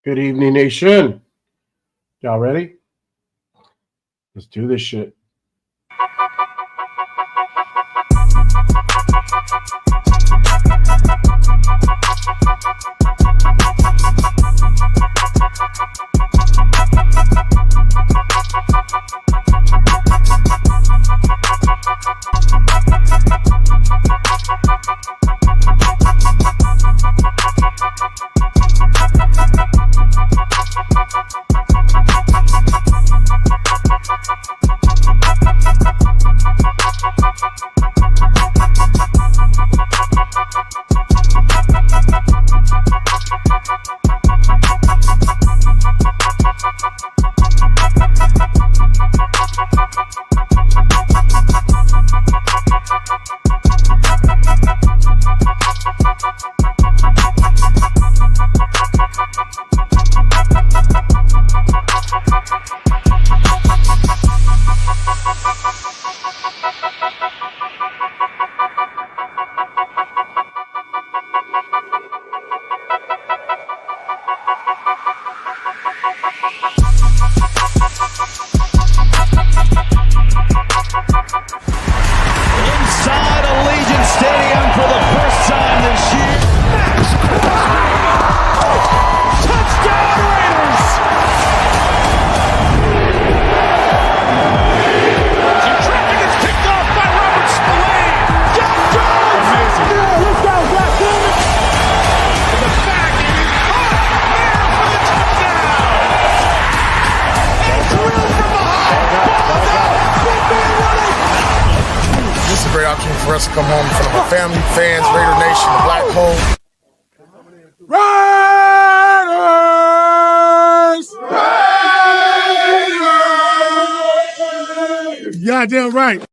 Good evening, nation. Y'all ready? Let's do this shit. For us to come home in front of our family, fans, Raider Nation, the Black Hole. Raiders! Goddamn right.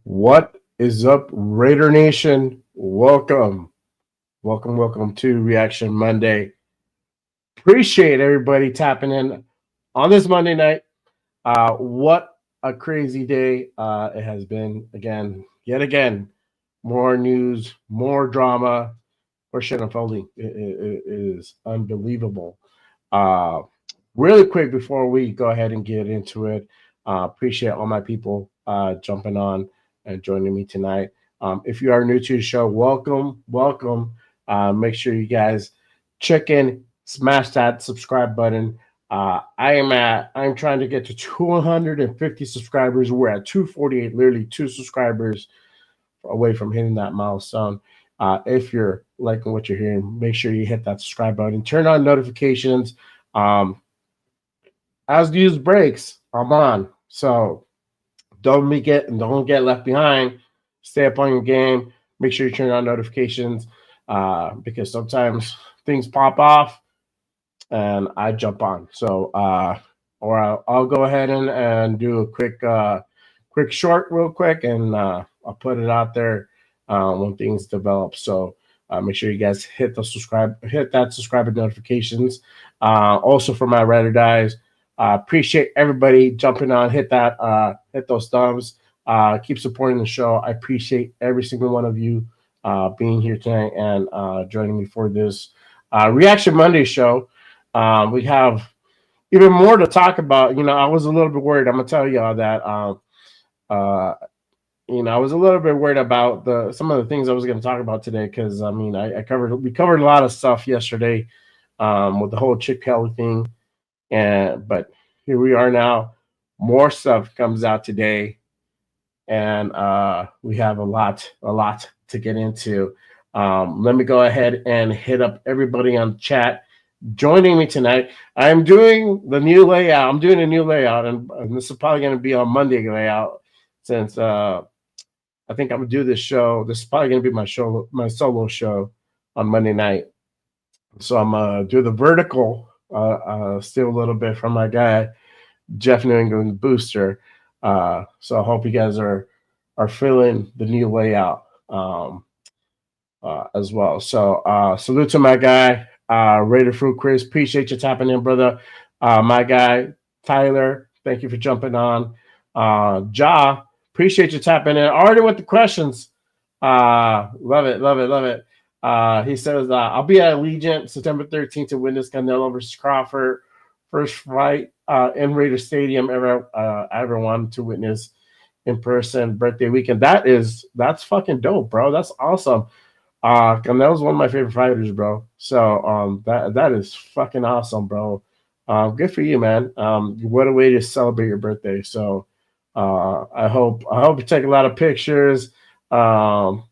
What is up, Raider Nation? Welcome to Reaction Monday. Appreciate everybody tapping in on this Monday night. What a crazy day it has been. Yet again, more news, more drama, more shit unfolding. It is unbelievable. Really quick before we go ahead and get into it, appreciate all my people jumping on and joining me tonight. If you are new to the show, welcome. Make sure you guys check in, smash that subscribe button. I'm trying to get to 250 subscribers. We're at 248, literally 2 subscribers away from hitting that milestone. If you're liking what you're hearing, make sure you hit that subscribe button, turn on notifications. As news breaks, I'm on. So don't get left behind. Stay up on your game. Make sure you turn on notifications because sometimes things pop off and I jump on. So or I'll go ahead and do a quick short real quick, and I'll put it out there when things develop. So make sure you guys hit that subscribe and notifications. Also for my Ride or Dies, appreciate everybody jumping on. Hit those thumbs. Keep supporting the show. I appreciate every single one of you being here tonight and joining me for this Reaction Monday show. We have even more to talk about. I was a little bit worried. I'm gonna tell y'all that. I was a little bit worried about some of the things I was going to talk about today because we covered a lot of stuff yesterday with the whole Chip Kelly thing, but here we are now. More stuff comes out today, and we have a lot to get into. Let me go ahead and hit up everybody on chat joining me tonight. I'm doing the new layout. I'm doing a new layout, and this is probably going to be on Monday layout since I think I'm going to do this show. This is probably going to be my solo show on Monday night. So I'm going to do the vertical still a little bit from my guy, Jeff New England Booster. So I hope you guys are feeling the new layout as well. So salute to my guy, Raider Fruit Chris, appreciate you tapping in, brother. My guy Tyler, thank you for jumping on. Ja, appreciate you tapping in. Already with the questions. Love it, love it, love it. He says, I'll be at Allegiant September 13th to witness Canelo versus Crawford. First fight in Raider Stadium I ever wanted to witness in person birthday weekend. That's fucking dope, bro. That's awesome. Canelo's one of my favorite fighters, bro. So that is fucking awesome, bro. Good for you, man. What a way to celebrate your birthday. So I hope you take a lot of pictures and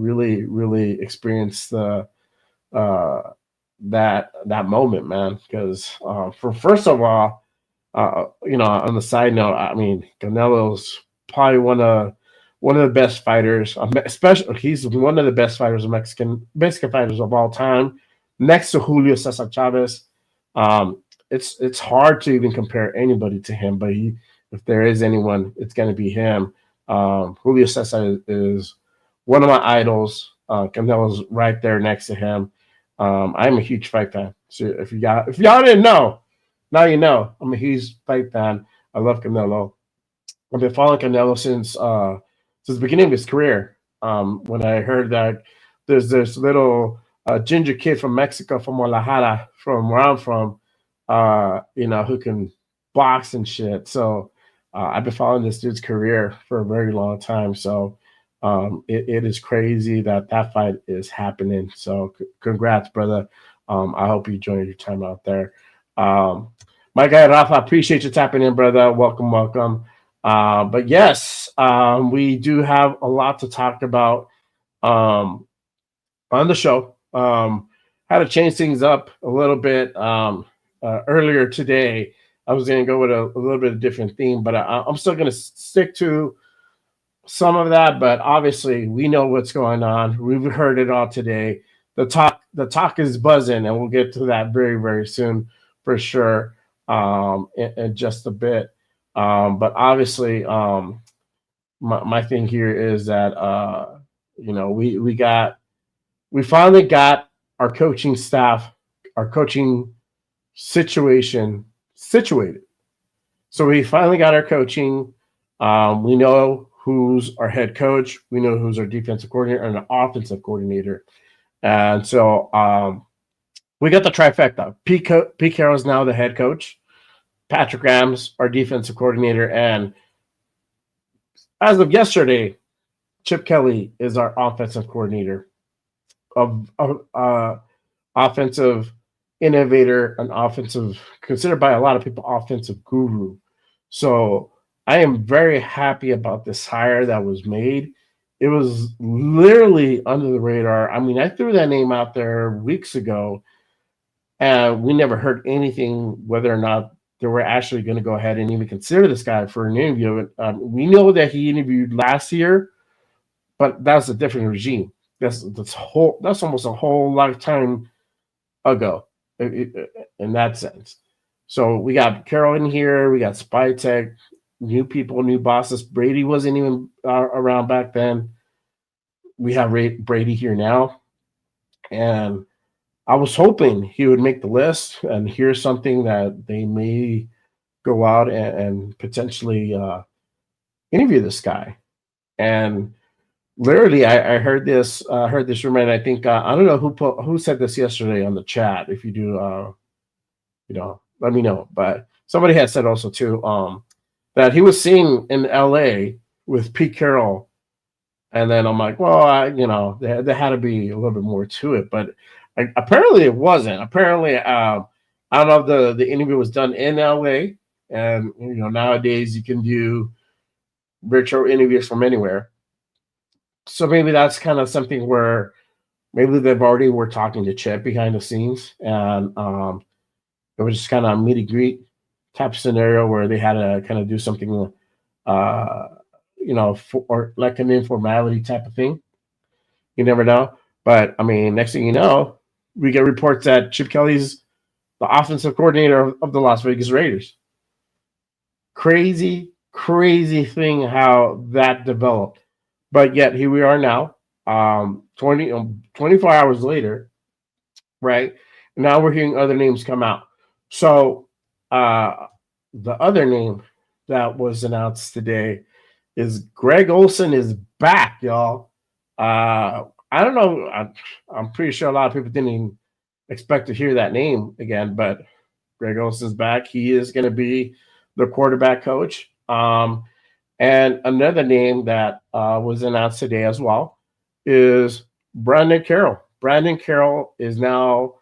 really experience the that moment, man. Because for first of all, on the side note, I mean, Canelo's probably one of the best fighters, especially he's one of the best fighters of Mexican fighters of all time, next to Julio Cesar Chavez. It's hard to even compare anybody to him, but if there is anyone, it's going to be him. Julio Cesar is one of my idols. Canelo's right there next to him. I'm a huge fight fan. So if y'all didn't know, now you know. I'm a huge fight fan. I love Canelo. I've been following Canelo since the beginning of his career. When I heard that there's this little ginger kid from Mexico, from Guadalajara, from where I'm from, who can box and shit. So I've been following this dude's career for a very long time. So it is crazy that fight is happening. So congrats, brother. I hope you enjoyed your time out there. My guy Rafa, appreciate you tapping in, brother. Welcome. But yes, we do have a lot to talk about on the show. Had to change things up a little bit earlier today. I was going to go with a little bit of different theme, but I'm still going to stick to some of that. But obviously, we know what's going on. We've heard it all today. The talk is buzzing, and we'll get to that very, very soon for sure in just a bit. But obviously, my thing here is that we finally got our coaching staff, our coaching situation situated. So we finally got our coaching. We know who's our head coach. We know who's our defensive coordinator and an offensive coordinator. And so we got the trifecta. Pete Carroll is now the head coach. Patrick Rams, our defensive coordinator, and as of yesterday, Chip Kelly is our offensive coordinator, of offensive innovator, considered by a lot of people, offensive guru. So I am very happy about this hire that was made. It was literally under the radar. I mean, I threw that name out there weeks ago, and we never heard anything whether or not they were actually going to go ahead and even consider this guy for an interview. We know that he interviewed last year, but that's a different regime. That's almost a whole lifetime ago in that sense. So we got Carroll in here. We got Spytech, new people, new bosses. Brady wasn't even around back then. We have Brady here now. And I was hoping he would make the list, and here's something that they may go out and potentially interview this guy. And literally, I heard this rumor, and I think I don't know who said this yesterday on the chat. If you do, let me know. But somebody had said also too that he was seen in L.A. with Pete Carroll, and then I'm like, well, there had to be a little bit more to it, but apparently it wasn't. Apparently, I don't know if the interview was done in L.A. and nowadays you can do virtual interviews from anywhere. So maybe that's kind of something where maybe they've already were talking to Chip behind the scenes, and it was just kind of a meet and greet type scenario where they had to kind of do something, or like an informality type of thing. You never know. But I mean, next thing you know, we get reports that Chip Kelly's the offensive coordinator of the Las Vegas Raiders. Crazy thing how that developed. But yet here we are now, 24 hours later, right? now we're hearing other names come out. So the other name that was announced today is Greg Olson is back, y'all. I don't know. I'm pretty sure a lot of people didn't even expect to hear that name again, but Greg Olson's back. He is going to be the quarterback coach. And another name that was announced today as well is Brandon Carroll. Brandon Carroll is now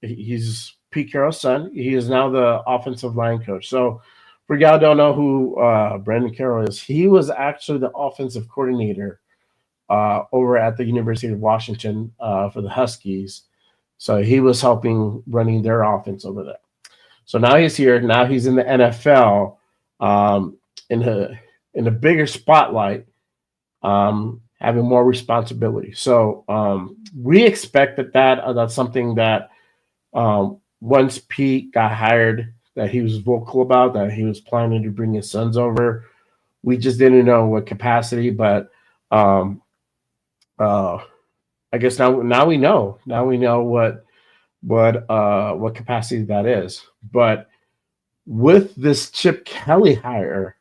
he's Pete Carroll's son. He is now the offensive line coach. So for y'all don't know who Brandon Carroll is, he was actually the offensive coordinator over at the University of Washington for the Huskies. So he was helping running their offense over there. So now he's here. Now he's in the NFL in a bigger spotlight, having more responsibility. So we expect that's something that once Pete got hired, that he was vocal about, that he was planning to bring his sons over. We just didn't know what capacity, but I guess now we know. Now we know what capacity that is. But with this Chip Kelly hire,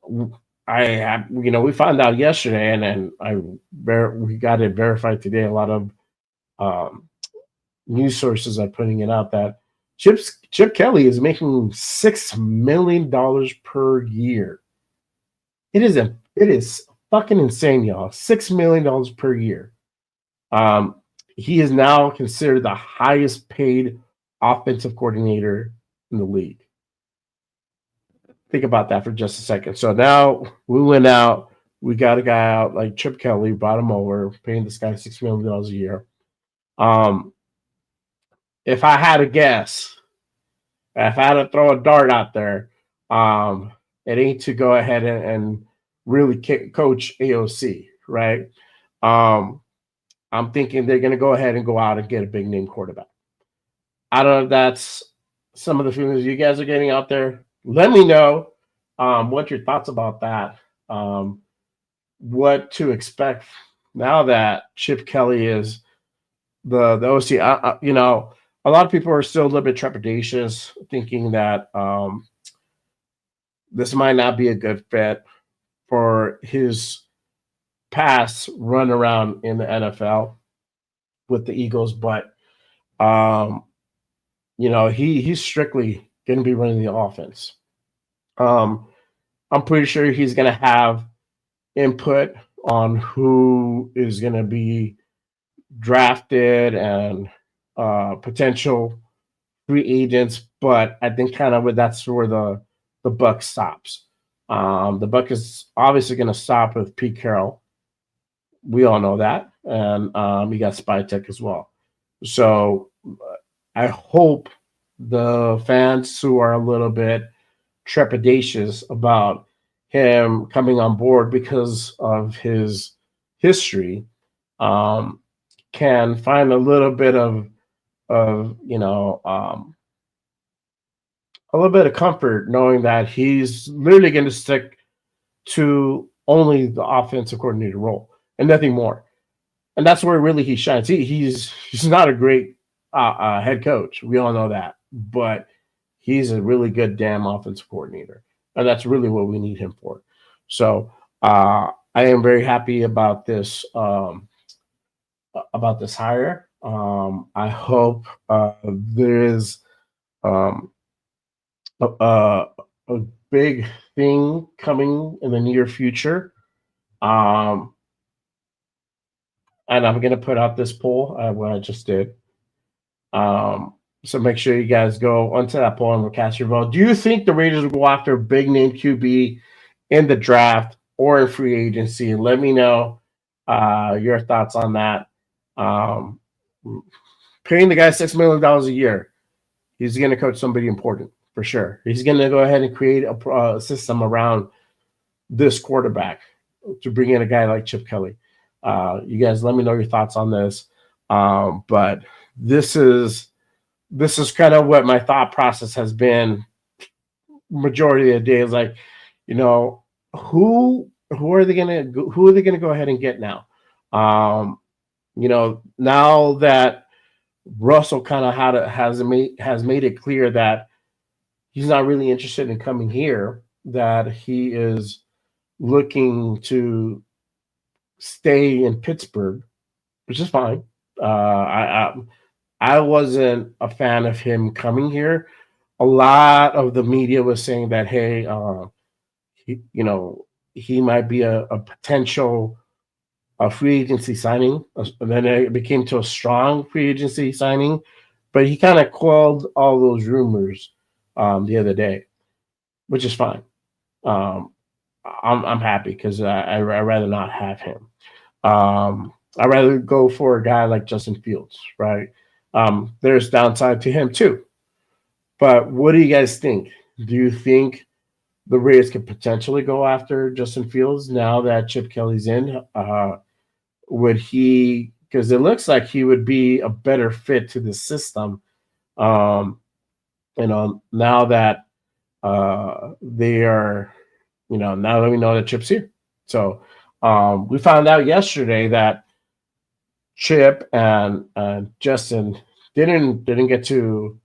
we found out yesterday, and we got it verified today. A lot of news sources are putting it out that Chip Kelly is making $6 million per year. It is fucking insane, y'all. $6 million per year. He is now considered the highest paid offensive coordinator in the league. Think about that for just a second. So now we went out, we got a guy out like Chip Kelly, brought him over, paying this guy $6 million a year. If I had to guess, if I had to throw a dart out there, it ain't to go ahead and really coach AOC, right? I'm thinking they're going to go ahead and go out and get a big name quarterback. I don't know if that's some of the feelings you guys are getting out there. Let me know what your thoughts about that. What to expect now that Chip Kelly is the OC. A lot of people are still a little bit trepidatious, thinking that this might not be a good fit for his past run around in the NFL with the Eagles, but he's strictly going to be running the offense. I'm pretty sure he's going to have input on who is going to be drafted and potential free agents, but I think kind of that's where the buck stops. The buck is obviously going to stop with Pete Carroll. We all know that, and he got Spytech as well. So I hope the fans who are a little bit trepidatious about him coming on board because of his history can find a little bit of a little bit of comfort knowing that he's literally going to stick to only the offensive coordinator role and nothing more. And that's where really he shines. He's not a great head coach. We all know that, but he's a really good damn offensive coordinator, and that's really what we need him for. So I am very happy about this hire. I hope there is a big thing coming in the near future. And I'm going to put out this poll, what I just did. So make sure you guys go onto that poll and cast your vote. Do you think the Raiders will go after a big name QB in the draft or in free agency? Let me know your thoughts on that. Paying the guy $6 million a year, he's going to coach somebody important for sure. He's going to go ahead and create a system around this quarterback to bring in a guy like Chip Kelly. You guys, let me know your thoughts on this. But this is kind of what my thought process has been majority of the day. Is like, who are they going to go ahead and get now? Now that Russell kind of has made it clear that he's not really interested in coming here. That he is looking to stay in Pittsburgh, which is fine. I wasn't a fan of him coming here. A lot of the media was saying that, hey, he might be a potential free agency signing. And then it became to a strong free agency signing, but he kind of quelled all those rumors the other day, which is fine. I'm happy because I rather not have him. I'd rather go for a guy like Justin Fields, right? There's downside to him too. But what do you guys think? Do you think the Raiders could potentially go after Justin Fields now that Chip Kelly's in? Would he? Because it looks like he would be a better fit to the system. Um, now that they are, now that we know that Chip's here. So we found out yesterday that Chip and Justin didn't get to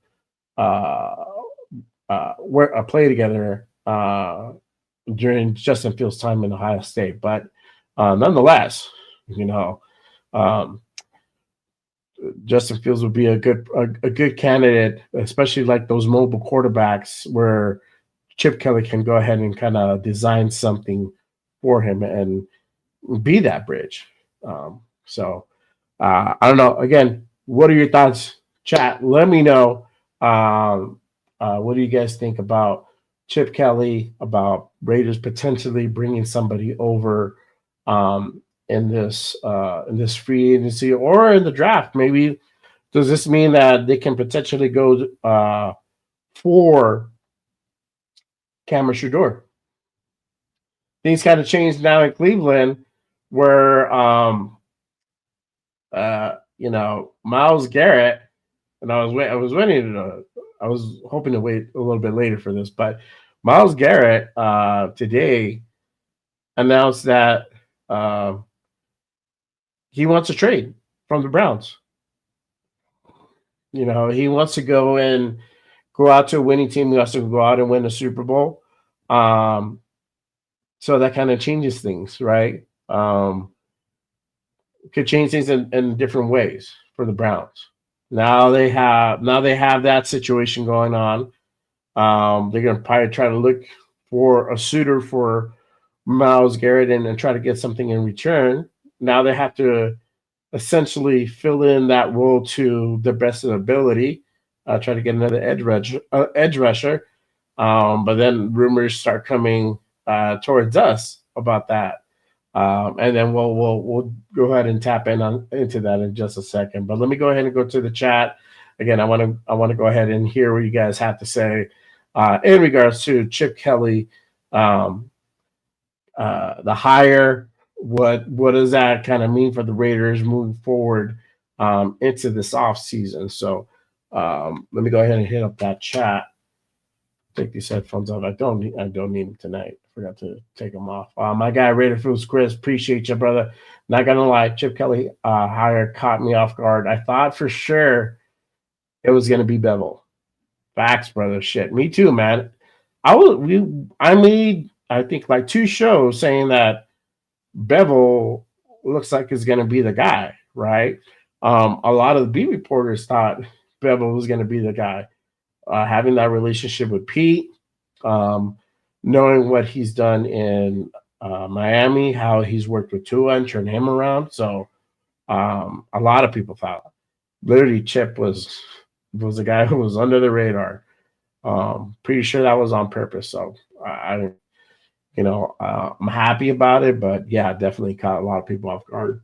play together during Justin Fields' time in Ohio State, but nonetheless, um, Justin Fields would be a good candidate, especially like those mobile quarterbacks where Chip Kelly can go ahead and kind of design something for him and be that bridge. I don't know. Again, what are your thoughts, chat? Let me know. What do you guys think about Chip Kelly, about Raiders potentially bringing somebody over in this free agency or in the draft? Maybe does this mean that they can potentially go for Cameron Shador? Things kind of changed now in Cleveland, where Myles Garrett, and I was hoping to wait a little bit later for this, but Myles Garrett today announced that he wants to trade from the Browns. He wants to go out to a winning team. He wants to go out and win a Super Bowl. So that kind of changes things, right? Could change things in different ways for the Browns. Now they have that situation going on. They're going to probably try to look for a suitor for Myles Garrett and try to get something in return. Now they have to essentially fill in that role to the best of their ability. Try to get another edge rusher. But then rumors start coming towards us about that. And then we'll go ahead and tap into that in just a second. But let me go ahead and go to the chat. Again, I want to go ahead and hear what you guys have to say in regards to Chip Kelly, the hire. What does that kind of mean for the Raiders moving forward into this offseason? So let me go ahead and hit up that chat. Take these headphones off. I don't need them tonight. Forgot to take them off. My guy Raider Foods Chris, appreciate you, brother. Not gonna lie, Chip Kelly hire caught me off guard. I thought for sure it was gonna be Bevel. Facts, brother. Shit, me too, man. I made I think like 2 shows saying that Bevel looks like is gonna be the guy, right? A lot of the beat reporters thought Bevel was gonna be the guy. Having that relationship with Pete, knowing what he's done in Miami, how he's worked with Tua and turned him around. So a lot of people thought literally Chip was the guy who was under the radar. Pretty sure that was on purpose. So I'm happy about it, but yeah, definitely caught a lot of people off guard.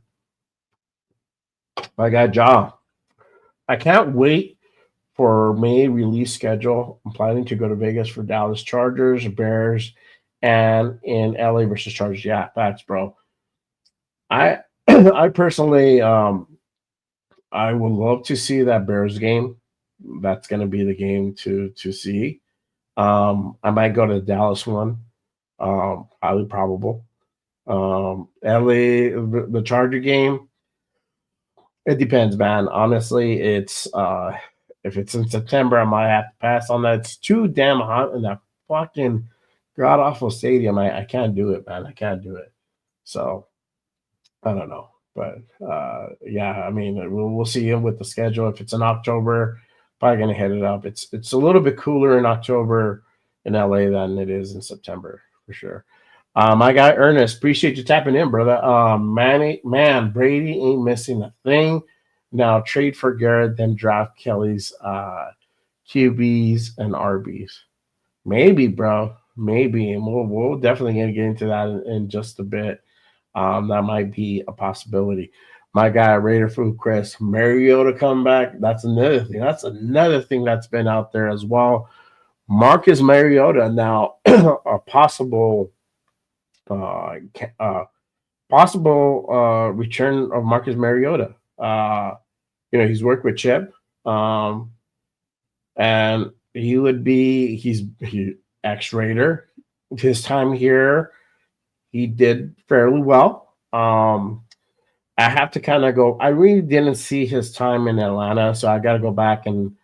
I got Ja. I can't wait for May release schedule. I'm planning to go to Vegas for Dallas Chargers, Bears, and in LA versus Chargers. Yeah, facts, bro. I I personally I would love to see that Bears game. That's going to be the game to see. I might go to the Dallas one. Highly probable. LA, the Charger game. It depends, man. Honestly, it's if it's in September, I might have to pass on that. It's too damn hot in that fucking god awful stadium. I can't do it, man. I can't do it. So I don't know, but yeah, I mean, we'll see with the schedule. If it's in October, probably gonna hit it up. It's a little bit cooler in October in LA than it is in September for sure. My guy Ernest, appreciate you tapping in, brother. Man, Brady ain't missing a thing. Now trade for Garrett, then draft Kelly's QBs and RBs. Maybe, bro. Maybe, and we'll definitely gonna get into that in just a bit. That might be a possibility. My guy Raider Food Chris Mariota come back. That's another thing. That's another thing that's been out there as well. Marcus Mariota now a uh, uh, possible return of Marcus Mariota. He's worked with Chip, and he's ex Raider. His time here, he did fairly well. I have to kind of go. I really didn't see his time in Atlanta, so I got to go back and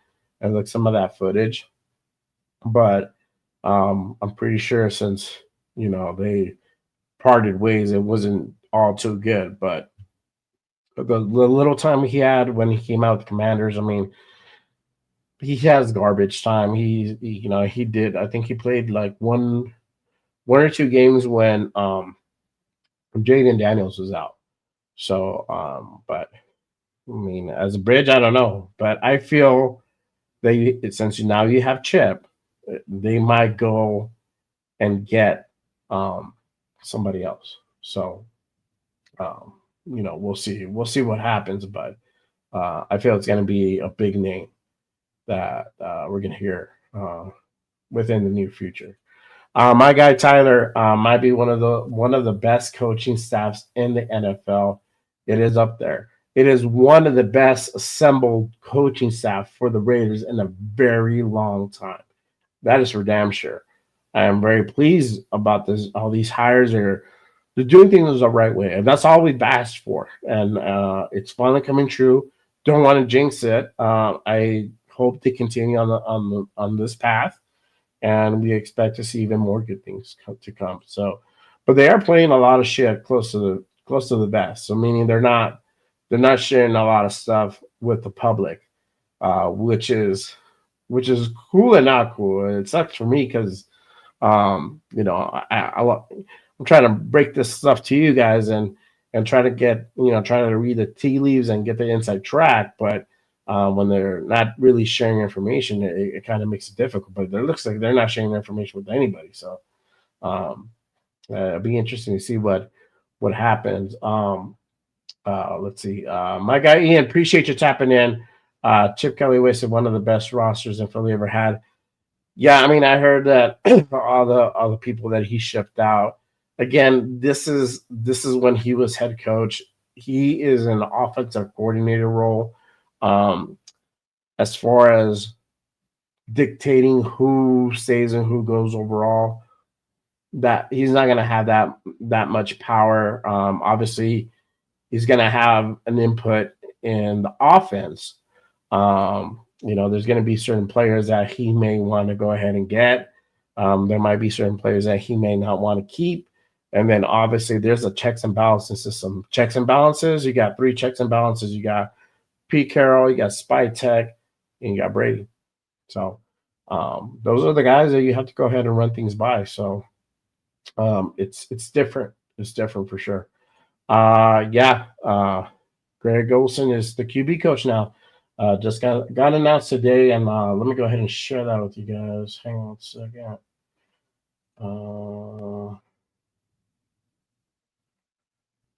look some of that footage. But I'm pretty sure since they parted ways, it wasn't all too good. But the little time he had when he came out with the Commanders, I mean, he has garbage time. He did. I think he played like one or two games when Jaden Daniels was out. So, but I mean, as a bridge, I don't know, but I feel since now you have Chip, they might go and get somebody else. So, we'll see. We'll see what happens, but I feel it's going to be a big name that we're going to hear within the near future. My guy Tyler might be one of the best coaching staffs in the NFL. It is up there. It is one of the best assembled coaching staff for the Raiders in a very long time. That is for damn sure. I am very pleased about this. All these hires they're doing things the right way, and that's all we've asked for. And it's finally coming true. Don't want to jinx it. I hope they continue on this path, and we expect to see even more good things to come. So, but they are playing a lot of shit close to the vest. So meaning they're not sharing a lot of stuff with the public, which is cool and not cool. It sucks for me because I'm trying to break this stuff to you guys and try to get trying to read the tea leaves and get the inside track, but when they're not really sharing information, it kind of makes it difficult. But it looks like they're not sharing information with anybody. So it'll be interesting to see what happens. Let's see. My guy Ian, appreciate you tapping in. Chip Kelly wasted one of the best rosters in Philly ever had. Yeah, I mean, I heard that all the people that he shipped out. Again, this is when he was head coach. He is an offensive coordinator role. As far as dictating who stays and who goes overall, that he's not going to have that much power. Obviously, he's going to have an input in the offense. There's going to be certain players that he may want to go ahead and get. There might be certain players that he may not want to keep. And then obviously there's a checks and balances system. Checks and balances, you got 3 checks and balances. You got Pete Carroll, you got Spy Tech, and you got Brady. So those are the guys that you have to go ahead and run things by. So it's different. It's different for sure. Greg Olson is the QB coach now. Just got announced today, and let me go ahead and share that with you guys. Hang on a second.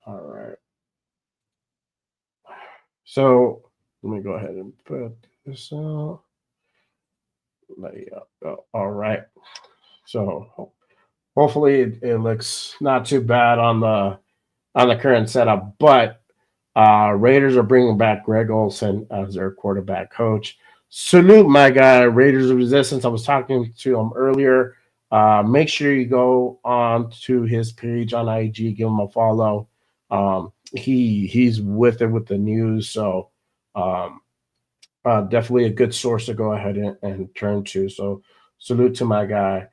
All right. So let me go ahead and put this out. All right. So hopefully it looks not too bad on the current setup, but Raiders are bringing back Greg Olson as their quarterback coach. Salute, my guy, Raiders of Resistance. I was talking to him earlier. Make sure you go on to his page on IG, give him a follow. he's with it with the news. So um, definitely a good source to go ahead and turn to. So salute to my guy,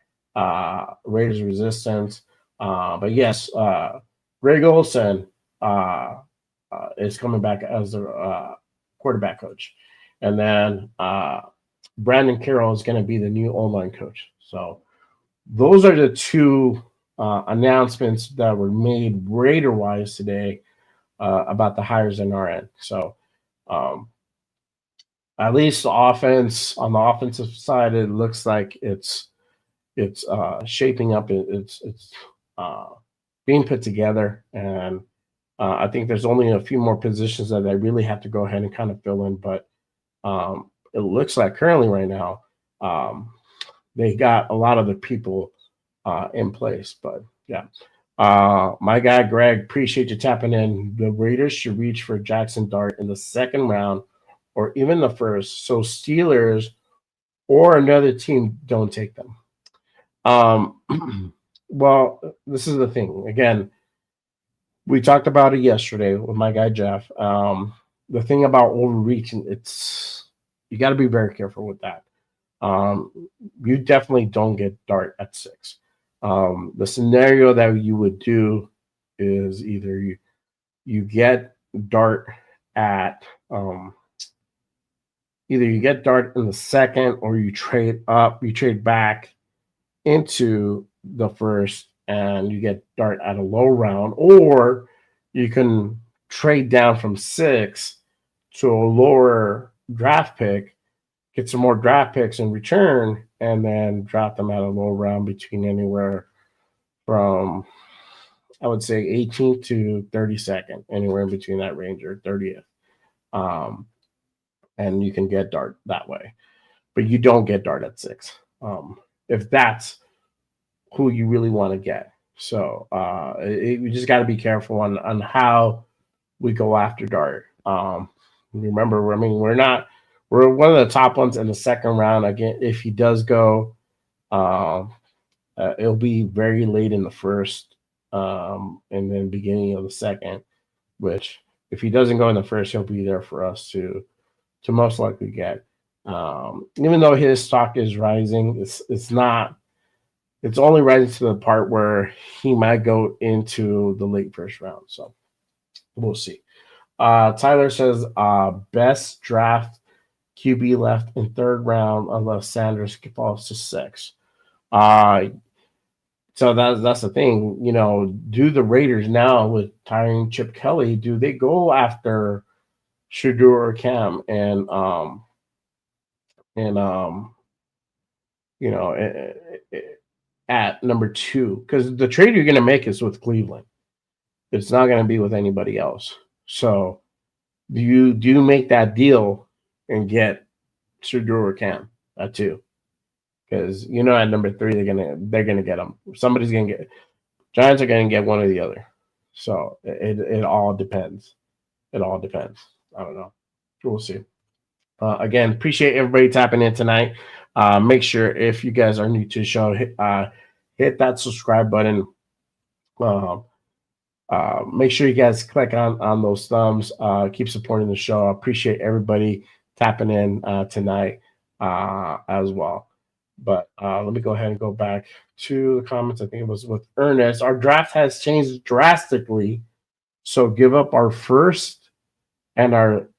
Raiders Resistance. But yes, Greg Olson is coming back as the quarterback coach, and then Brandon Carroll is going to be the new online coach. So those are the two announcements that were made Raider wise today about the hires in our end. So um, at least the offense on the offensive side, it looks like it's shaping up. It's uh, being put together, and I think there's only a few more positions that they really have to go ahead and kind of fill in. But it looks like currently right now um, they got a lot of the people in place. But yeah, my guy Greg, appreciate you tapping in. The Raiders should reach for Jackson Dart in the second round or even the first, so Steelers or another team don't take them. Well, this is the thing. Again, we talked about it yesterday with my guy Jeff. The thing about overreaching, it's you got to be very careful with that. You definitely don't get Dart at 6. The scenario that you would do is either you get Dart at either you get Dart in the second or you trade back into the first and you get Dart at a low round, or you can trade down from 6 to a lower draft pick, get some more draft picks in return, and then drop them at a low round between anywhere from, I would say, 18th to 32nd, anywhere in between that range, or 30th. And you can get Dart that way, but you don't get Dart at 6 if that's who you really want to get. So we just got to be careful on how we go after Dart. Remember, I mean, we're one of the top ones in the second round. Again, if he does go, it'll be very late in the first, and then beginning of the second. Which, if he doesn't go in the first, he'll be there for us to most likely get. Even though his stock is rising, it's not. It's only rising to the part where he might go into the late first round. So we'll see. Tyler says best draft QB left in third round unless Sanders falls to 6. So that's the thing. You know, do the Raiders now with tiring Chip Kelly? Do they go after Shedeur or Cam and you know at number 2? Because the trade you're going to make is with Cleveland. It's not going to be with anybody else. So do you make that deal and get Shedeur or Cam at 2? Because at number 3 they're gonna get them. Somebody's gonna get. Giants are gonna get one or the other. So it all depends. It all depends. I don't know. We'll see. Again, appreciate everybody tapping in tonight. Make sure if you guys are new to the show, hit that subscribe button. Make sure you guys click on those thumbs. Keep supporting the show. I appreciate everybody tapping in tonight as well. But let me go ahead and go back to the comments. I think it was with Ernest. Our draft has changed drastically. So give up our first and our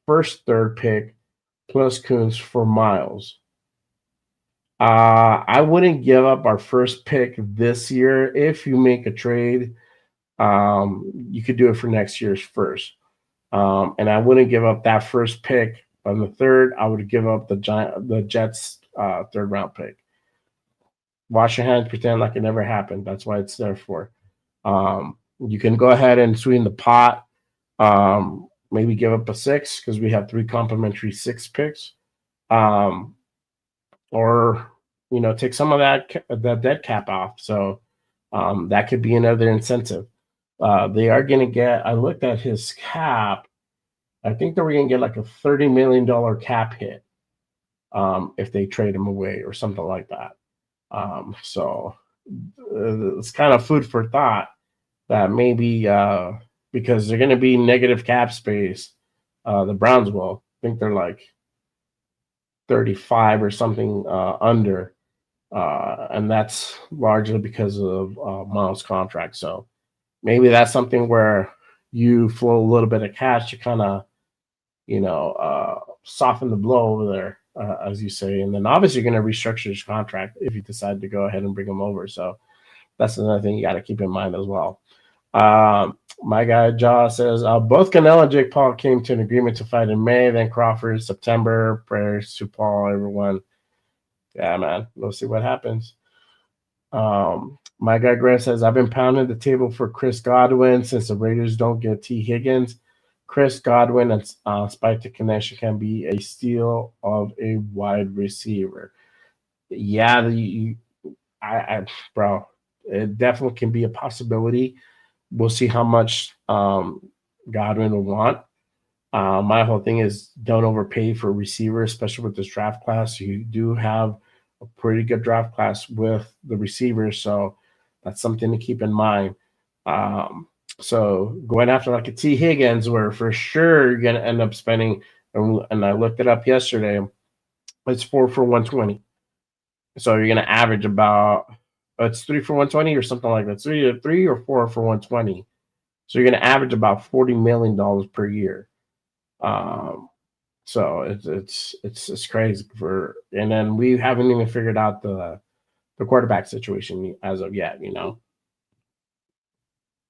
third pick plus Coons for Myles. I wouldn't give up our first pick this year. If you make a trade, you could do it for next year's first. And I wouldn't give up that first pick on the third. I would give up the Jets' third round pick. Wash your hands, pretend like it never happened. That's why it's there for. You can go ahead and sweeten the pot. Maybe give up a 6 because we have 3 complimentary 6 picks. Or take some of that dead cap off. So that could be another incentive. They are going to get. I looked at his cap. I think they were going to get like a $30 million cap hit if they trade him away or something like that. So it's kind of food for thought that maybe because they're going to be negative cap space. The Browns will. I think they're like 35 or something under. And that's largely because of Myles' contract. So maybe that's something where you flow a little bit of cash to kind of, soften the blow over there, as you say. And then obviously you're going to restructure his contract if you decide to go ahead and bring him over. So that's another thing you got to keep in mind as well. My guy Jaw says both Canelo and Jake Paul came to an agreement to fight in May, then Crawford September. Prayers to Paul, everyone. Yeah, man. We'll see what happens. My guy Grant says I've been pounding the table for Chris Godwin since the Raiders don't get T. Higgins. Chris Godwin and Spike the Connection can be a steal of a wide receiver. Yeah, bro, it definitely can be a possibility. We'll see how much Godwin will want. My whole thing is don't overpay for a receiver, especially with this draft class. You do have a pretty good draft class with the receivers, so that's something to keep in mind. So going after like a T. Higgins, where for sure you're going to end up spending, and I looked it up yesterday, it's 4 for 120. So you're going to average about, it's 3 for 120 or something like that. 3 or 4 for 120. So you're going to average about $40 million per year. So it's crazy and then we haven't even figured out the quarterback situation as of yet,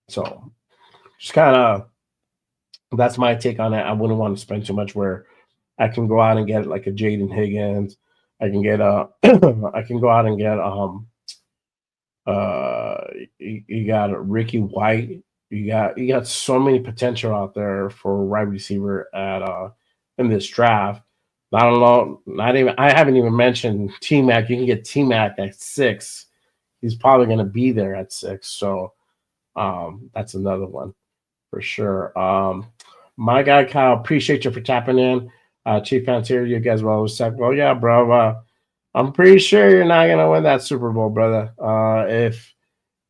So just kind of, that's my take on it. I wouldn't want to spend too much where I can go out and get like a Jaden Higgins. I can get I can go out and get you got a Ricky White. You got so many potential out there for a wide receiver at in this draft. I haven't even mentioned T-Mac. You can get T-Mac at 6. He's probably going to be there at 6. So that's another one for sure. My guy Kyle, appreciate you for tapping in. Chief Fans here, you guys well said, well, yeah, bro. I'm pretty sure you're not gonna win that Super Bowl, brother. If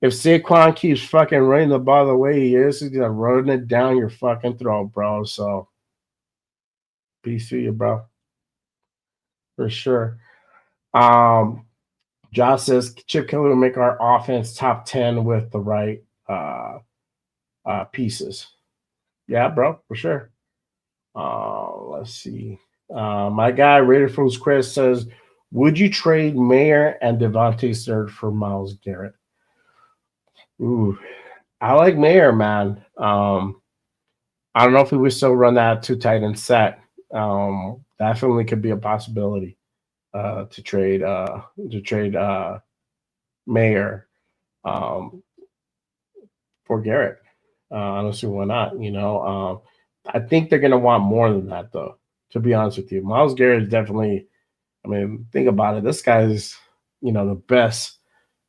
Saquon keeps fucking running the ball the way he is, he's gonna run it down your fucking throat, bro. So peace to you, bro. For sure. Josh says Chip Kelly will make our offense top 10 with the right pieces. Yeah, bro, for sure. Let's see. My guy Raider Fools Chris says, would you trade Mayer and Devontae Smith for Myles Garrett? Ooh, I like Mayer, man. I don't know if we would still run that 2 tight end set. Definitely could be a possibility to trade Mayer for Garrett. I don't see why not. I think they're gonna want more than that, though. To be honest with you, Myles Garrett is definitely. I mean, think about it. This guy is, the best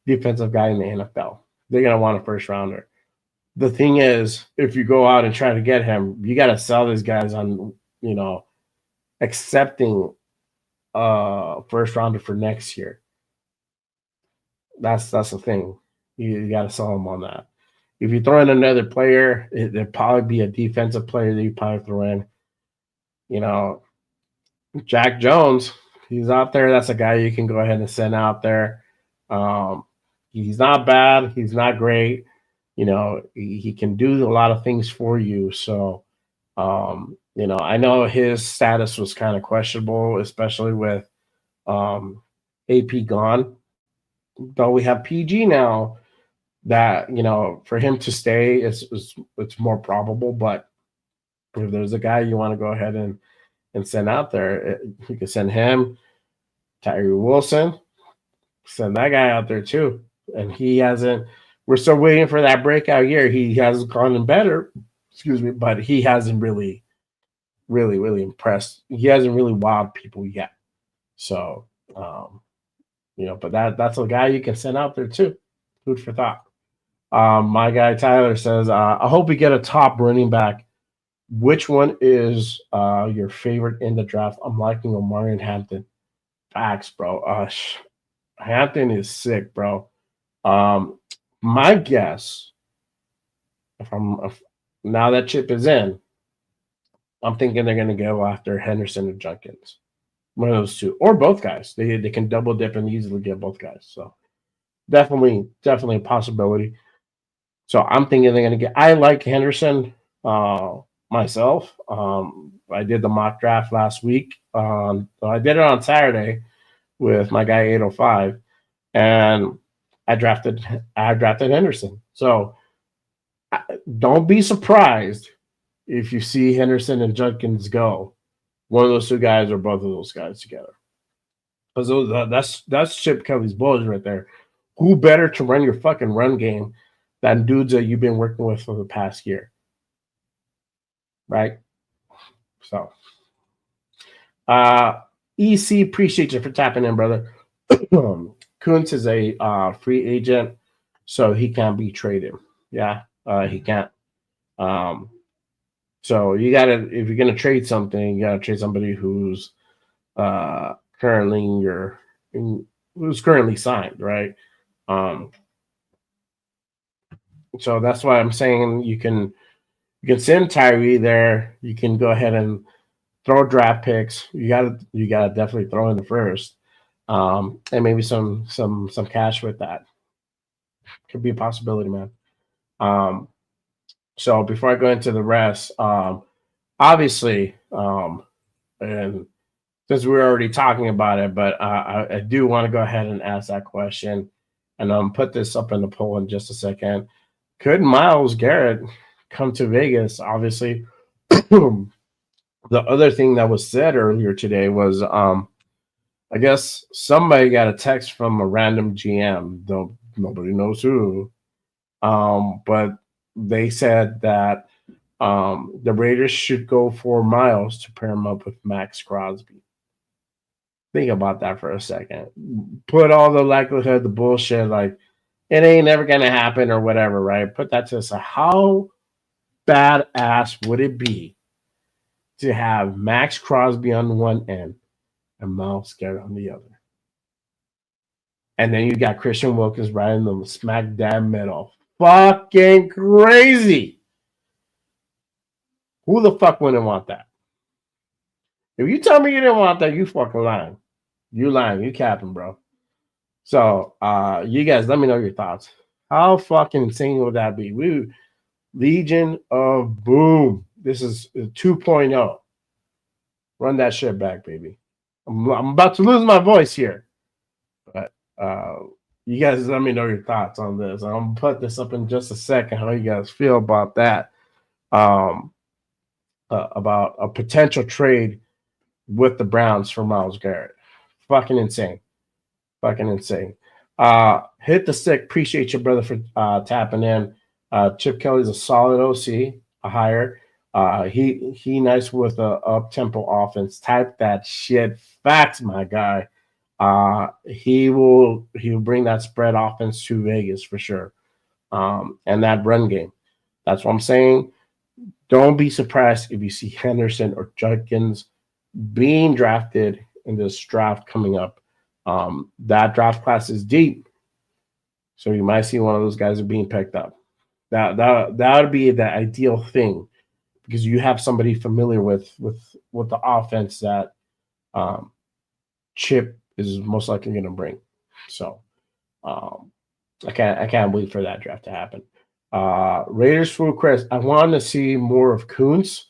defensive guy in the NFL. They're gonna want a first rounder. The thing is, if you go out and try to get him, you got to sell these guys on, accepting first rounder for next year. That's the thing. You got to sell them on that. If you throw in another player, it'd probably be a defensive player that you probably throw in. Jack Jones, he's out there. That's a guy you can go ahead and send out there. He's not bad. He's not great. He can do a lot of things for you. So, I know his status was kind of questionable, especially with AP gone. But we have PG now that, for him to stay, it's more probable. But if there's a guy you want to go ahead and send out there, you can send him, Tyree Wilson, send that guy out there too. And he hasn't. We're still waiting for that breakout year. He hasn't gone in better, but he hasn't really impressed. He hasn't really wowed people yet. So, but that's a guy you can send out there too. Food for thought. My guy Tyler says, I hope we get a top running back. Which one is your favorite in the draft? I'm liking Omari and Hampton. Facts, bro. Hampton is sick, bro. My guess, now that Chip is in, I'm thinking they're going to go after Henderson or Jenkins. One of those two, or both guys. They can double dip and easily get both guys. So definitely a possibility. So I'm thinking they're going to get. I like Henderson myself. I did the mock draft last week. I did it on Saturday with my guy 805, and I drafted Henderson. So don't be surprised if you see Henderson and Judkins go. One of those two guys or both of those guys together. Because that's Chip Kelly's boys right there. Who better to run your fucking run game than dudes that you've been working with for the past year? Right? So EC, appreciate you for tapping in, brother. Kuntz is a free agent, so he can't be traded. Yeah, he can't. So you gotta, if you're gonna trade something, you gotta trade somebody who's currently signed, right? So that's why I'm saying you can send Tyree there. You can go ahead and throw draft picks. You gotta definitely throw in the first, and maybe some cash with that. Could be a possibility, man. So before I go into the rest, obviously, and since we're already talking about it, but I do want to go ahead and ask that question, and put this up in the poll in just a second. Could Myles Garrett come to Vegas? Obviously, the other thing that was said earlier today was, I guess somebody got a text from a random GM, though nobody knows who, but they said that the Raiders should go for Myles to pair him up with Max Crosby. Think about that for a second. Put all the likelihood, the bullshit, like it ain't never gonna happen or whatever, right? Put that to the side. How badass would it be to have Max Crosby on one end and Myles Garrett on the other? And then you got Christian Wilkins right in the smack dab middle. Fucking crazy. Who the fuck wouldn't want that? If you tell me you didn't want that, you fucking lying. You lying. You capping, bro. So, you guys, let me know your thoughts. How fucking insane would that be? Legion of Boom. This is 2.0. Run that shit back, baby. I'm about to lose my voice here. But you guys let me know your thoughts on this. I'm going to put this up in just a second, how you guys feel about that. About a potential trade with the Browns for Myles Garrett. Fucking insane. Hit the stick. Appreciate you, brother, for tapping in. Chip Kelly's a solid OC, a hire. He nice with a up-tempo offense. Type that shit. Facts, my guy. He will bring that spread offense to Vegas for sure. And that run game. That's what I'm saying. Don't be surprised if you see Henderson or Judkins being drafted in this draft coming up. That draft class is deep, so you might see one of those guys being picked up. That would be the ideal thing, because you have somebody familiar with the offense that Chip is most likely going to bring. So I can't wait for that draft to happen. Raiders full crest. I want to see more of Kuntz,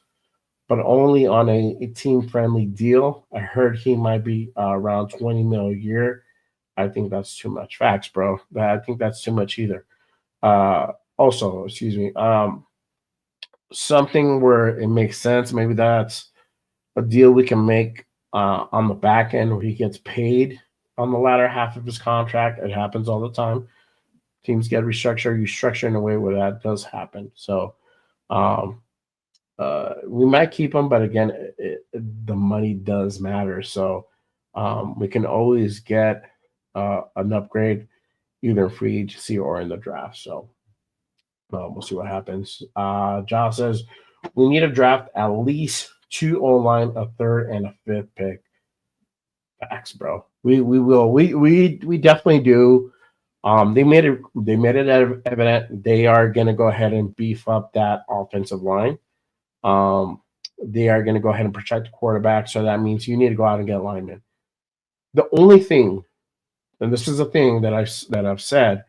but only on a team-friendly deal. I heard he might be around $20 million a year. I think that's too much. Facts, bro. I think that's too much either. Also, excuse me, something where it makes sense. Maybe that's a deal we can make on the back end where he gets paid on the latter half of his contract. It happens all the time. Teams get restructured. You structure in a way where that does happen. So we might keep him, but again, the money does matter. So we can always get an upgrade either in free agency or in the draft. So we'll see what happens. John says we need to draft at least 2 O-line, a 3rd, and a 5th pick. Facts, bro. We will. We definitely do. They made it evident they are going to go ahead and beef up that offensive line. They are going to go ahead and protect the quarterback. So that means you need to go out and get linemen. The only thing, and this is a thing that I've said,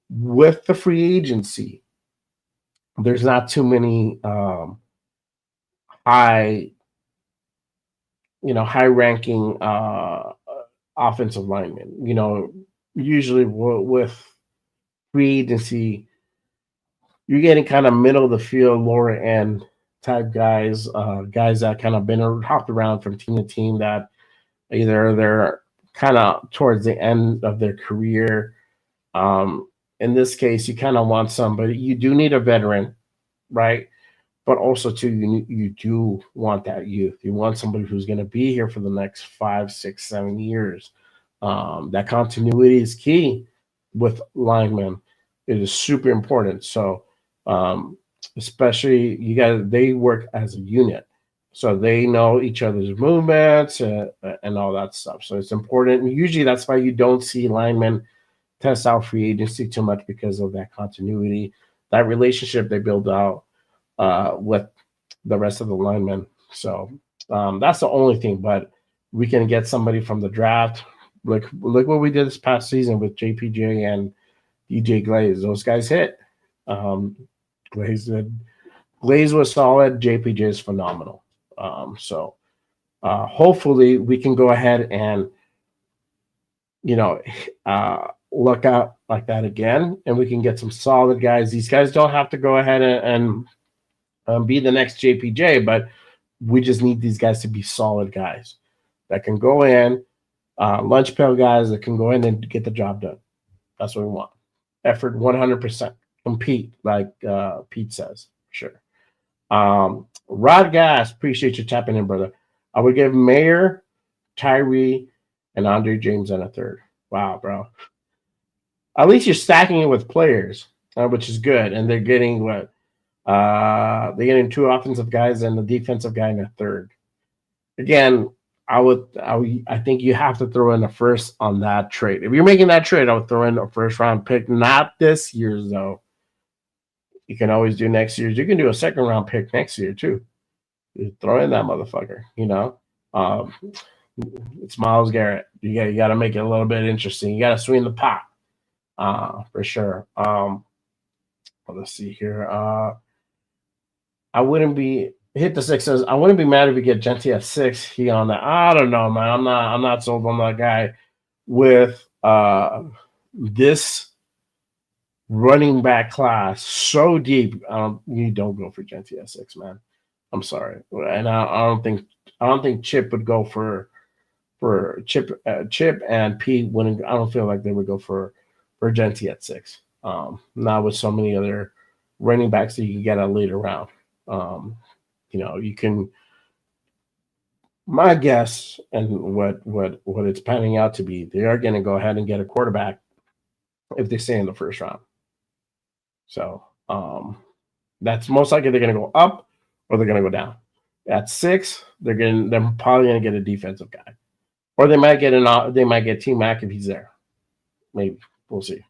with the free agency, there's not too many high ranking offensive linemen. Usually with free agency, you're getting kind of middle of the field, lower end type guys, guys that kind of been hopped around from team to team, that either they're kind of towards the end of their career. In this case, you kind of want somebody. You do need a veteran, right? But also too, you do want that youth. You want somebody who's going to be here for the next 5, 6, 7 years. That continuity is key with linemen. It is super important. So, especially they work as a unit, so they know each other's movements and all that stuff. So it's important. And usually that's why you don't see linemen test out free agency too much, because of that continuity, that relationship they build out with the rest of the linemen. So that's the only thing. But we can get somebody from the draft. Look what we did this past season with JPJ and DJ Glaze. Those guys hit. Glaze was solid. JPJ is phenomenal. So hopefully we can go ahead and look out like that again, and we can get some solid guys. These guys don't have to go ahead and be the next JPJ, but we just need these guys to be solid guys that can go in, lunch pail guys that can go in and get the job done. That's what we want. Effort 100%. Compete, like Pete says. Sure. Rod Gas, appreciate you tapping in, brother. I would give Mayer, Tyree, and Andre James in a third. Wow, bro. At least you're stacking it with players, which is good. And they're getting what? They're getting 2 offensive guys and a defensive guy in a third. Again, I think you have to throw in a first on that trade. If you're making that trade, I would throw in a first round pick. Not this year's, though. You can always do next year's. You can do a second round pick next year too. You throw in that motherfucker. It's Myles Garrett. You got to make it a little bit interesting. You got to swing the pot, for sure. Let's see here. I wouldn't be hit the Sixers. I wouldn't be mad if we get Genty at 6. He on that. I don't know, man. I'm not sold on that guy with this running back class so deep. You don't go for Genty at 6, man. I'm sorry, and I don't think Chip would go for Chip and Pete wouldn't. I don't feel like they would go for Genty at 6. Not with so many other running backs that you can get a later round. You can. My guess and what it's panning out to be, they are going to go ahead and get a quarterback if they stay in the first round. So that's most likely they're going to go up or they're going to go down. At 6, they're probably going to get a defensive guy, or they might get T Mac if he's there. Maybe we'll see.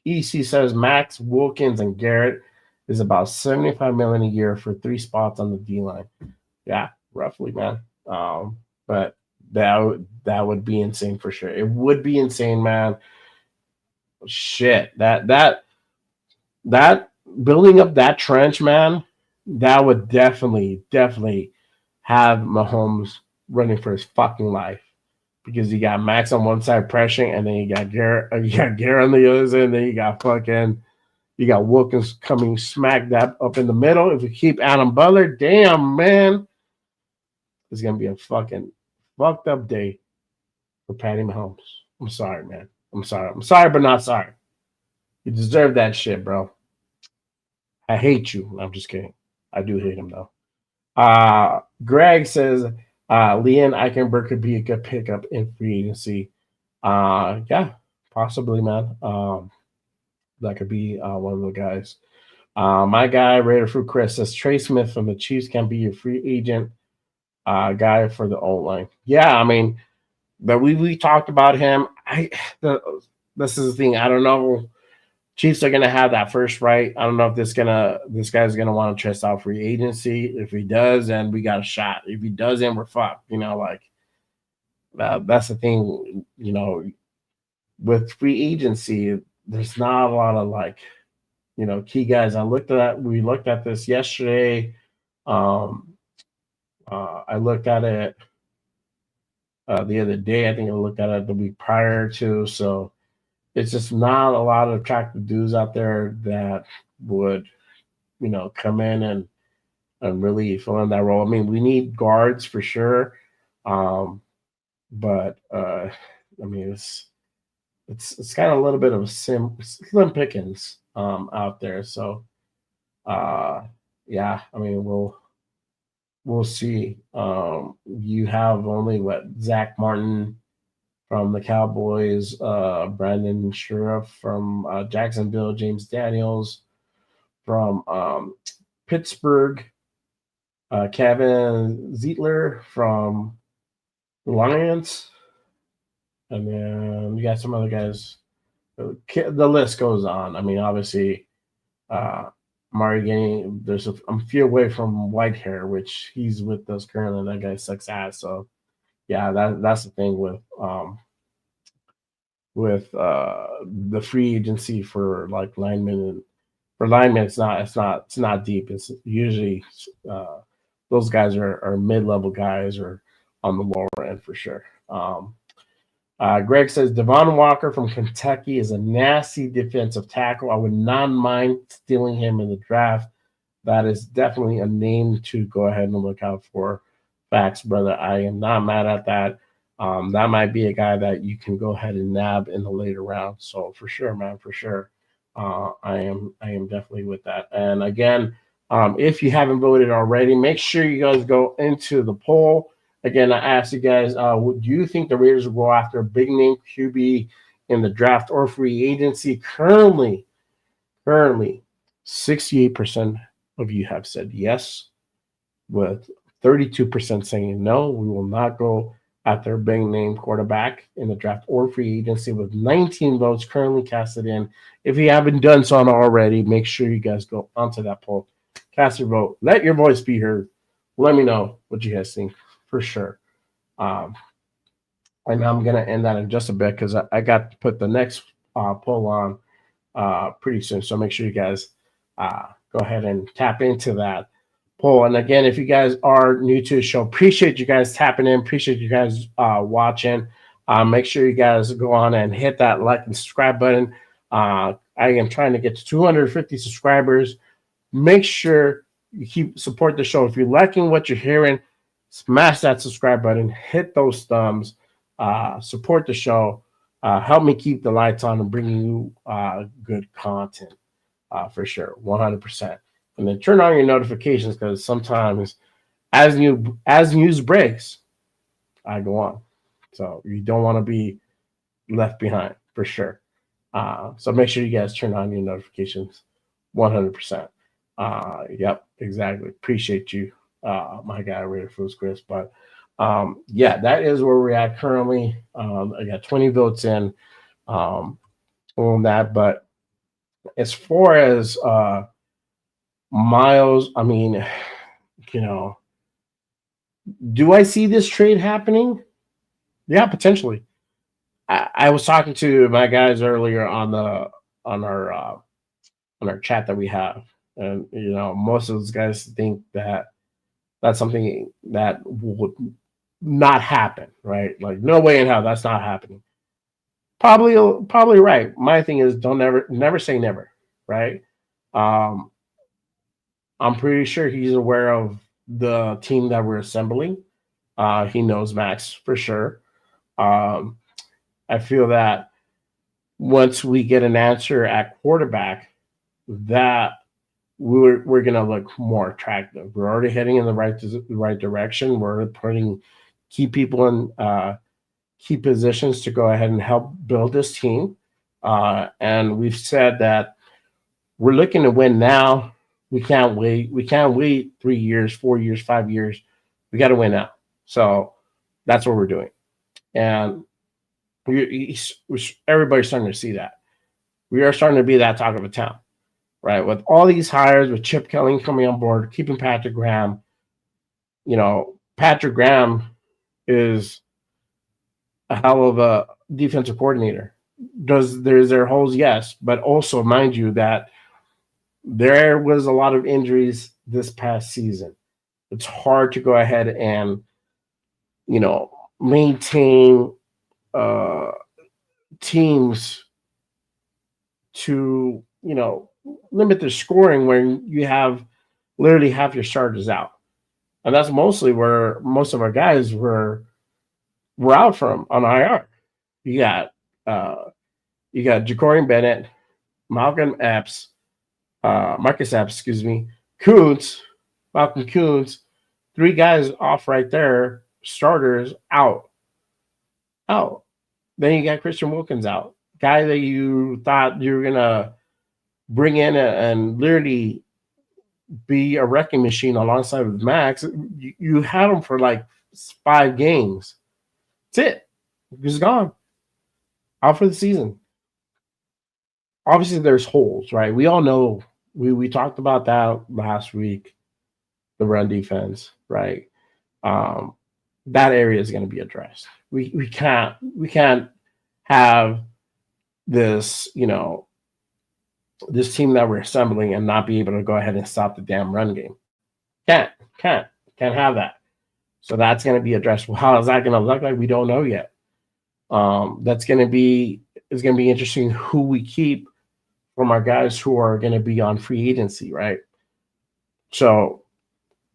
EC says Max, Wilkins, and Garrett is about $75 million a year for 3 spots on the D line. Yeah, roughly, man. But that would be insane for sure. It would be insane, man. Shit, that building up that trench, man, that would definitely have Mahomes running for his fucking life, because you got Max on one side pressuring, and then you got Garrett on the other side, and then you got Wilkins coming smack dab up in the middle. If you keep Adam Butler, damn, man, it's gonna be a fucking fucked up day for Patty Mahomes. I'm sorry, man. I'm sorry, but not sorry. You deserve that shit, bro. I hate you. I'm just kidding. I do hate him, though. Greg says Leon Eichenberg could be a good pickup in free agency. Yeah, possibly, man. That could be one of the guys. My guy, Raider Fruit Chris, says Trey Smith from the Chiefs can be your free agent guy for the O-line. Yeah, I mean, but we talked about him. This is the thing. I don't know. Chiefs are gonna have that first right. I don't know if this guy's gonna want to test out free agency. If he does, then we got a shot. If he doesn't, we're fucked. Like that's the thing. With free agency, there's not a lot of key guys. We looked at this yesterday. I looked at it the other day. I think I looked at it the week prior to. So it's just not a lot of attractive dudes out there that would, come in and really fill in that role. I mean, we need guards for sure. But I mean, it's kind of a little bit of a slim pickings out there. So yeah, I mean, we'll see. You have only Zach Martin from the Cowboys, Brandon Sheriff from Jacksonville, James Daniels from Pittsburgh, Kevin Zeitler from the Lions, and then you got some other guys. The list goes on. I mean, obviously, Mari Gainey, I'm a few away from Whitehair, which he's with us currently. That guy sucks ass. So, yeah, that's the thing with the free agency for linemen. And for linemen, it's not deep. It's usually those guys are mid-level guys or on the lower end for sure. Greg says Devon Walker from Kentucky is a nasty defensive tackle. I would not mind stealing him in the draft. That is definitely a name to go ahead and look out for. Facts, brother. I am not mad at that. That might be a guy that you can go ahead and nab in the later round. So for sure, man, for sure. I am definitely with that. And again, if you haven't voted already, make sure you guys go into the poll. Again, I asked you guys, do you think the Raiders will go after a big name QB in the draft or free agency? Currently, 68% of you have said yes, with 32% saying no. We will not go after a big name quarterback in the draft or free agency, with 19 votes currently casted in. If you haven't done so already, make sure you guys go onto that poll, cast your vote, let your voice be heard. Let me know what you guys think. For sure. And I'm going to end that in just a bit because I got to put the next poll on pretty soon. So make sure you guys go ahead and tap into that poll. And again, if you guys are new to the show, appreciate you guys tapping in. Appreciate you guys watching. Make sure you guys go on and hit that like and subscribe button. I am trying to get to 250 subscribers. Make sure you support the show. If you're liking what you're hearing, smash that subscribe button, hit those thumbs, support the show, help me keep the lights on and bringing you good content for sure, 100%. And then turn on your notifications because sometimes as news breaks, I go on. So you don't want to be left behind for sure. So make sure you guys turn on your notifications, 100%. Yep, exactly. Appreciate you. My guy Raider Foods Chris, but yeah, that is where we're at currently. I got 20 votes in on that, but as far as Myles, I mean, do I see this trade happening? Yeah, potentially. I was talking to my guys earlier on our chat that we have, and most of those guys think that that's something that would not happen, right? Like, no way in hell that's not happening. Probably right. My thing is, don't never say never, right? I'm pretty sure he's aware of the team that we're assembling. He knows Max for sure. I feel that once we get an answer at quarterback, that we're going to look more attractive. We're already heading in the right direction. We're putting key people in key positions to go ahead and help build this team. And we've said that we're looking to win now. We can't wait. We can't wait 3 years, 4 years, 5 years. We got to win now. So that's what we're doing. And Everybody's starting to see that. We are starting to be that talk of the town, right? With all these hires, with Chip Kelly coming on board, keeping Patrick Graham. Patrick Graham is a hell of a defensive coordinator. Is there holes? Yes, but also mind you that there was a lot of injuries this past season. It's hard to go ahead and maintain teams to limit their scoring when you have literally half your starters out, and that's mostly where most of our guys were out from on IR. You got Jacorian Bennett, Malcolm Epps, Marcus Epps, excuse me, Malcolm Kuntz, 3 guys off right there, starters out. Then you got Christian Wilkins out, guy that you thought you were gonna bring in and literally be a wrecking machine alongside with Max. You had him for like 5 games. That's it. He's gone. Out for the season. Obviously, there's holes, right? We all know. We talked about that last week. The run defense, right? That area is going to be addressed. We can't have this this team that we're assembling and not be able to go ahead and stop the damn run game. Can't have that. So that's going to be addressed. Well, how is that going to look like? We don't know yet. It's going to be interesting who we keep from our guys who are going to be on free agency, right? So,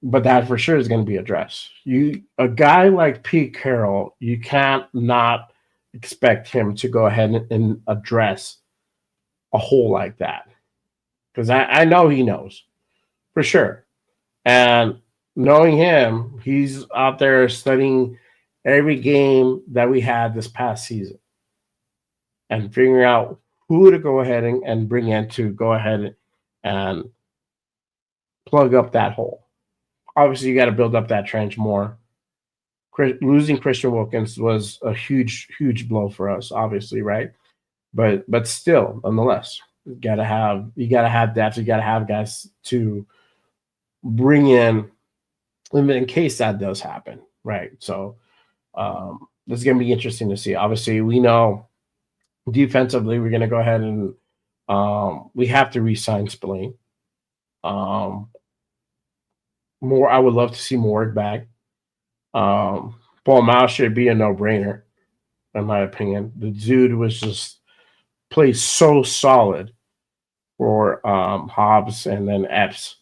but that for sure is going to be addressed. A guy like Pete Carroll, you can't not expect him to go ahead and address a hole like that, because I know he knows for sure. And knowing him, he's out there studying every game that we had this past season and figuring out who to go ahead and bring in to go ahead and plug up that hole. Obviously, you got to build up that trench more. Losing Christian Wilkins was a huge blow for us, obviously, right? But still, nonetheless, you gotta have depth. You gotta have guys to bring in case that does happen, right? So this is gonna be interesting to see. Obviously, we know defensively we're gonna go ahead and we have to re-sign Spillane. I would love to see Morg back. Paul Myles should be a no-brainer, in my opinion. The dude was just plays so solid for Hobbs and then Epps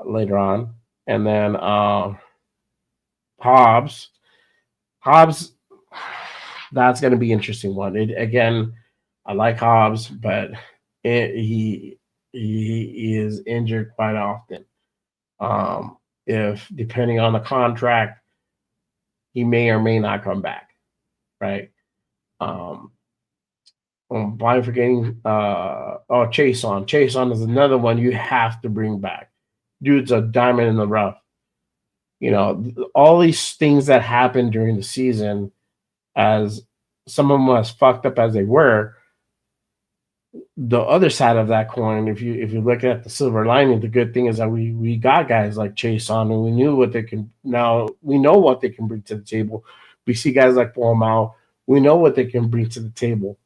later on. And then Hobbs, that's going to be an interesting one. Again, I like Hobbs, but he is injured quite often. If depending on the contract, he may or may not come back, right? I'm blind forgetting. Chason. Chason is another one you have to bring back. Dude's a diamond in the rough. All these things that happened during the season, as some of them as fucked up as they were, the other side of that coin, if you look at the silver lining, the good thing is that we got guys like Chason, and we knew what they can. Now we know what they can bring to the table. We see guys like Paul Mao. We know what they can bring to the table.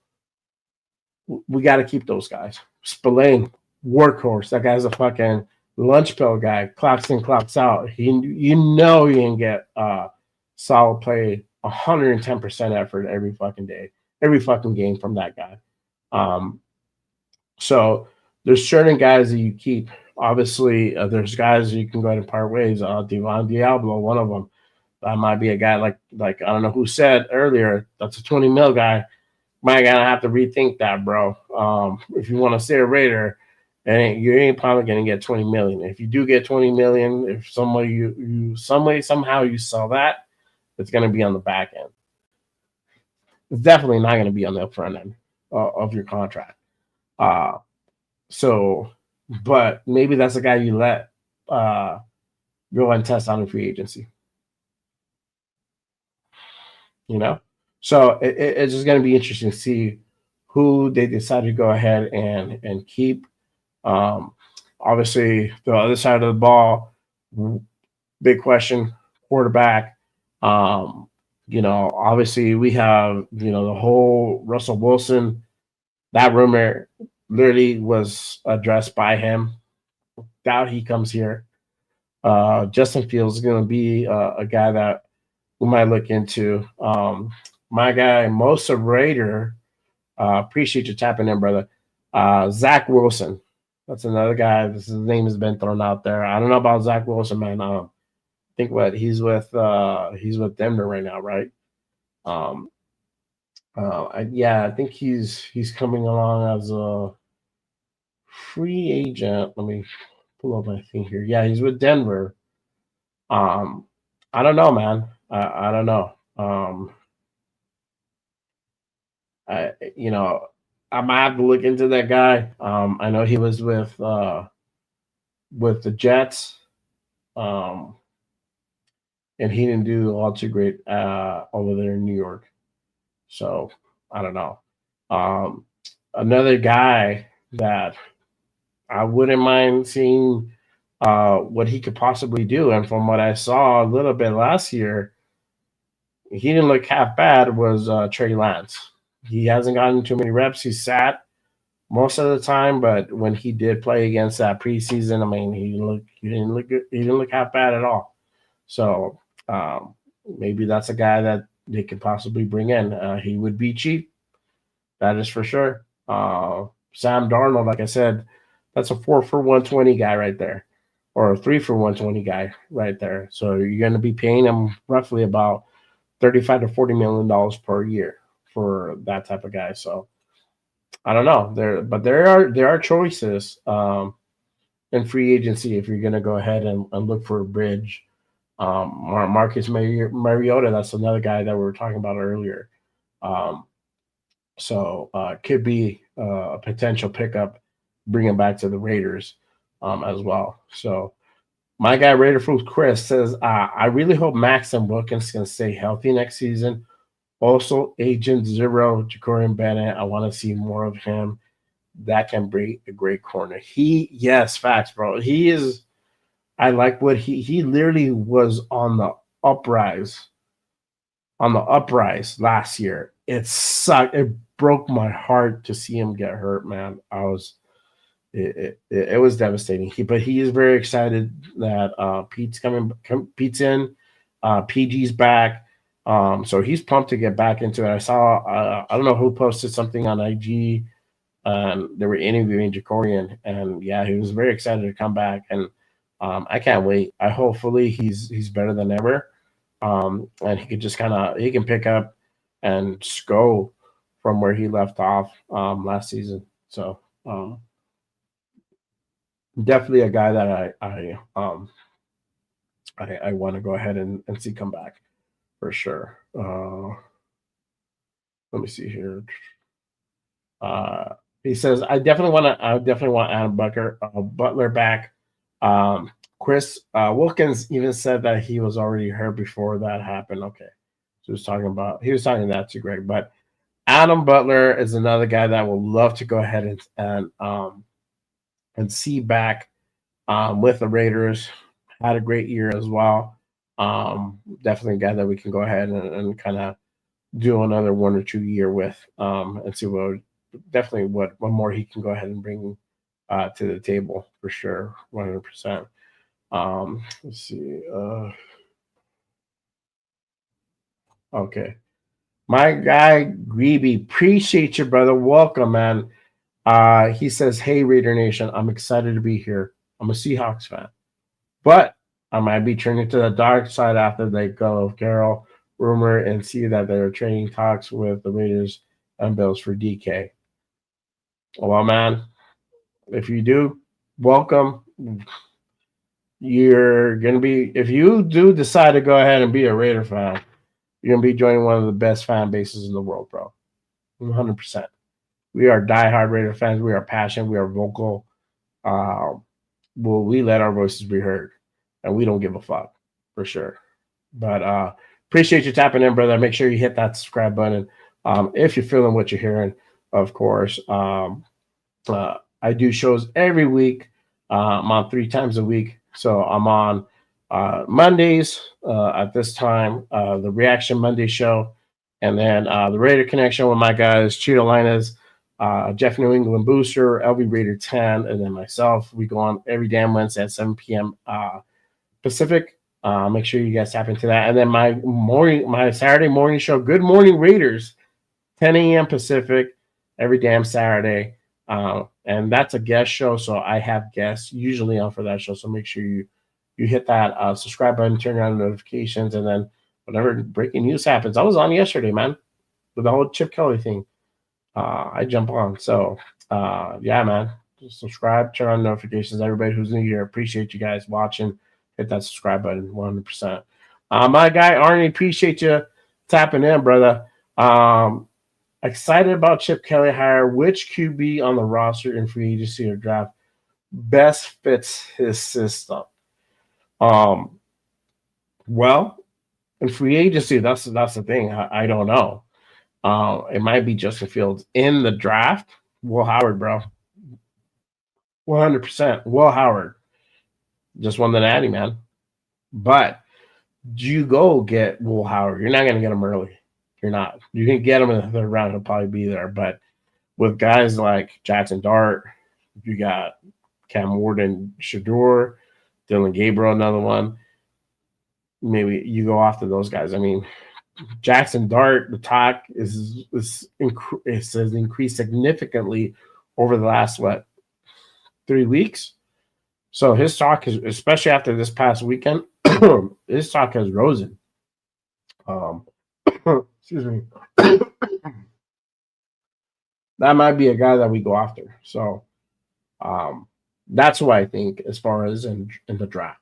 We got to keep those guys. Spillane, workhorse. That guy's a fucking lunch pill guy. Clocks in, clocks out. He can get solid play, 110% effort every fucking day, every fucking game from that guy. So there's certain guys that you keep. Obviously, there's guys you can go ahead and part ways. Devon Diablo, one of them. That might be a guy like I don't know who said earlier. That's a 20 mil guy. Might gotta have to rethink that, bro. If you want to stay a Raider, and you ain't probably gonna get 20 million. If you do get 20 million, if somehow you sell that, it's gonna be on the back end. It's definitely not gonna be on the front end of your contract. But maybe that's a guy you let go and test on a free agency. So it's just going to be interesting to see who they decide to go ahead and keep. Um, Obviously, the other side of the ball, big question, quarterback. Um, obviously we have the whole Russell Wilson. That rumor literally was addressed by him. Doubt he comes here. Justin Fields is going to be a guy that we might look into. My guy, Mosa Raider, appreciate you tapping in, brother. Zach Wilson. That's another guy. His name has been thrown out there. I don't know about Zach Wilson, man. I think what he's with Denver right now, right? Um, I think he's coming along as a free agent. Let me pull up my thing here. Yeah, he's with Denver. Um, I don't know, man. I don't know. I you know I might have to look into that guy. I know he was with the Jets, um, and he didn't do all too great over there in New York. So I don't know. Um, Another guy that I wouldn't mind seeing what he could possibly do, and from what I saw a little bit last year, he didn't look half bad. Was Trey Lance? He hasn't gotten too many reps. He sat most of the time, but when he did play against that preseason, I mean, he didn't look good. He didn't look half bad at all. So maybe that's a guy that they could possibly bring in. He would be cheap, that is for sure. Sam Darnold, like I said, that's a 4 for 120 guy right there, or a 3 for 120 guy right there. So you're going to be paying him roughly about 35 to $40 million per year for that type of guy. So I don't know there are choices in free agency if you're going to go ahead and look for a bridge. Marcus Mariota, that's another guy that we were talking about earlier. Um, could be a potential pickup, bring him back to the Raiders as well. So my guy Raider Fruit Chris says, I really hope Max and Wilkins can stay healthy next season. Also, Agent Zero, Jacorian Bennett, I want to see more of him. That can bring a great corner. Yes, facts, bro. He is. I like what he literally was on the uprise last year. It sucked. It broke my heart to see him get hurt, man. It was devastating. But he is very excited that Pete's in, PG's back. So he's pumped to get back into it. I saw I don't know who posted something on IG. They were interviewing Jacorian, and yeah, he was very excited to come back, and I can't wait. I hopefully he's better than ever, and he could just he can pick up and just go from where he left off last season. So definitely a guy that I want to go ahead and see come back for sure. Let me see here. Uh, he says, I definitely want Adam Butler back. Chris Wilkins even said that he was already hurt before that happened. Okay, so he was talking that to Greg, but Adam Butler is another guy that would love to go ahead and see back with the Raiders. Had a great year as well. Definitely a guy that we can go ahead and kind of do another 1 or 2 year with and see what more he can go ahead and bring to the table for sure, 100%. Let's see. Okay. My guy Greeby, appreciate you, brother. Welcome, man. He says, "Hey, Raider Nation, I'm excited to be here. I'm a Seahawks fan, but I might be turning to the dark side after they go of Carroll rumor and see that they're trading talks with the Raiders and Bills for DK. Well, man, if you do, welcome. You're gonna be if you do decide to go ahead and be a Raider fan, you're gonna be joining one of the best fan bases in the world, bro. 100%. We are diehard Raider fans. We are passionate. We are vocal. Uh, we let our voices be heard, and we don't give a fuck for sure. But appreciate you tapping in, brother. Make sure you hit that subscribe button. If you're feeling what you're hearing, of course. I do shows every week. I'm on 3 times a week. So I'm on Mondays at this time, the Reaction Monday show, and then the Raider Connection with my guys, Cheeto Linus, Jeff New England Booster, LV Raider 10, and then myself. We go on every damn Wednesday at 7 p.m. Pacific. Make sure you guys tap into that. And then my Saturday morning show, Good Morning Raiders, 10 a.m. Pacific, every damn Saturday. And that's a guest show, so I have guests usually on for that show. So make sure you hit that subscribe button, turn on notifications, and then whenever breaking news happens. I was on yesterday, man, with the whole Chip Kelly thing. I jump on. So yeah, man, just subscribe, turn on notifications. Everybody who's new here, appreciate you guys watching. Hit that subscribe button 100%. My guy Arnie, appreciate you tapping in, brother. Excited about Chip Kelly hire. Which QB on the roster in free agency or draft best fits his system? Well, in free agency, that's the thing. I don't know. It might be Justin Fields. In the draft, Will Howard, bro. 100%. Will Howard. Just won the Natty, man. But you go get Will Howard. You're not going to get him early. You're not. You can get him in the third round. He'll probably be there. But with guys like Jackson Dart, you got Cam Warden, Shador, Dylan Gabriel, another one. Maybe you go after those guys. I mean, Jackson Dart, the talk is increased significantly over the last 3 weeks. So his stock is, especially after this past weekend, his stock has risen. Excuse me. That might be a guy that we go after. So that's who I think as far as in the draft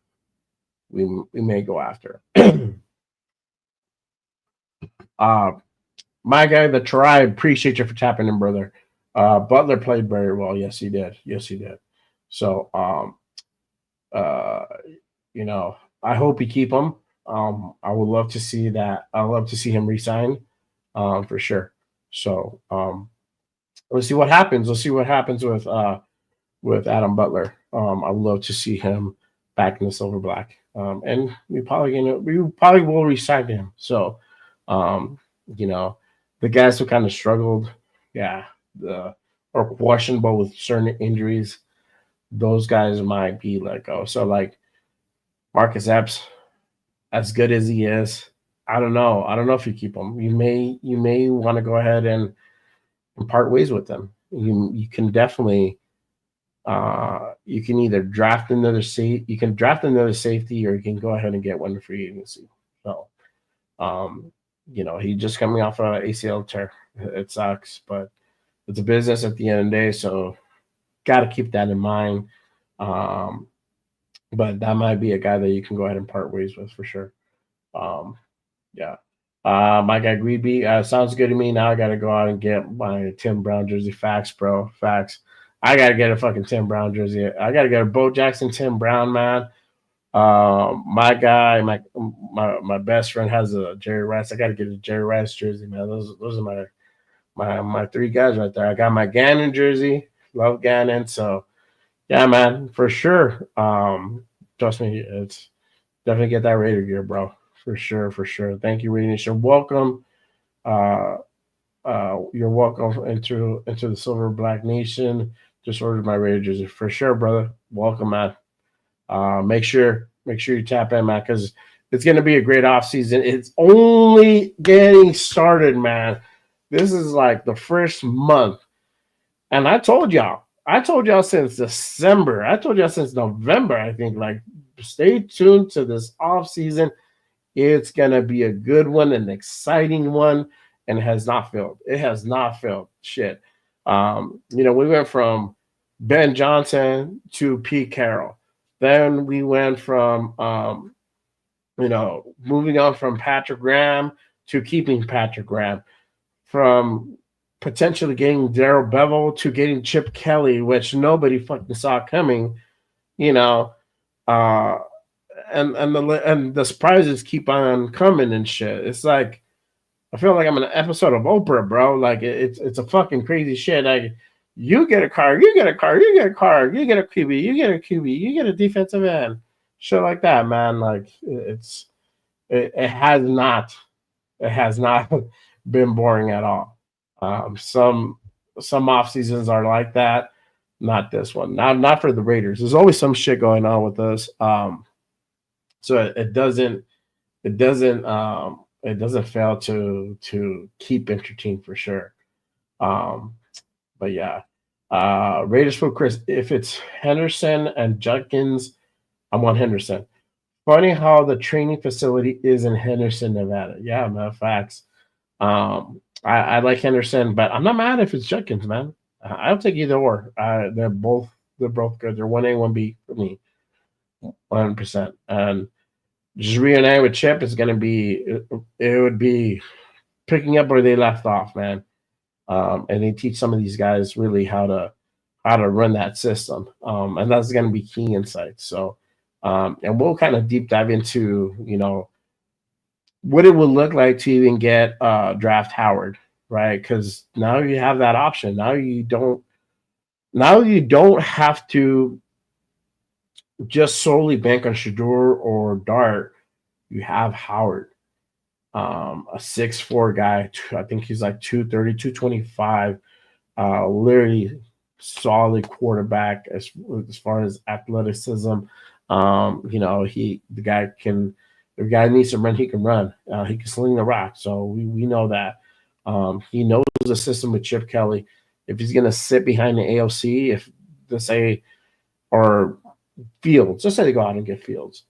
we may go after. My guy, the Tribe, appreciate you for tapping in, brother. Butler played very well. Yes, he did. So you know, I hope you keep him. I would love to see that. I love to see him resign, for sure. So let's see what happens. Let's see what happens with Adam Butler. I would love to see him back in the silver black. And we probably will resign him. So you know, the guys who kind of struggled, or questionable with certain injuries, those guys might be let go. So like Marcus Epps, as good as he is, I don't know if you keep him. You may want to go ahead and part ways with them. You can definitely you can either draft another safety, or you can go ahead and get one in free agency. So you know, he just coming off an ACL tear. It sucks, but it's a business at the end of the day, so got to keep that in mind. But that might be a guy that you can go ahead and part ways with for sure. Yeah. My guy Greeby, sounds good to me. Now I got to go out and get my Tim Brown jersey. Facts, bro. Facts. I got to get a fucking Tim Brown jersey. I got to get a Bo Jackson Tim Brown, man. My guy, my best friend has a Jerry Rice. I got to get a Jerry Rice jersey, man. Those are my 3 guys right there. I got my Gannon jersey. Love Gannon. So, yeah, man, for sure. Trust me, it's definitely get that Raider gear, bro. For sure. Thank you, Raider Nation. Welcome. You're welcome into the Silver Black Nation. Just ordered my Raider jersey for sure, brother. Welcome, man. Make sure you tap in, man, because it's gonna be a great offseason. It's only getting started, man. This is like the first month, and I told y'all since December. I told y'all since November. I think, like, stay tuned to this offseason. It's gonna be a good one, an exciting one, and it has not failed. Shit. You know, we went from Ben Johnson to Pete Carroll. Then we went from, you know, moving on from Patrick Graham to keeping Patrick Graham, from potentially getting Darrell Bevel to getting Chip Kelly, which nobody fucking saw coming, you know. and the surprises keep on coming and shit. It's like I feel like I'm in an episode of Oprah, bro. Like it's a fucking crazy shit. Like you get a car, you get a car, you get a car, you get a QB, you get a QB, you get a defensive end, shit like that, man. Like it has not been boring at all. Some off seasons are like that. Not this one. Not for the Raiders. There's always some shit going on with us. So it doesn't fail to keep entertaining for sure. But yeah. Raiders for Chris. If it's Henderson and Judkins, I'm on Henderson. Funny how the training facility is in Henderson, Nevada. Yeah, man, facts. I like Henderson, but I'm not mad if it's Judkins, man. I'll take either or. They're both good. They're 1A, 1B for me, 100%. And just reuniting with Chip is gonna be it would be picking up where they left off, man. And they teach some of these guys really how to run that system, and that's gonna be key insights. So, and we'll kind of deep dive into what it would look like to even get draft Howard, right? Because now you have that option. Now you don't have to just solely bank on Shador or Dart. You have Howard, a 6'4" guy. I think he's like 230, 225. Literally solid quarterback as far as athleticism. The guy can. If the guy needs to run, he can run. He can sling the rock. So we know that. He knows the system with Chip Kelly. If he's going to sit behind the AOC, if let's say, or Fields, let's say they go out and get Fields,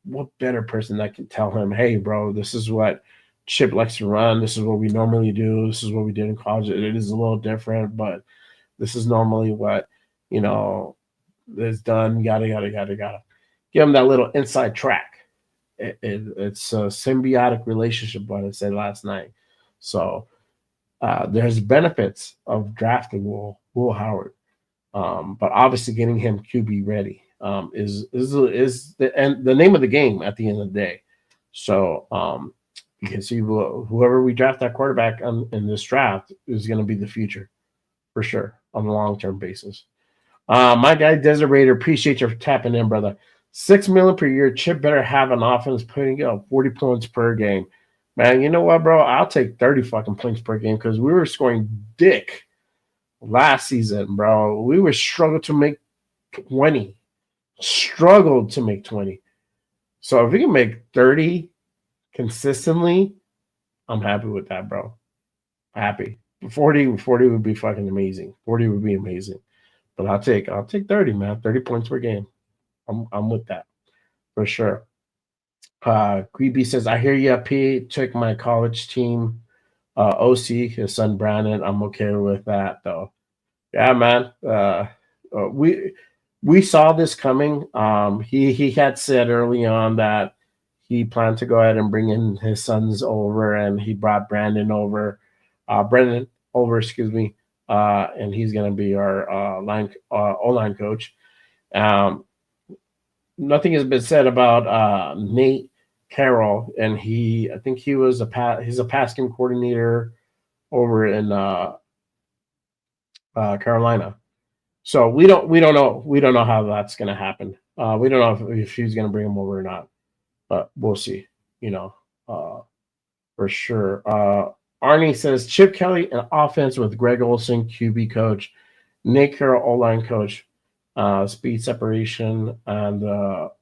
what better person that can tell him, hey, bro, this is what Chip likes to run. This is what we normally do. This is what we did in college. It is a little different, but this is normally what, is done. Yada, yada, yada, yada. Give him that little inside track. It's a symbiotic relationship, what I said last night. So there's benefits of drafting Will Howard, but obviously getting him QB ready is the name of the game at the end of the day. So you can see whoever we draft that quarterback in this draft is going to be the future for sure on a long-term basis. My guy Desiree, appreciate you for tapping in, brother. $6 million per year. Chip better have an offense putting up 40 points per game. Man, you know what, bro? I'll take 30 fucking points per game because we were scoring dick last season, bro. We were struggling to make 20. Struggled to make 20. So if we can make 30 consistently, I'm happy with that, bro. Happy. 40 would be fucking amazing. 40 would be amazing. But I'll take 30, man. 30 points per game. I'm with that for sure. Greeby says, I hear you, Pete. Took my college team, OC, his son Brandon. I'm okay with that though. Yeah, man. We saw this coming. He had said early on that he planned to go ahead and bring in his sons over, and he brought Brendan over, excuse me, and he's gonna be our O-line coach. Nothing has been said about Nate Carroll, and I think he was he's a pass game coordinator over in Carolina. So we don't know how that's going to happen. We don't know if he's going to bring him over or not, but we'll see. For sure. Arnie says Chip Kelly an offense with Greg Olsen, QB coach, Nate Carroll, O-line coach. Speed separation and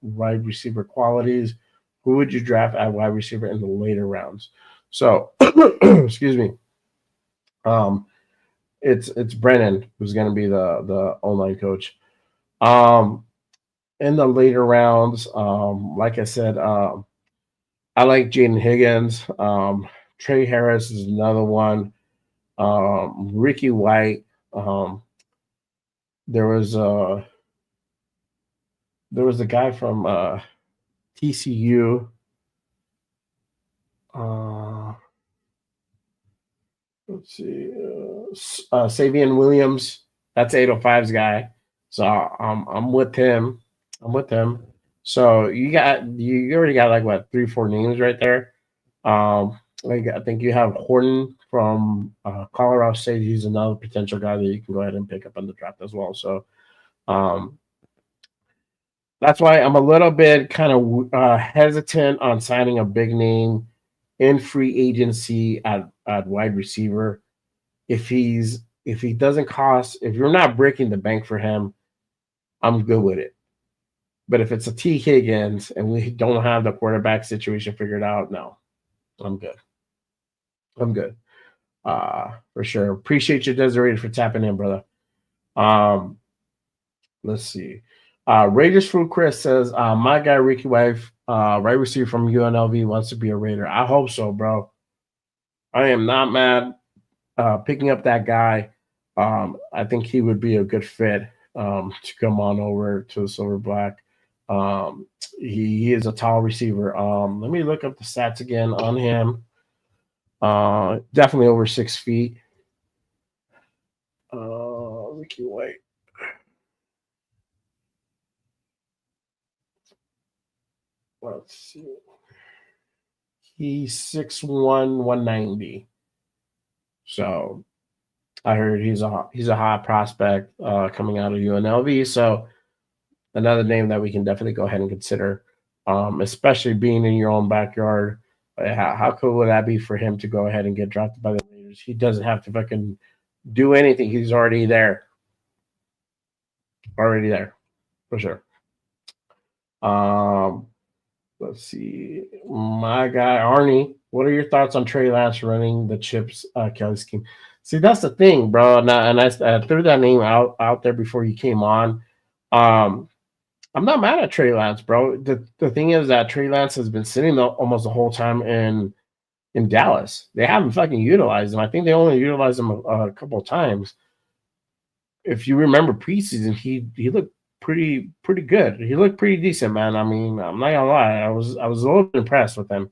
wide receiver qualities. Who would you draft at wide receiver in the later rounds? So, excuse me. It's Brennan who's going to be the O-line coach. In the later rounds, like I said, I like Jaden Higgins. Trey Harris is another one. Ricky White. There was a guy from TCU. Let's see, Savion Williams. That's 805's guy. So I'm with him. So you already got like what 3-4 names right there. Like I think you have Horton from Colorado State. He's another potential guy that you can go ahead and pick up on the draft as well. So um, that's why I'm a little bit kind of hesitant on signing a big name in free agency at wide receiver. If he doesn't cost, if you're not breaking the bank for him, I'm good with it. But if it's a T Higgins and we don't have the quarterback situation figured out, no, I'm good. I'm good. For sure. Appreciate you, Desiree, for tapping in, brother. Um, let's see. Raiders Fruit Chris says, my guy Ricky Wife, right receiver from UNLV, wants to be a Raider. I hope so, bro. I am not mad picking up that guy. I think he would be a good fit to come on over to the Silver Black. He is a tall receiver. Let me look up the stats again on him. Definitely over 6 feet. Ricky White. Let's see. He's 6'1", 190. So I heard he's a hot prospect coming out of UNLV. So another name that we can definitely go ahead and consider, especially being in your own backyard. How cool would that be for him to go ahead and get drafted by the Raiders? He doesn't have to fucking do anything. He's already there. Already there, for sure. Let's see. My guy, Arnie, what are your thoughts on Trey Lance running the Chips Kelly scheme? See, that's the thing, bro. And I threw that name out there before you came on. I'm not mad at Trey Lance, bro. The thing is that Trey Lance has been sitting almost the whole time in Dallas. They haven't fucking utilized him. I think they only utilized him a couple of times. If you remember preseason, he looked pretty good. He looked pretty decent, man. I mean, I'm not gonna lie. I was a little impressed with him.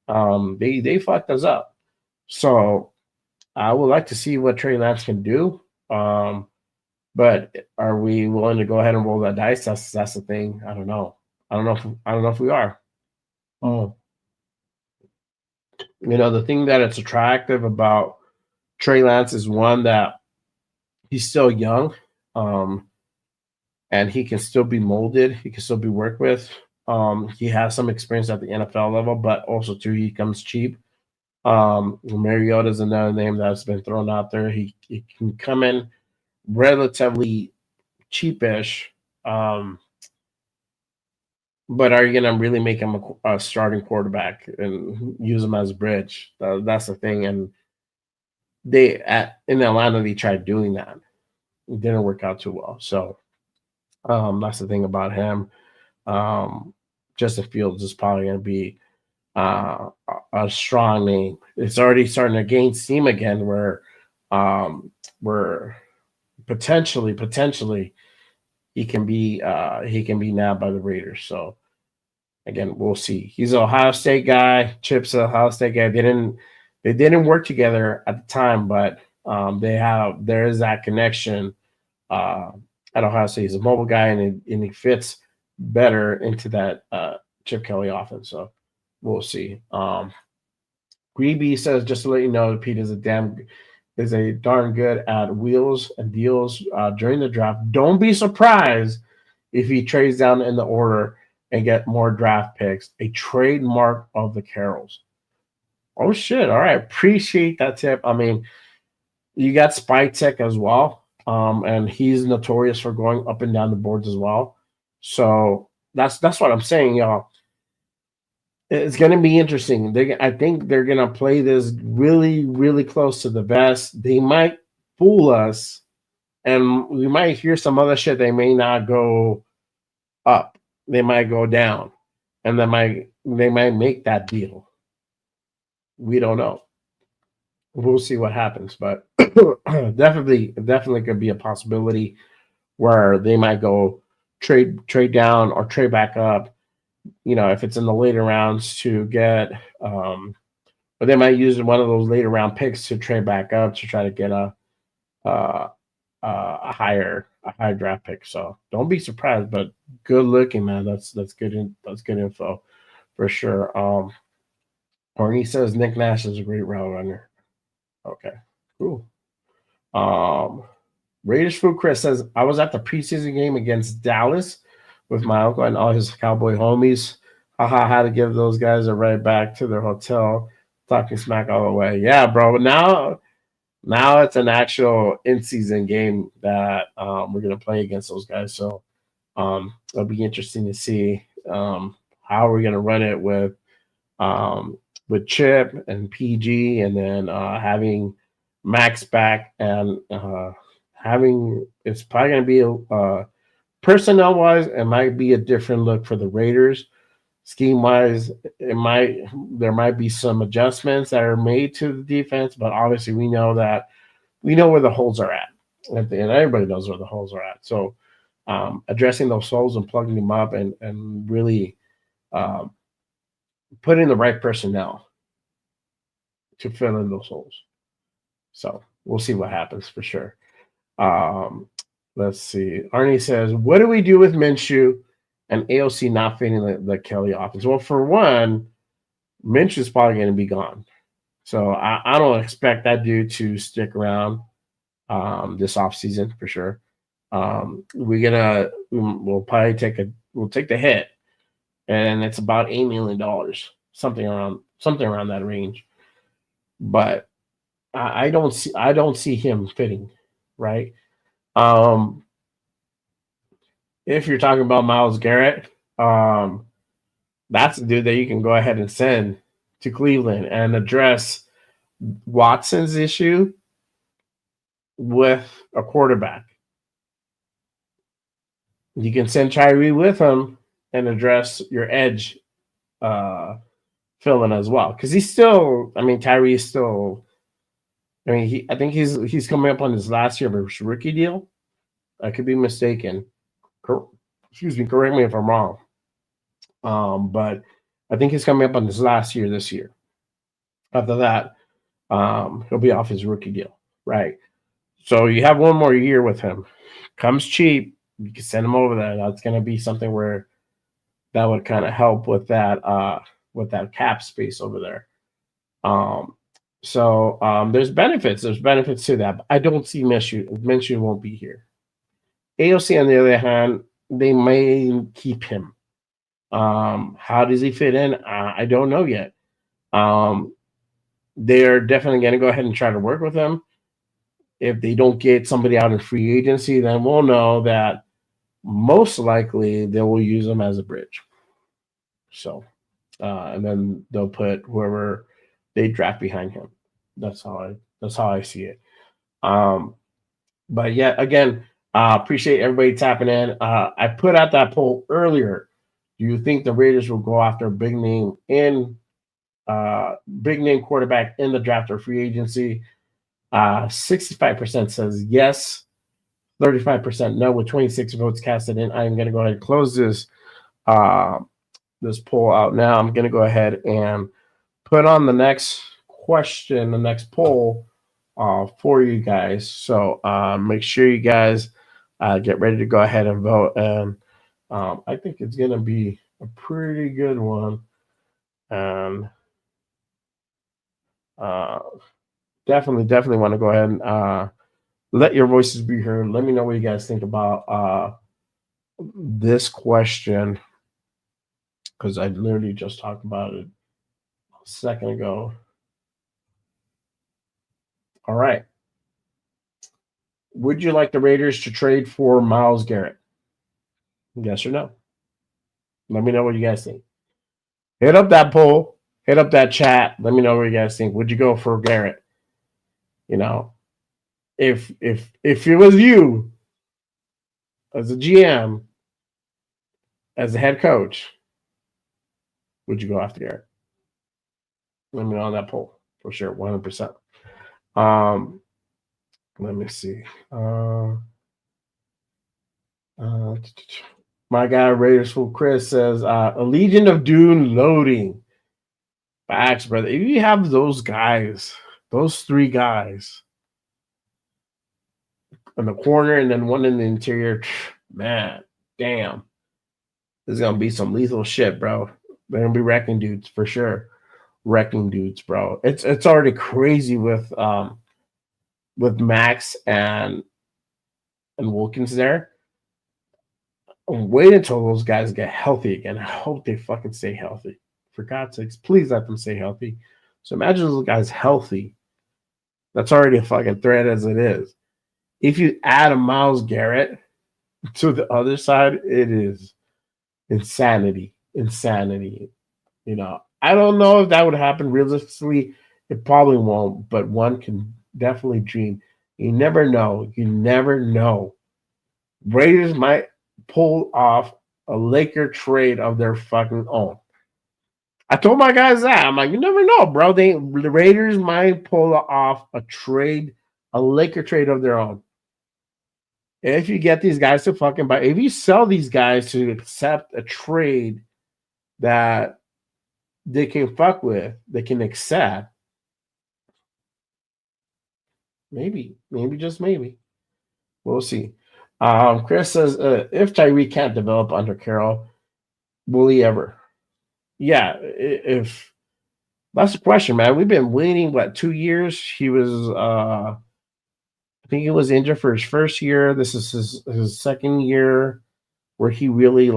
They fucked us up. So I would like to see what Trey Lance can do. But are we willing to go ahead and roll that dice? That's the thing. I don't know. I don't know if we are. Oh, the thing that it's attractive about Trey Lance is one that he's still young, and he can still be molded. He can still be worked with. He has some experience at the NFL level, but also too he comes cheap. Mariota is another name that's been thrown out there. He can come in relatively cheapish, but are you going to really make him a starting quarterback and use him as a bridge? That's the thing. And in Atlanta they tried doing that. It didn't work out too well. So that's the thing about him. Justin Fields is probably going to be a strong name. It's already starting to gain steam again, where potentially he can be nabbed by the Raiders. So again, we'll see. He's an Ohio State guy. Chip's an Ohio State guy. They didn't work together at the time, but there is that connection. At Ohio State, he's a mobile guy, and he fits better into that Chip Kelly offense. So we'll see. Greeby says, just to let you know, Pete is a darn good at wheels and deals during the draft. Don't be surprised if he trades down in the order and get more draft picks. A trademark of the Carrolls. Oh shit! All right, appreciate that tip. I mean, you got Spy Tech as well, and he's notorious for going up and down the boards as well. So that's what I'm saying, y'all. It's going to be interesting. I think they're going to play this really, really close to the vest. They might fool us, and we might hear some other shit. They may not go up. They might go down, and they might make that deal. We don't know. We'll see what happens, but definitely could be a possibility where they might go trade down or trade back up. If it's in the later rounds to get, or they might use one of those later round picks to trade back up to try to get a a higher draft pick. So don't be surprised, but good looking, man. That's good. That's good info for sure. Arnie says Nick Nash is a great route runner. Okay, cool. Um, Raiders Food Chris says I was at the preseason game against Dallas with my uncle and all his cowboy homies. Haha, had to give those guys a ride back to their hotel, talking smack all the way. Yeah, bro. Now it's an actual in-season game that we're gonna play against those guys. So it'll be interesting to see how we're gonna run it with Chip and PG, and then having Max back, and having it's probably gonna be personnel wise, it might be a different look for the Raiders. Scheme wise, there might be some adjustments that are made to the defense, but obviously we know where the holes are at, and everybody knows where the holes are at. So addressing those holes and plugging them up, and really putting the right personnel to fill in those holes. So we'll see what happens for sure. Let's see. Arnie says, what do we do with Minshew and AOC not fitting the Kelly offense? Well, for one, Minshew's probably going to be gone. So I don't expect that dude to stick around this offseason for sure. We'll probably take the hit, and it's about $8 million, something around that range. But I don't see him fitting, right? If you're talking about Myles Garrett, that's a dude that you can go ahead and send to Cleveland and address Watson's issue with a quarterback. You can send Tyree with him and address your edge filling as well. Because Tyree is still. I think he's coming up on his last year of his rookie deal. I could be mistaken. Excuse me, correct me if I'm wrong. But I think he's coming up on his last year this year. After that, he'll be off his rookie deal, right? So you have one more year with him. Comes cheap, you can send him over there. That's going to be something where that would kind of help with that cap space over there. So there's benefits. There's benefits to that. But I don't see Minshew. Minshew won't be here. AOC, on the other hand, they may keep him. How does he fit in? I don't know yet. They're definitely going to go ahead and try to work with him. If they don't get somebody out in free agency, then we'll know that most likely they will use him as a bridge. So, and then they'll put whoever they draft behind him. That's how I see it. But yeah, again, appreciate everybody tapping in. I put out that poll earlier. Do you think the Raiders will go after a big name quarterback in the draft or free agency? 65% says yes, 35% no, with 26 votes casted in. I'm going to go ahead and close this poll out now. I'm going to go ahead and put on the next question, the next poll for you guys. So make sure you guys get ready to go ahead and vote. And I think it's going to be a pretty good one. And definitely want to go ahead and let your voices be heard. Let me know what you guys think about this question, because I literally just talked about it a second ago. All right. Would you like the Raiders to trade for Myles Garrett? Yes or no? Let me know what you guys think. Hit up that poll. Hit up that chat. Let me know what you guys think. Would you go for Garrett? If it was you as a GM, as a head coach, would you go after Garrett? Let me know on that poll for sure, 100%. Let me see. My guy Raiders Fool Chris says, a Legion of Doom loading. Facts, brother. If you have those guys, those three guys, in the corner and then one in the interior. Man, damn. There's gonna be some lethal shit, bro. They're gonna be wrecking dudes for sure. Wrecking dudes, bro. It's already crazy with Max and Wilkins there. Wait until those guys get healthy again. I hope they fucking stay healthy. For God's sakes, please let them stay healthy. So imagine those guys healthy. That's already a fucking threat as it is. If you add a Myles Garrett to the other side, it is insanity. Insanity. You know, I don't know if that would happen realistically. It probably won't, but one can definitely dream. You never know. You never know. Raiders might pull off a Laker trade of their fucking own. I told my guys that. I'm like, you never know, bro. The Raiders might pull off a Laker trade of their own. If you get these guys to fucking buy, if you sell these guys to accept a trade that they can fuck with, they can accept, maybe, just maybe. We'll see. Chris says, if Tyree can't develop under Carroll, will he ever? Yeah, if that's the question, man. We've been waiting, 2 years? He was, I think he was injured for his first year. This is his second year where he really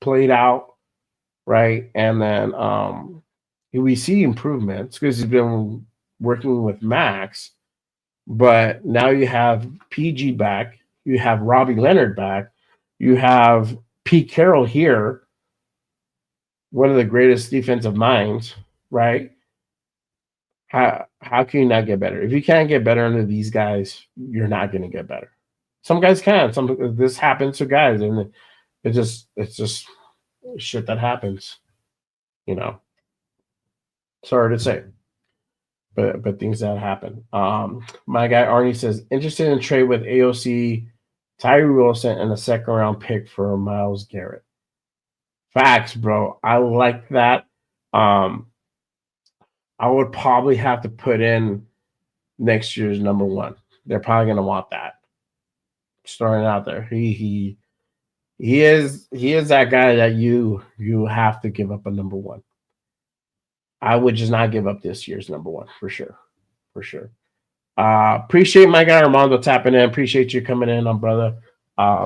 played out, right? And then we see improvements because he's been working with Max. But now you have PG back, you have Robbie Leonard back, you have Pete Carroll here, one of the greatest defensive minds, right? How can you not get better? If you can't get better under these guys, you're not going to get better. Some guys can. This happens to guys, and it's just shit that happens. You know, sorry to say. But things that happen. My guy Arnie says, interested in trade with AOC, Tyree Wilson, and a second round pick for Myles Garrett. Facts, bro. I like that. I would probably have to put in next year's number one. They're probably gonna want that. Starting out there, he is that guy that you have to give up a number one. I would just not give up this year's number one for sure. For sure. Appreciate my guy Armando tapping in. Appreciate you coming in on, brother.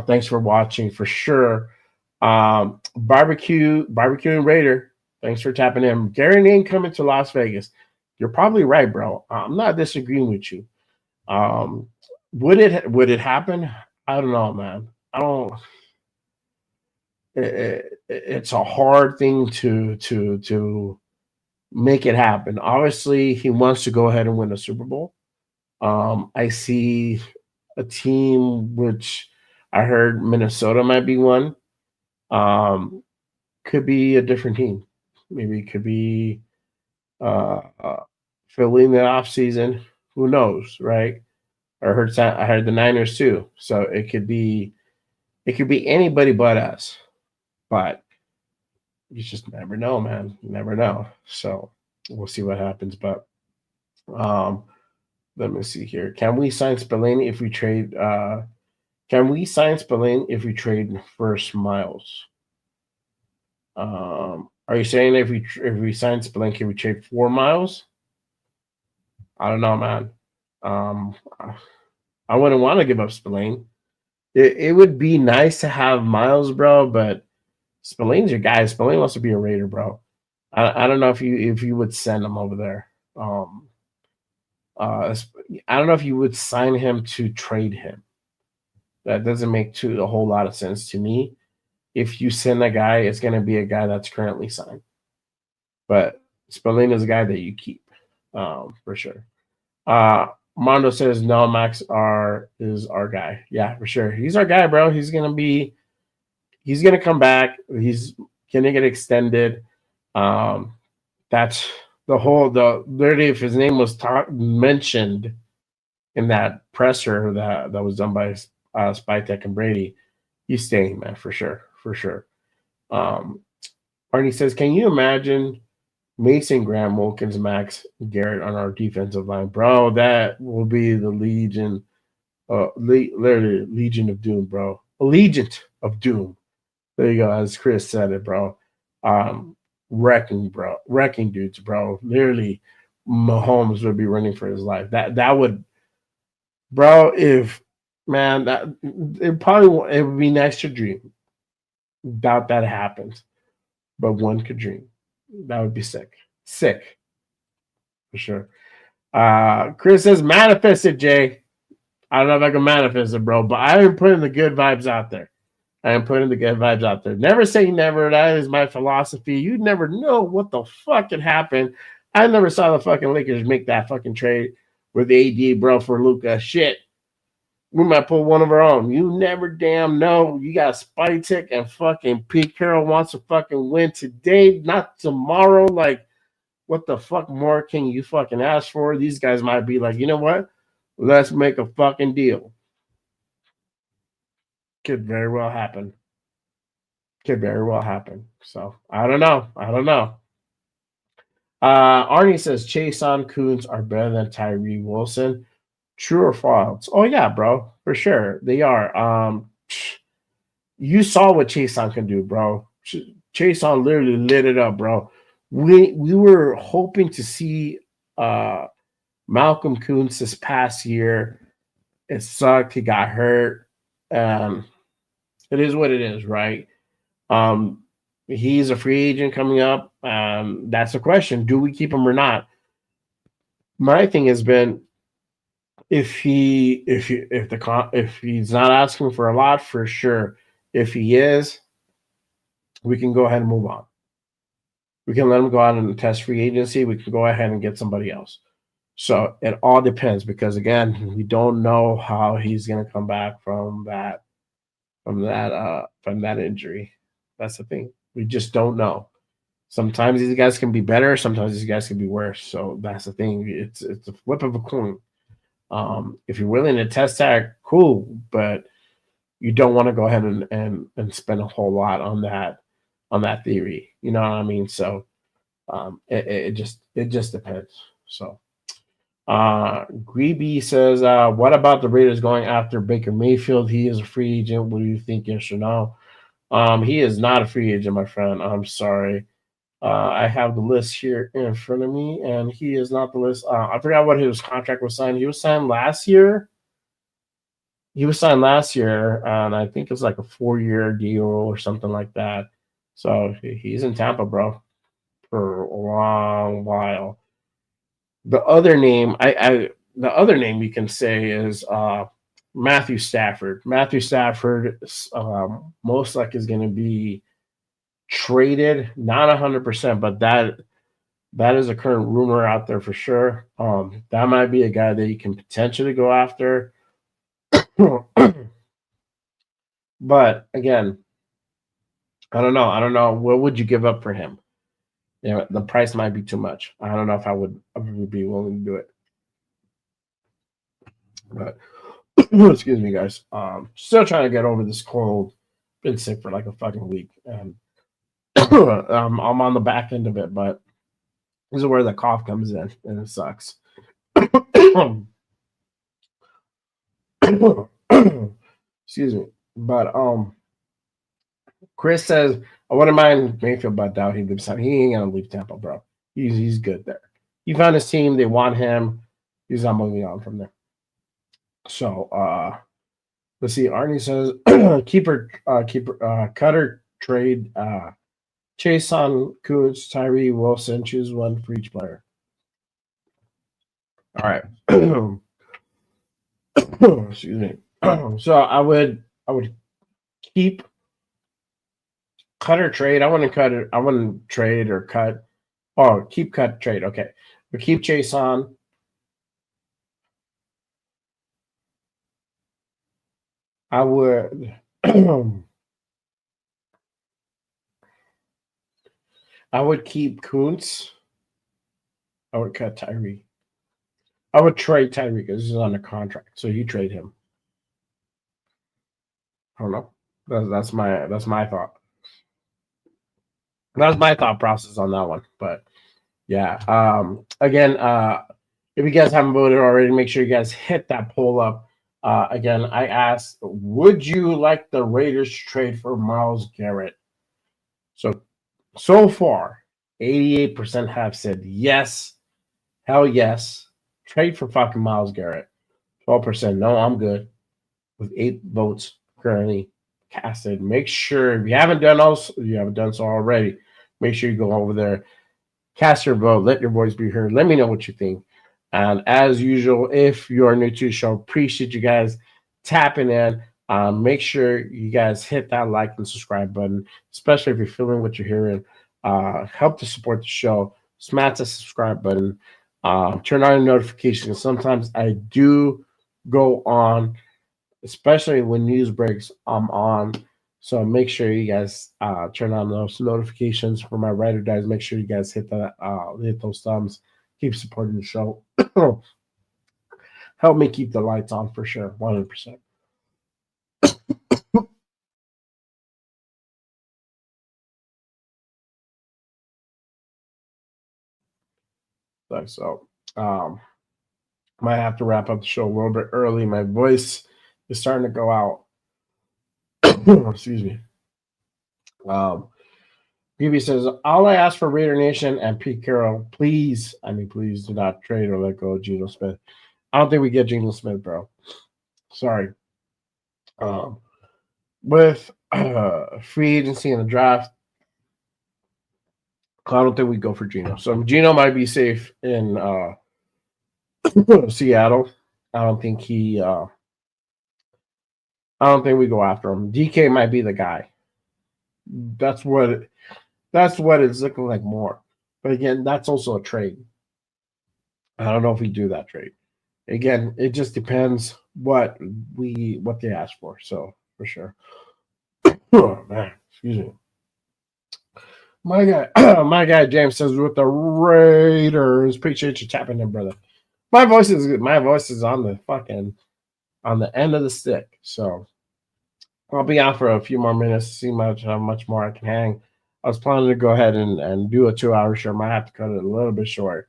Thanks for watching for sure. Barbecue and Raider. Thanks for tapping in. Gary ain't coming to Las Vegas. You're probably right, bro. I'm not disagreeing with you. Would it happen? I don't know, man. I don't. It's a hard thing to make it happen. Obviously, he wants to go ahead and win a Super Bowl. I see a team which I heard Minnesota might be one. Could be a different team. Maybe it could be Philly in the offseason. Who knows, right? I heard the Niners too. So it could be anybody but us. But you just never know, man. You never know. So we'll see what happens. But let me see here. Can we sign Spillane if we trade? Can we sign Spillane if we trade first Myles? Are you saying if we sign Spillane, can we trade 4 Myles? I don't know, man. I wouldn't want to give up Spillane. It would be nice to have Myles, bro, but Spillane's your guy. Spillane wants to be a Raider, bro. I don't know if you would send him over there. I don't know if you would sign him to trade him. That doesn't make a whole lot of sense to me. If you send a guy, it's going to be a guy that's currently signed. But Spillane is a guy that you keep, for sure. Mondo says, no, Max is our guy. Yeah, for sure. He's our guy, bro. He's going to come back. He's going to get extended. That's literally, if his name was mentioned in that presser that was done by Spytek and Brady, he's staying, man, for sure. For sure. Arnie says, can you imagine Mason Graham, Wilkins, Max Garrett on our defensive line? Bro, that will be the Legion Literally Legion of Doom, bro. Allegiant of Doom. There you go, as Chris said it, bro. Wrecking, bro. Wrecking dudes, bro. Literally, Mahomes would be running for his life. That would, bro. If man, that it would be nice to dream. Doubt that happens, but one could dream. That would be sick. Sick for sure. Chris says manifest it, Jay. I don't know if I can manifest it, bro, but I am putting the good vibes out there. I am putting the good vibes out there. Never say never. That is my philosophy. You never know what the fuck can happen. I never saw the fucking Lakers make that fucking trade with AD, bro, for Luka. Shit. We might pull one of our own. You never damn know. You got Spike Tick and fucking Pete Carroll wants to fucking win today, not tomorrow. Like, what the fuck more can you fucking ask for? These guys might be like, you know what? Let's make a fucking deal. Could very well happen. Could very well happen. So I don't know. Arnie says Chase on Coons are better than Tyree Wilson. True or false? Oh yeah, bro, for sure they are. You saw what Chase on can do, bro. Chase on literally lit it up, bro. We were hoping to see Malcolm Coons this past year. It sucked. He got hurt. It is what it is, right? He's a free agent coming up. That's the question: do we keep him or not? My thing has been if he's not asking for a lot, for sure. If he is, we can go ahead and move on. We can let him go out and test free agency. We can go ahead and get somebody else. So it all depends because again, we don't know how he's going to come back from that injury. That's the thing. We just don't know. Sometimes these guys can be better. Sometimes these guys can be worse. So that's the thing. It's a flip of a coin. If you're willing to test that, cool. But you don't want to go ahead and spend a whole lot on that theory. You know what I mean? So it just depends. So Greeby says, what about the Raiders going after Baker Mayfield? He is a free agent. What do you think? Yes or no? He is not a free agent, my friend. I'm sorry. I have the list here in front of me, and he is not the list. I forgot what his contract was signed. He was signed last year. And I think it's like a 4-year deal or something like that. So he's in Tampa, bro, for a long while. The other name, the other name you can say is Matthew Stafford. Matthew Stafford most likely is going to be traded, not 100%, but that is a current rumor out there for sure. That might be a guy that you can potentially go after. But again, I don't know. What would you give up for him? You know, the price might be too much. I don't know if I would be willing to do it. But excuse me, guys. Still trying to get over this cold. Been sick for like a fucking week, and I'm on the back end of it. But this is where the cough comes in, and it sucks. Excuse me. But Chris says I wouldn't mind Mayfield, but doubt he leaves. He ain't gonna leave Tampa, bro. He's good there. He found his team. They want him. He's not moving on from there. So let's see. Arnie says keeper cutter trade Chase on Coons, Tyree Wilson. Choose one for each player. All right. Excuse me. So I would keep cut or trade. I wouldn't cut it. I wouldn't trade or cut. Oh, keep cut trade. Okay. But keep Chase on. I would I would keep Kuntz. I would cut Tyree. I would trade Tyree because he's on a contract. So you trade him. I don't know. That's my thought. That's my thought process on that one. But yeah. Again, if you guys haven't voted already, make sure you guys hit that poll up. Again, I asked, would you like the Raiders to trade for Myles Garrett? So far, 88% have said yes. Hell yes. Trade for fucking Myles Garrett. 12% no, I'm good. With 8 votes currently casted. Make sure if you haven't done so already, make sure you go over there, cast your vote, let your voice be heard. Let me know what you think. And as usual, if you're new to the show, appreciate you guys tapping in. Make sure you guys hit that like and subscribe button, especially if you're feeling what you're hearing. Help to support the show. Smash the subscribe button. Turn on notifications. Sometimes I do go on, especially when news breaks, I'm on. So make sure you guys turn on those notifications for my Ride or Dies. Make sure you guys hit those thumbs. Keep supporting the show. Help me keep the lights on for sure, 100%. So, might have to wrap up the show a little bit early. My voice is starting to go out. Excuse me. BB says, all I ask for Raider Nation and Pete Carroll, please do not trade or let go of Geno Smith. I don't think we get Geno Smith, bro. Sorry. With free agency and the draft, I don't think we go for Geno. So Geno might be safe in Seattle. I don't think we go after him. DK might be the guy. That's what it's looking like more. But again, that's also a trade. I don't know if we do that trade. Again, it just depends what they ask for. So for sure. Oh man, excuse me. My guy James says with the Raiders. Appreciate you tapping in, brother. My voice is on the end of the stick. So I'll be out for a few more minutes to see how much more I can hang. I was planning to go ahead and do a 2-hour show. Might have to cut it a little bit short.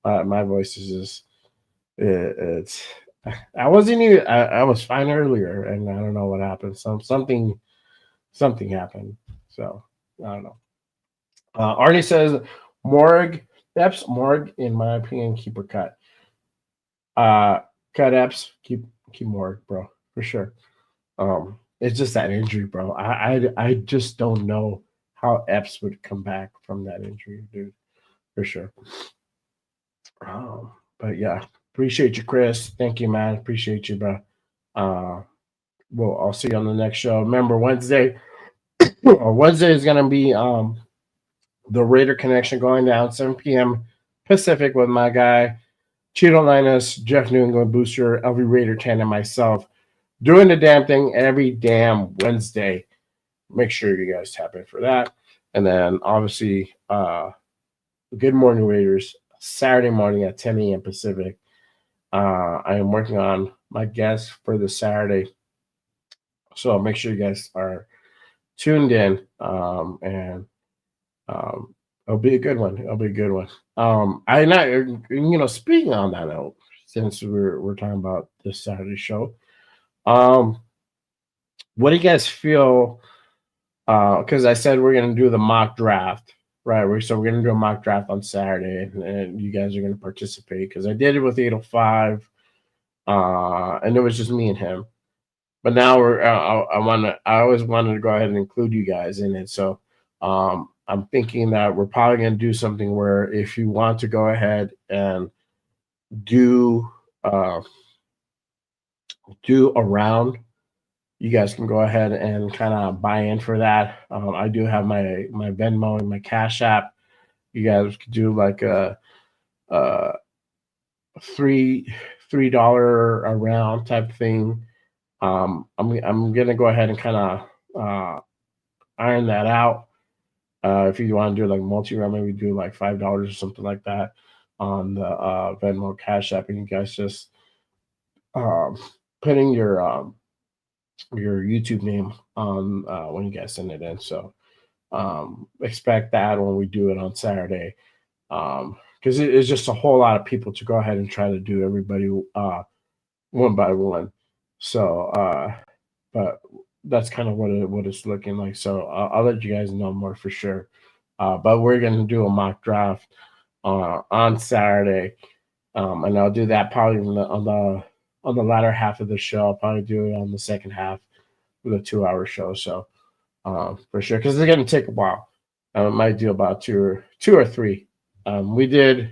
My voice is just it's. I wasn't even. I was fine earlier, and I don't know what happened. Something happened. So I don't know. Arnie says Morg Epps, in my opinion, keep her cut. Cut Epps, keep Morg, bro, for sure. It's just that injury, bro. I just don't know how Epps would come back from that injury, dude, for sure. But yeah, appreciate you, Chris. Thank you, man. Appreciate you, bro. Well, I'll see you on the next show. Remember, Wednesday is gonna be the Raider Connection going down 7 p.m. Pacific with my guy Cheeto Linus, Jeff New England Booster, LV Raider 10, and myself doing the damn thing every damn Wednesday. Make sure you guys tap in for that. And then obviously, Good Morning Raiders, Saturday morning at 10 a.m. Pacific. I am working on my guests for the Saturday. So make sure you guys are tuned in. And it'll be a good one. Speaking on that note, since we're talking about this Saturday show, what do you guys feel? Because I said we're gonna do the mock draft, right? So we're gonna do a mock draft on Saturday, and you guys are gonna participate because I did it with 805, and it was just me and him. But now I always wanted to go ahead and include you guys in it. So I'm thinking that we're probably going to do something where if you want to go ahead and do a round, you guys can go ahead and kind of buy in for that. I do have my Venmo and my Cash App. You guys could do like a $3 a round type thing. I'm gonna go ahead and kind of iron that out. If you want to do like multi-round, maybe do like $5 or something like that on the Venmo Cash App, and you guys just putting your YouTube name on when you guys send it in. So expect that when we do it on Saturday, because it's just a whole lot of people to go ahead and try to do everybody one by one. So, but that's kind of what it's looking like. So I'll let you guys know more for sure. But we're gonna do a mock draft on Saturday, and I'll do that probably on the latter half of the show. I'll probably do it on the second half of the 2 hour show. So for sure, because it's gonna take a while. I might do about two or three. We did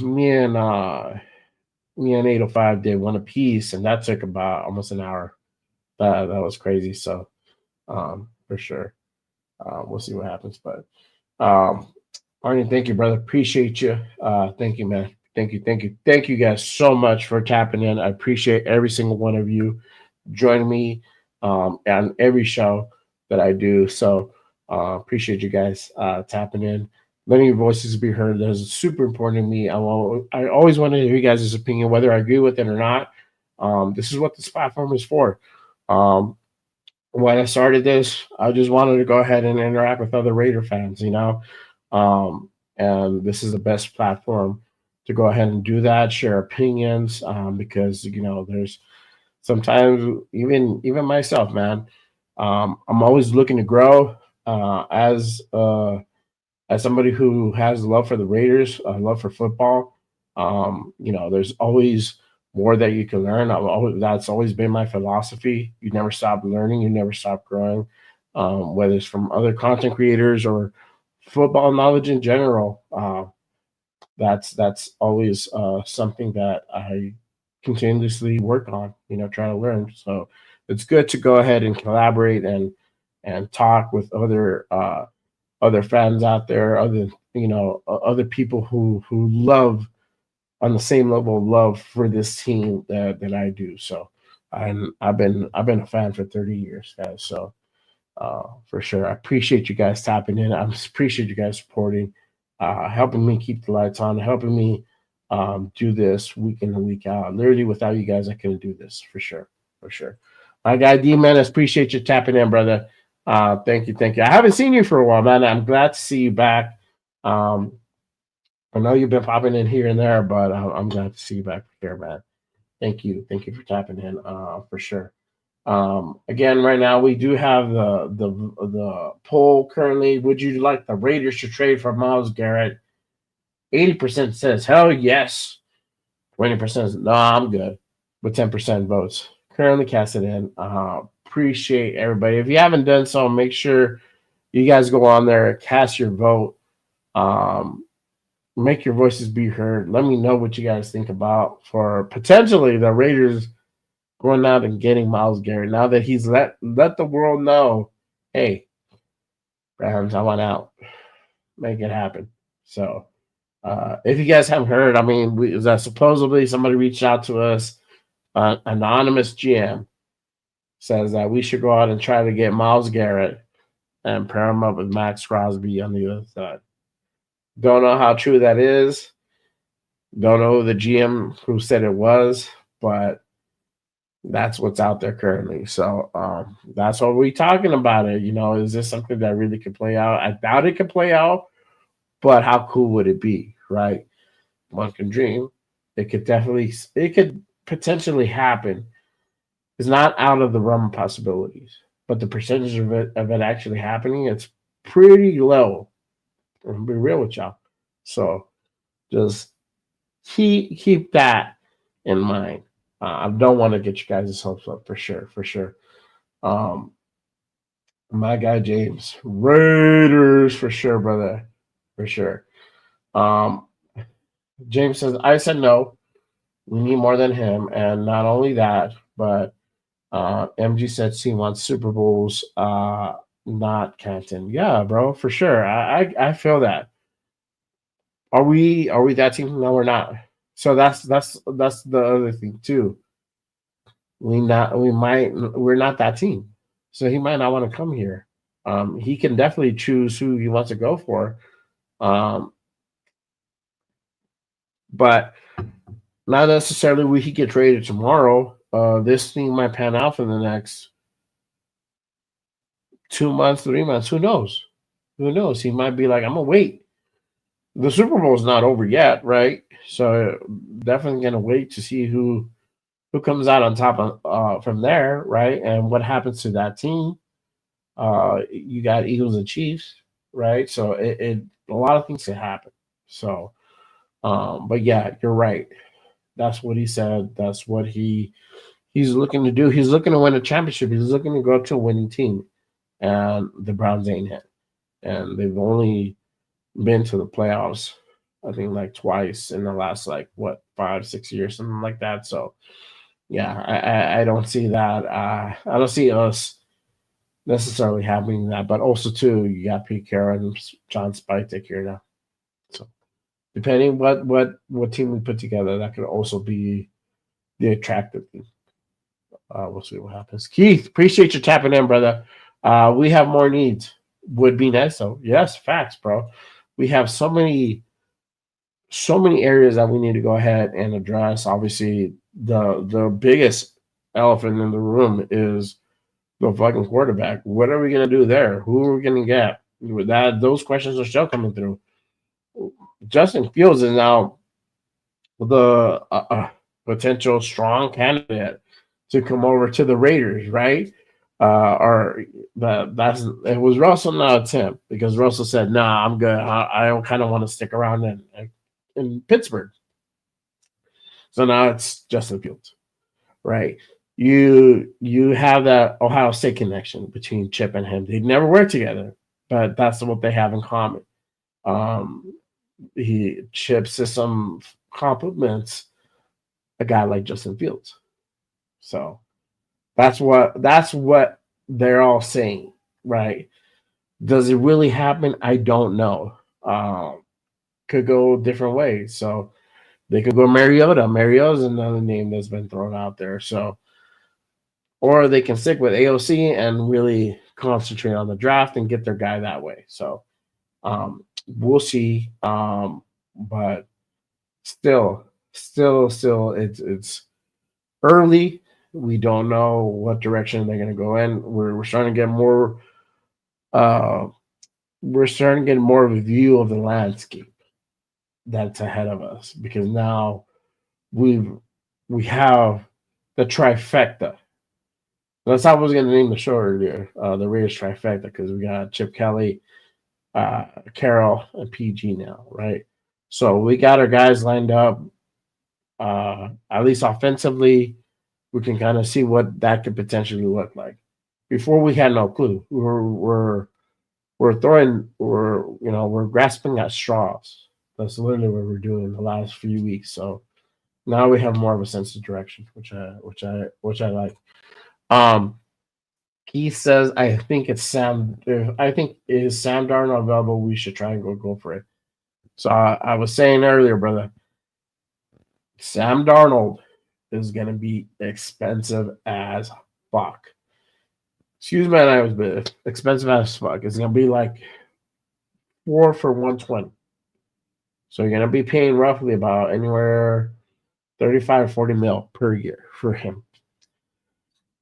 me and 805 did one apiece, and that took about almost an hour. That was crazy. So for sure, we'll see what happens. But Arnie, thank you, brother. Appreciate you. Thank you, man. Thank you guys so much for tapping in. I appreciate every single one of you joining me on every show that I do. So appreciate you guys tapping in, letting your voices be heard. That is super important to me. I always want to hear you guys' opinion, whether I agree with it or not. This is what this platform is for. When I started this, I just wanted to go ahead and interact with other Raider fans, and this is the best platform to go ahead and do that, share opinions, because there's sometimes even myself, man. I'm always looking to grow as somebody who has love for the Raiders, love for football. There's always more that you can learn. That's always been my philosophy. You never stop learning. You never stop growing, whether it's from other content creators or football knowledge in general. That's always something that I continuously work on. Try to learn. So it's good to go ahead and collaborate and talk with other fans out there, other people who love on the same level of love for this team that I do. So I've been a fan for 30 years, guys. So for sure, I appreciate you guys tapping in. I appreciate you guys supporting, helping me keep the lights on, helping me do this week in and week out. Literally, without you guys, I couldn't do this for sure. My guy D Menace, appreciate you tapping in, brother. Thank you. I haven't seen you for a while, man. I'm glad to see you back. I know you've been popping in here and there, but I'm glad to see you back here, man. Thank you for tapping in, for sure. Again, right now we do have the poll currently. Would you like the Raiders to trade for Myles Garrett? 80% says hell yes. 20% says no, I'm good. With 10% votes currently casted in. Appreciate everybody. If you haven't done so, make sure you guys go on there, cast your vote. Make your voices be heard. Let me know what you guys think about for potentially the Raiders going out and getting Myles Garrett. Now that he's let the world know, hey, Browns, I want out. Make it happen. So if you guys haven't heard, supposedly somebody reached out to us, anonymous GM says that we should go out and try to get Myles Garrett and pair him up with Max Crosby on the other side. Don't know how true that is. Don't know the GM who said it was, but that's what's out there currently. So that's what we're talking about. Is this something that really could play out? I doubt it could play out, but how cool would it be, right? One can dream. It could potentially happen. It's not out of the realm of possibilities, but the percentage of it actually happening, it's pretty low. I'm gonna be real with y'all. So just keep that in mind. I don't want to get you guys' hopes up for sure. My guy James, Raiders for sure, brother, for sure. James says I said no. We need more than him, and not only that, but MG said he wants Super Bowls, not Canton. Yeah, bro, for sure. I feel that. Are we that team? No, we're not. So that's the other thing too. We're not that team. So he might not want to come here. He can definitely choose who he wants to go for. But not necessarily will he get traded tomorrow. This thing might pan out for the next 2 months, 3 months. Who knows? He might be like, I'm gonna wait. The Super Bowl is not over yet, right? So definitely gonna wait to see who who comes out on top of from there, right? And what happens to that team? You got Eagles and Chiefs, right? So it a lot of things can happen. So, but yeah, you're right. That's what he said. That's what he's looking to do. He's looking to win a championship. He's looking to go up to a winning team, and the Browns ain't it. And they've only been to the playoffs, I think, like twice in the last like what 5-6 years, something like that. So yeah, I don't see that. I don't see us necessarily happening that, but also too, you got Pete Carroll and John Spytek here now. So depending what team we put together, that could also be the attractive thing. We'll see what happens. Keith, appreciate you tapping in, brother. We have more needs. Would be nice though. Yes, facts, bro. We have so many areas that we need to go ahead and address. Obviously, the biggest elephant in the room is the fucking quarterback. What are we gonna do there? Who are we gonna get? Those questions are still coming through. Justin Fields is now the potential strong candidate to come over to the Raiders, right? Or that's it was Russell, not Tim, because Russell said, "Nah, I'm good. I kind of want to stick around in Pittsburgh." So now it's Justin Fields, right? You have that Ohio State connection between Chip and him. They never worked together, but that's what they have in common. Chip system complements a guy like Justin Fields. So that's what they're all saying, right? Does it really happen? I don't know. Could go different ways. So they could go Mariota. Mariota's another name that's been thrown out there. So, or they can stick with AOC and really concentrate on the draft and get their guy that way. So, we'll see. But still, it's early. We don't know what direction they're going to go in. We're starting to get more. We're starting to get more of a view of the landscape that's ahead of us because now we have the trifecta. That's how I was going to name the show earlier, the Raiders trifecta, because we got Chip Kelly, Carroll, and PG now, right? So we got our guys lined up. At least offensively, we can kind of see what that could potentially look like. Before we had no clue. We're grasping at straws. That's literally what we're doing the last few weeks. So now we have more of a sense of direction, which I like. He says, I think it's Sam. I think is Sam Darnold available? We should try and go for it. So I was saying earlier, brother, Sam Darnold is going to be expensive as fuck. Excuse me, I was bit expensive as fuck. It's going to be like 4 for 120. So you're going to be paying roughly about anywhere 35 or 40 mil per year for him.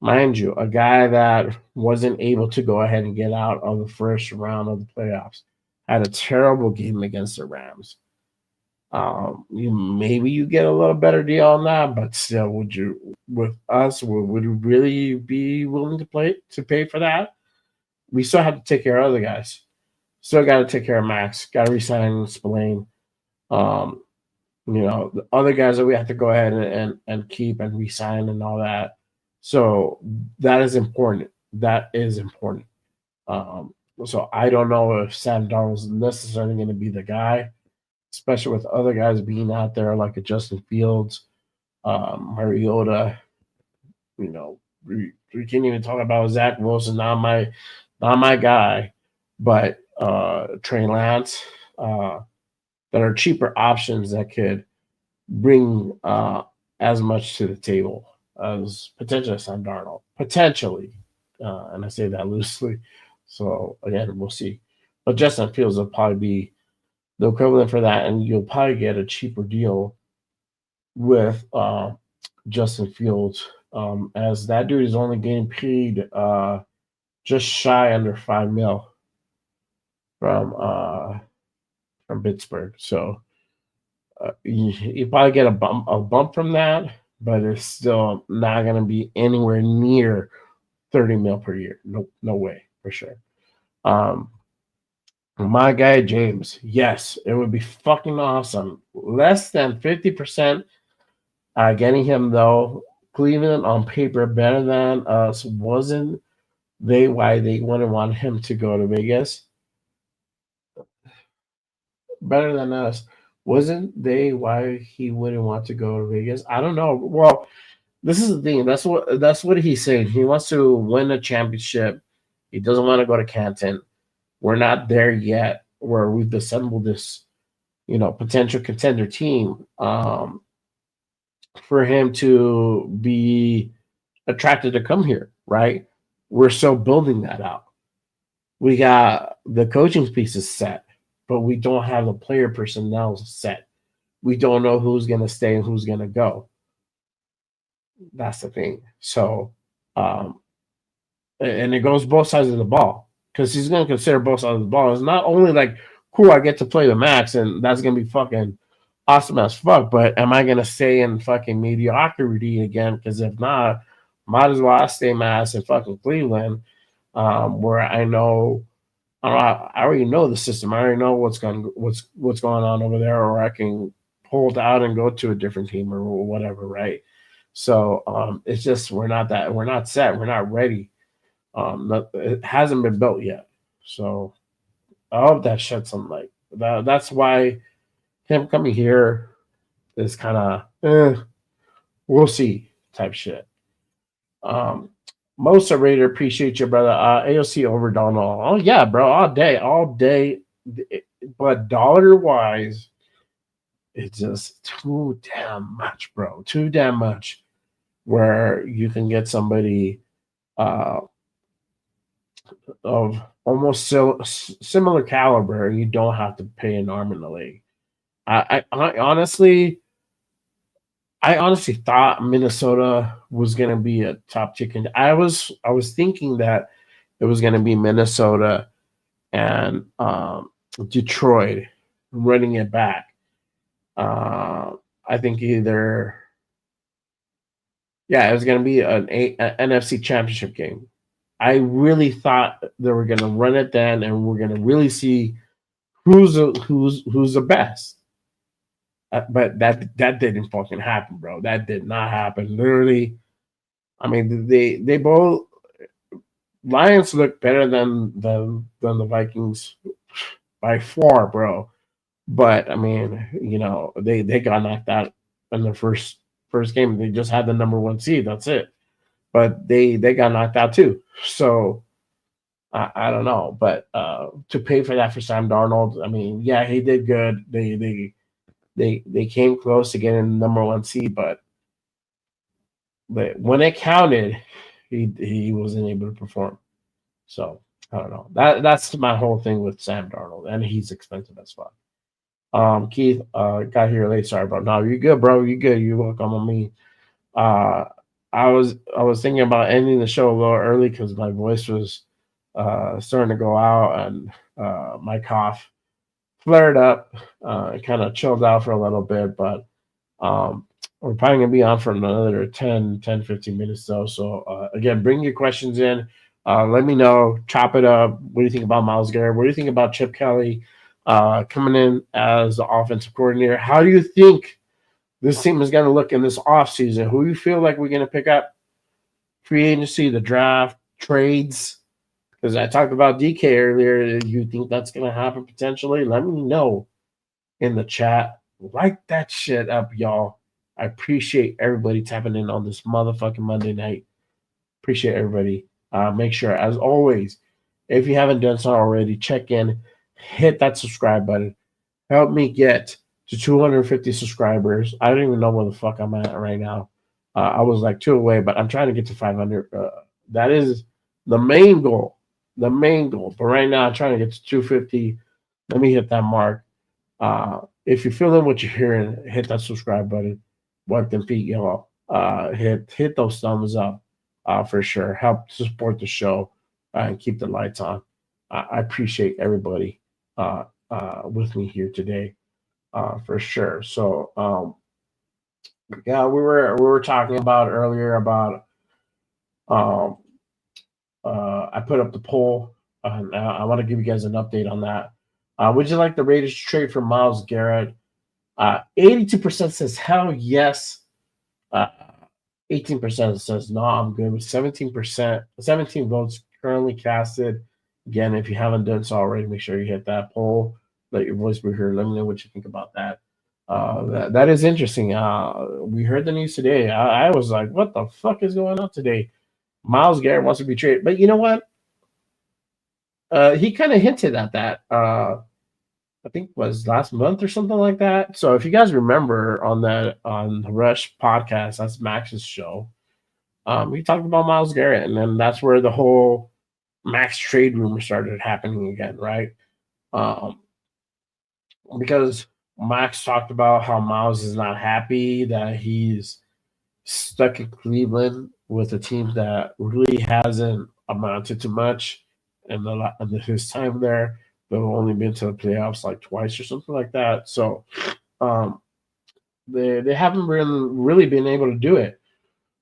Mind you, a guy that wasn't able to go ahead and get out of the first round of the playoffs had a terrible game against the Rams. Maybe you get a little better deal on that, but still, would you really be willing to pay for that? We still have to take care of other guys. Still got to take care of Max. Got to resign Spillane. The other guys that we have to go ahead and keep and resign and all that. So that is important. That is important. So I don't know if Sam Darnold's necessarily going to be the guy, especially with other guys being out there like a Justin Fields, Mariota. We can't even talk about Zach Wilson, not my guy, but Trey Lance, that are cheaper options that could bring as much to the table as potentially Sam Darnold. Potentially. And I say that loosely. So, again, we'll see. But Justin Fields will probably be the equivalent for that, and you'll probably get a cheaper deal with Justin Fields, as that dude is only getting paid just shy under $5 million from Pittsburgh. So you probably get a bump from that, but it's still not going to be anywhere near 30 mil per year. No way, for sure. Um, my guy James, yes, it would be fucking awesome. Less than 50% getting him though. Cleveland on paper better than us. Wasn't they why they wouldn't want him to go to Vegas? Better than us. Wasn't they why he wouldn't want to go to Vegas? I don't know. Well, this is the thing. That's what he's saying. He wants to win a championship. He doesn't want to go to Canton. We're not there yet where we've assembled this, potential contender team for him to be attracted to come here, right? We're still building that out. We got the coaching pieces set, but we don't have the player personnel set. We don't know who's going to stay and who's going to go. That's the thing. So, um, and it goes both sides of the ball because he's going to consider both sides of the ball. It's not only like, cool, I get to play the max and that's going to be fucking awesome as fuck, but am I going to stay in fucking mediocrity again? Because if not, might as well I stay my ass in fucking Cleveland, where I know I already know the system. I already know what's going on over there, or I can hold out and go to a different team or whatever, right? So it's just we're not set, we're not ready. It hasn't been built yet. So I hope that sheds some light. That's why him coming here is kind of we'll see type shit. Most Raider, appreciate you, brother. AOC over Donald. Oh yeah, bro, all day. But dollar wise, it's just too damn much, bro. Too damn much. Where you can get somebody of almost similar caliber, and you don't have to pay an arm and a leg. I honestly thought Minnesota was gonna be a top chicken. I was thinking that it was gonna be Minnesota and Detroit running it back. I think either it was gonna be an NFC Championship game. I really thought they were gonna run it then, and we're gonna really see who's the best. But that didn't fucking happen, bro. That did not happen. Literally, I mean, they both Lions look better than the Vikings by far, bro. But I mean, they got knocked out in the first game. They just had the number one seed. That's it. But they got knocked out too. So I don't know. But to pay for that for Sam Darnold, I mean, yeah, he did good. They came close to getting the number one seed, but when it counted, he wasn't able to perform. So I don't know. That's my whole thing with Sam Darnold, and he's expensive as fuck. Keith, got here late. Sorry, bro. No, you good, bro. You good. You welcome on me. I was thinking about ending the show a little early because my voice was starting to go out and my cough flared up. Kind of chilled out for a little bit, but we're probably going to be on for another 10, 15 minutes though. So again, bring your questions in. Let me know. Chop it up. What do you think about Myles Garrett? What do you think about Chip Kelly coming in as the offensive coordinator? How do you think this team is going to look in this offseason? Who do you feel like we're going to pick up? Free agency, the draft, trades? Because I talked about DK earlier. Do you think that's going to happen potentially? Let me know in the chat. Like that shit up, y'all. I appreciate everybody tapping in on this motherfucking Monday night. Appreciate everybody. Make sure, as always, if you haven't done so already, check in, hit that subscribe button. Help me get to 250 subscribers. I don't even know where the fuck I'm at right now. I was like 2 away, but I'm trying to get to 500. That is the main goal. The main goal. But right now, I'm trying to get to 250. Let me hit that mark. If you're feeling what you're hearing, hit that subscribe button. Wipe them feet, y'all. Hit those thumbs up for sure. Help support the show and keep the lights on. I appreciate everybody with me here today for sure. So Yeah, we were talking about earlier about um I put up the poll. I want to give you guys an update on that. Would you like the Raiders to trade for Myles Garrett? 82% says hell yes. Uh, 18% says no, I'm good. With 17%, 17 votes currently casted. Again, if you haven't done so already, make sure you hit that poll. Let your voice be heard. Let me know what you think about that. That is interesting. We heard the news today. I was like, what the fuck is going on today? Myles Garrett wants to be traded. But you know what? He kind of hinted at that. I think was last month or something like that. So if you guys remember on the Rush podcast, that's Max's show. We talked about Myles Garrett, and then that's where the whole Max trade rumor started happening again, right? Um, because Max talked about how Myles is not happy that he's stuck in Cleveland with a team that really hasn't amounted to much in his time there. They've only been to the playoffs like twice or something like that. So um, they haven't really been able to do it.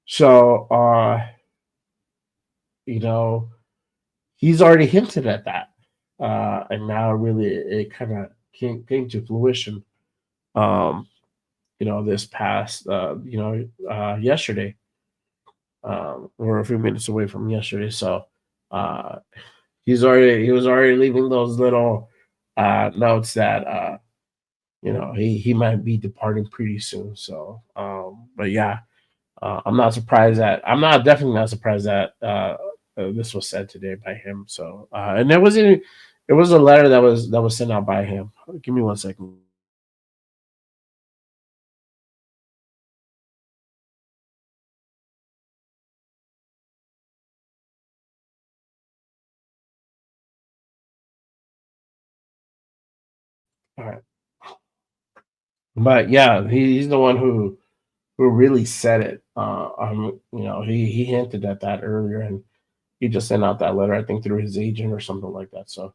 So you know, he's already hinted at that, and now really it kind of came to fruition. Um, this past yesterday. We're a few minutes away from yesterday, so uh, he was already leaving those little notes that he might be departing pretty soon. So, but yeah, I'm not definitely not surprised that this was said today by him. So, and it was a letter that was sent out by him. Give me 1 second. All right, but yeah, he's the one who really said it. He hinted at that earlier, and he just sent out that letter, I think, through his agent or something like that. So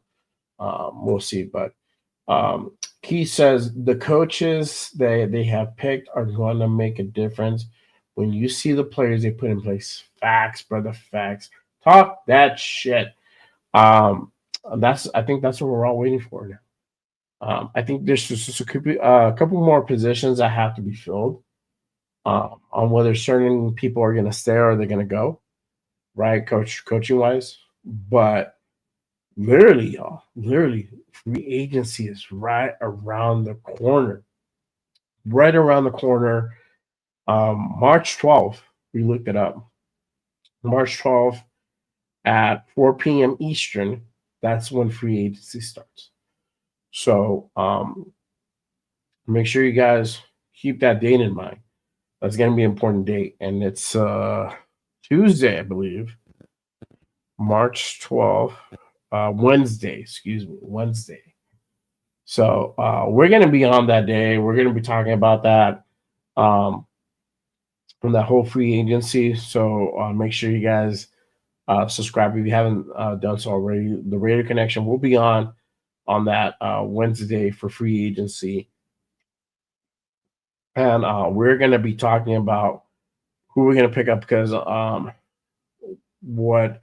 we'll see. But he says the coaches they have picked are going to make a difference when you see the players they put in place. Facts, brother, facts. Talk that shit. Um, I think that's what we're all waiting for now. I think there's just a couple more positions that have to be filled on whether certain people are going to stay or they're going to go, right? Coaching wise, but literally, y'all, literally, free agency is right around the corner. Right around the corner. March 12th, we looked it up. March 12th at 4 p.m. Eastern, that's when free agency starts. So make sure you guys keep that date in mind. That's going to be an important date. And it's Tuesday, I believe, March 12th, Wednesday, excuse me, Wednesday. So we're going to be on that day. We're going to be talking about that from that whole free agency. So make sure you guys subscribe if you haven't done so already. The Raider Connection will be on that Wednesday for free agency. And we're going to be talking about who we're going to pick up because what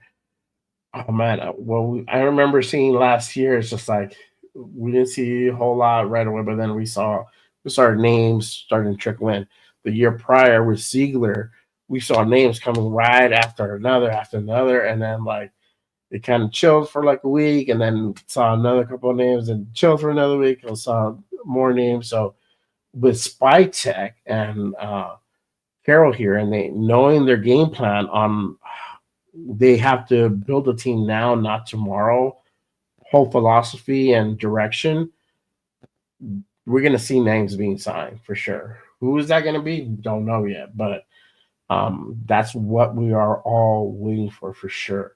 oh man, well, I remember seeing last year. It's just like we didn't see a whole lot right away, but then we started names starting to trickle in. The year prior with Ziegler, we saw names coming right after another, and then like it kind of chilled for like a week, and then saw another couple of names, and chilled for another week, and saw more names. So with Spy Tech and Carroll here, and they knowing their game plan on they have to build a team now, not tomorrow. Whole philosophy and direction. We're gonna see names being signed for sure. Who is that gonna be? Don't know yet, but that's what we are all waiting for sure.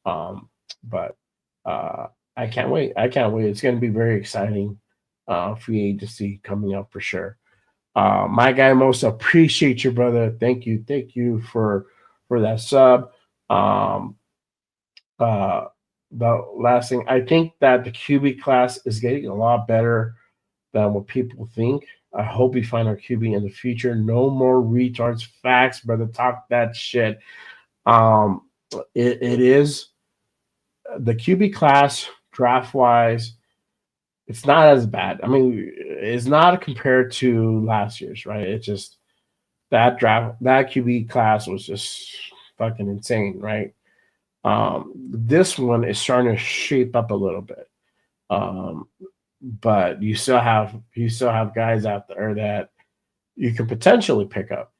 But I can't wait. I can't wait. It's gonna be very exciting. Free agency coming up for sure. My guy, most appreciate you, brother. Thank you for that sub. Um, uh, the last thing, I think that the QB class is getting a lot better than what people think. I hope we find our QB in the future. No more retards. Facts, brother. Talk that shit. Um, it is the QB class draft wise. It's not as bad. I mean, it's not compared to last year's, right? It's just that QB class was just fucking insane, right? This one is starting to shape up a little bit. Um, but you still have guys out there that you can potentially pick up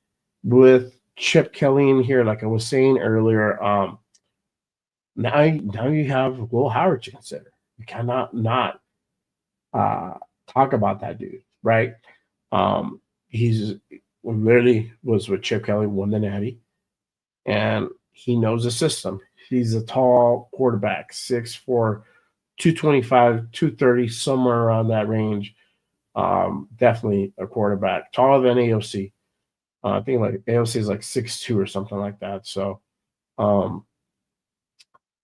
with Chip Kelly in here, like I was saying earlier. Now you have Will Howard to consider. You cannot not uh, talk about that dude, right? He's literally was with Chip Kelly, won the Natty, and he knows the system. He's a tall quarterback, 6'4", 225, 230, somewhere around that range. Definitely a quarterback, taller than AOC. I think like AOC is like 6'2" or something like that. So um,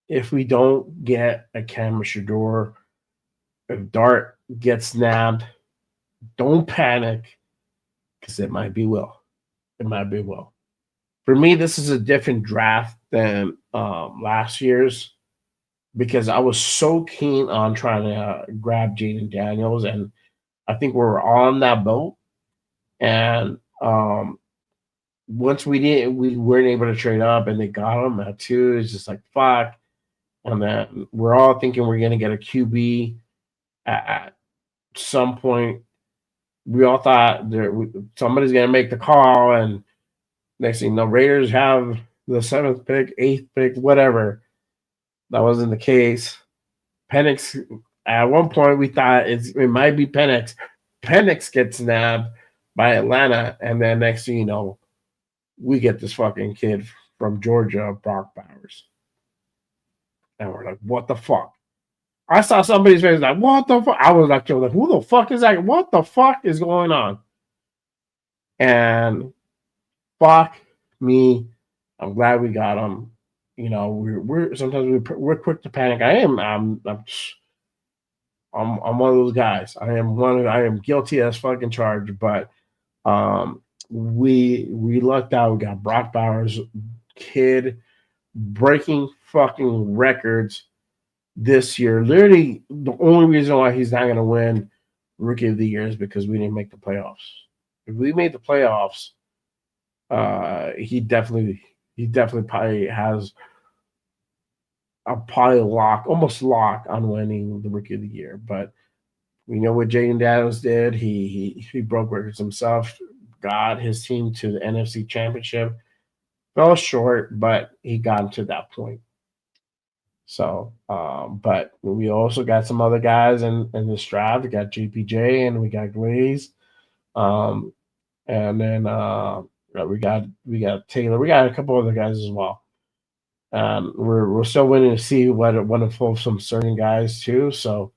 if we don't get a Cam Shador, if Dart gets nabbed, don't panic because it might be Will. It might be Will. For me, this is a different draft than last year's because I was so keen on trying to grab Jaden Daniels, and I think we were on that boat. And once we weren't able to trade up, and they got him at 2. It's just like fuck. And then we're all thinking we're gonna get a QB at some point. We all thought somebody's gonna make the call, and next thing you know, Raiders have the 7th pick, 8th pick, whatever. That wasn't the case. Penix, at one point, we thought it might be Penix. Penix gets nabbed by Atlanta, and then next thing you know, we get this fucking kid from Georgia, Brock Bowers. And we're like, what the fuck? I saw somebody's face like, what the fuck? I was like, who the fuck is that? What the fuck is going on? And fuck me. I'm glad we got him. You know, we're sometimes we're quick to panic. I'm one of those guys. I am guilty as fucking charged, but we lucked out. We got Brock Bowers, kid, breaking fucking records this year. Literally, the only reason why he's not going to win Rookie of the Year is because we didn't make the playoffs. If we made the playoffs, he definitely probably has a almost lock on winning the Rookie of the Year. But we know what Jaden Daniels did. He broke records himself, got his team to the NFC Championship. Fell short, but he got to that point. So, but we also got some other guys in this draft. We got JPJ and we got Glaze. And then we got Taylor. We got a couple other guys as well. We're still waiting to see what unfolds from certain guys too. So,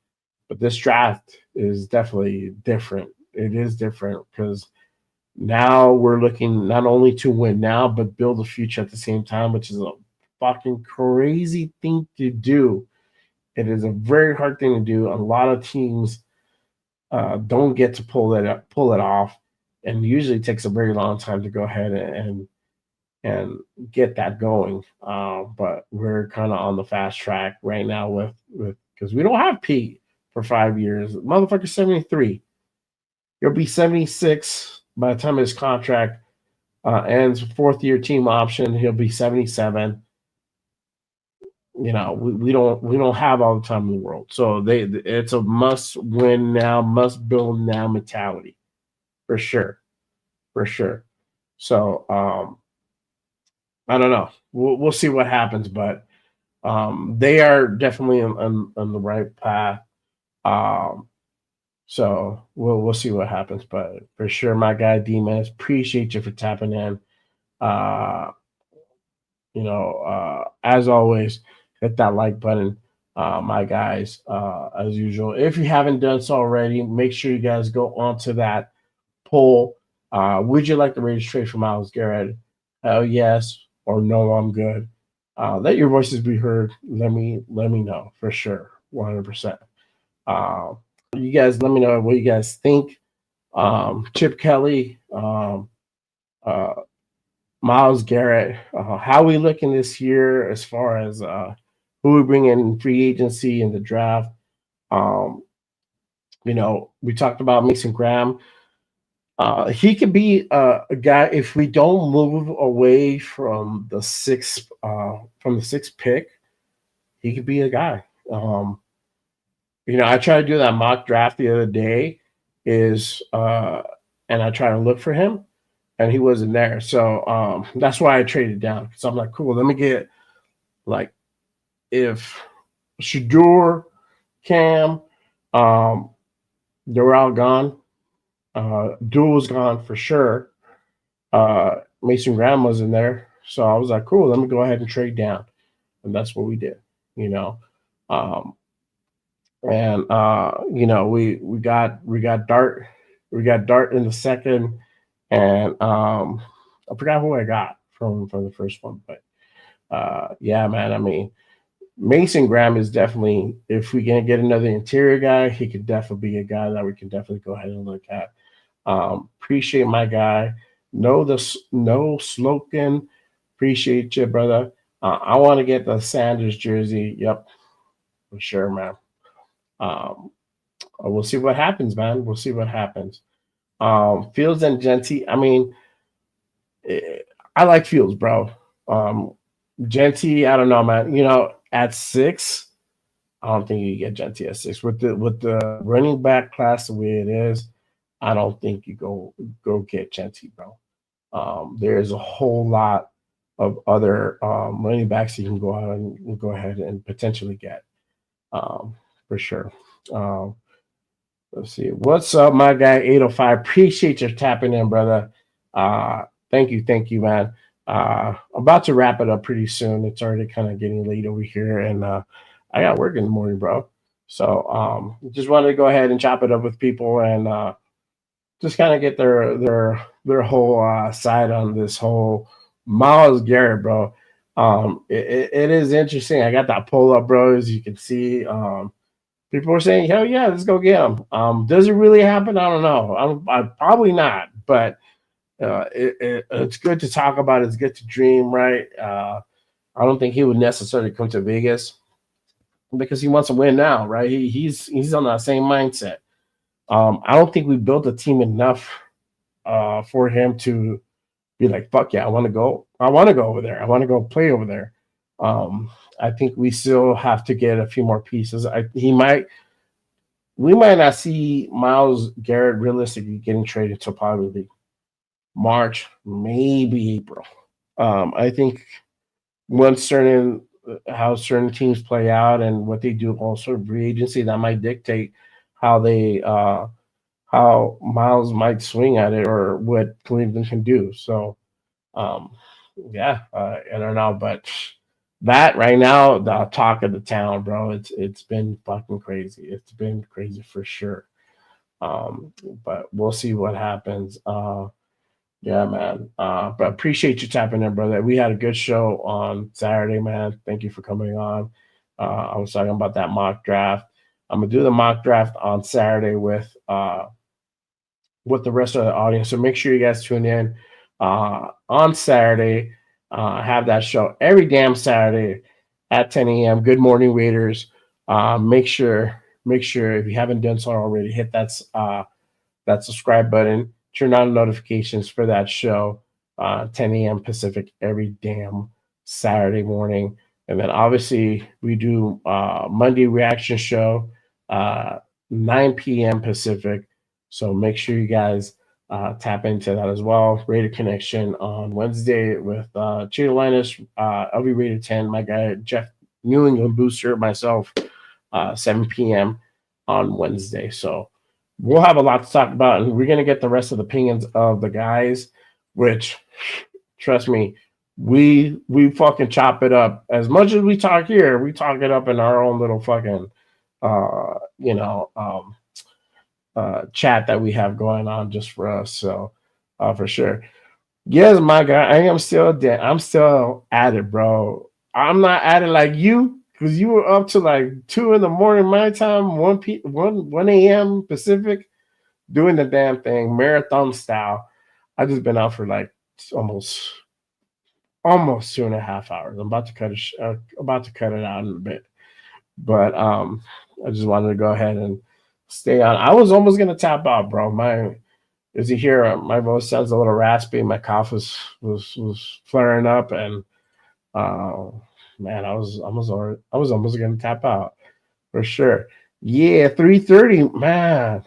but this draft is definitely different. It is different because now we're looking not only to win now, but build a future at the same time, which is a fucking crazy thing to do. It is a very hard thing to do. A lot of teams don't get to pull it off, and usually takes a very long time to go ahead and get that going. But we're kind of on the fast track right now with because we don't have Pete for 5 years. Motherfucker, 73. He'll be 76 by the time his contract ends. 4th-year team option. He'll be 77. You know, we don't have all the time in the world. So it's a must win now, must build now mentality, for sure. So I don't know. We'll see what happens, but they are definitely on the right path. So we'll see what happens, but for sure, my guy D-Man, appreciate you for tapping in. As always, hit that like button, my guys. As usual, if you haven't done so already, make sure you guys go onto that poll. Would you like the Raiders trade for Myles Garrett? Hell yes or no, I'm good. Let your voices be heard. Let me know for sure, 100%. You guys let me know what you guys think Chip Kelly, uh, Myles Garrett. How we looking this year as far as who we bring in free agency in the draft? Um, we talked about Mason Graham. He could be a guy if we don't move away from the sixth pick. He could be a guy. I tried to do that mock draft the other day, is and I tried to look for him, and he wasn't there. So that's why I traded down. So I'm like, cool. Let me get like if Shador, Cam, um, they're all gone. Duel was gone for sure. Mason Graham was in there. So I was like, cool, let me go ahead and trade down. And that's what we did, you know. Um, and we got Dart in the second, and I forgot who I got from the first one, but yeah, man. I mean, Mason Graham is definitely, if we can get another interior guy, he could definitely be a guy that we can definitely go ahead and look at. Appreciate my guy. No Slokin. Appreciate you, brother. I want to get the Sanders jersey. Yep, for sure, man. Um, we'll see what happens, man. We'll see what happens. Fields and Genty. I mean, I like Fields, bro. Um, Genty, I don't know, man. At 6, I don't think you get Genty at 6 with the running back class the way it is. I don't think you go get Genty, bro. There's a whole lot of other running backs you can go ahead and potentially get, um, for sure. Um, let's see. What's up, my guy 805? Appreciate your tapping in, brother. Thank you, man. About to wrap it up pretty soon. It's already kind of getting late over here, and I got work in the morning, bro. So just wanted to go ahead and chop it up with people and just kind of get their whole side on this whole Myles Garrett, bro. It is interesting. I got that poll up, bro. As you can see, people are saying, "Hell yeah, let's go get him." Does it really happen? I don't know. I'm probably not, but it's good to talk about. It's good to dream, right? I don't think he would necessarily come to Vegas because he wants to win now, right? He's on that same mindset. I don't think we built a team enough for him to be like, fuck yeah, I want to go. I want to go over there. I want to go play over there. I think we still have to get a few more pieces. We might not see Myles Garrett realistically getting traded until probably March, maybe April. I think once how certain teams play out and what they do also free agency, that might dictate how how Myles might swing at it or what Cleveland can do. So um, yeah, I don't know, but that right now, the talk of the town, bro. It's been fucking crazy. It's been crazy for sure. But we'll see what happens. Yeah, man. But appreciate you tapping in, brother. We had a good show on Saturday, man. Thank you for coming on. I was talking about that mock draft. I'm gonna do the mock draft on Saturday with the rest of the audience. So make sure you guys tune in on Saturday. Have that show every damn Saturday at 10 a.m. Good morning, Raiders. Make sure if you haven't done so already, hit that subscribe button. Turn on notifications for that show, 10 a.m. Pacific every damn Saturday morning. And then obviously we do Monday reaction show, 9 p.m. Pacific. So make sure you guys tap into that as well. Raider Connection on Wednesday with Cheetah Linus, LV Raider 10, my guy Jeff New England Booster, myself, 7 p.m. on Wednesday. So we'll have a lot to talk about, and we're going to get the rest of the opinions of the guys, which, trust me, we fucking chop it up. As much as we talk here, we talk it up in our own little fucking, chat that we have going on just for us. So, for sure. Yes, my guy, I'm still at it, bro. I'm not at it like you, because you were up to like 2 in the morning my time, 1 a.m. Pacific. doing the damn thing, marathon style. I just been out for like almost almost 2.5 hours. I'm about to about to cut it out in a bit, but I just wanted to go ahead and stay on. I was almost gonna tap out, bro. My as you hear, my voice sounds a little raspy. My cough was flaring up, and uh, man, I was almost gonna tap out for sure. Yeah, 3:30, man.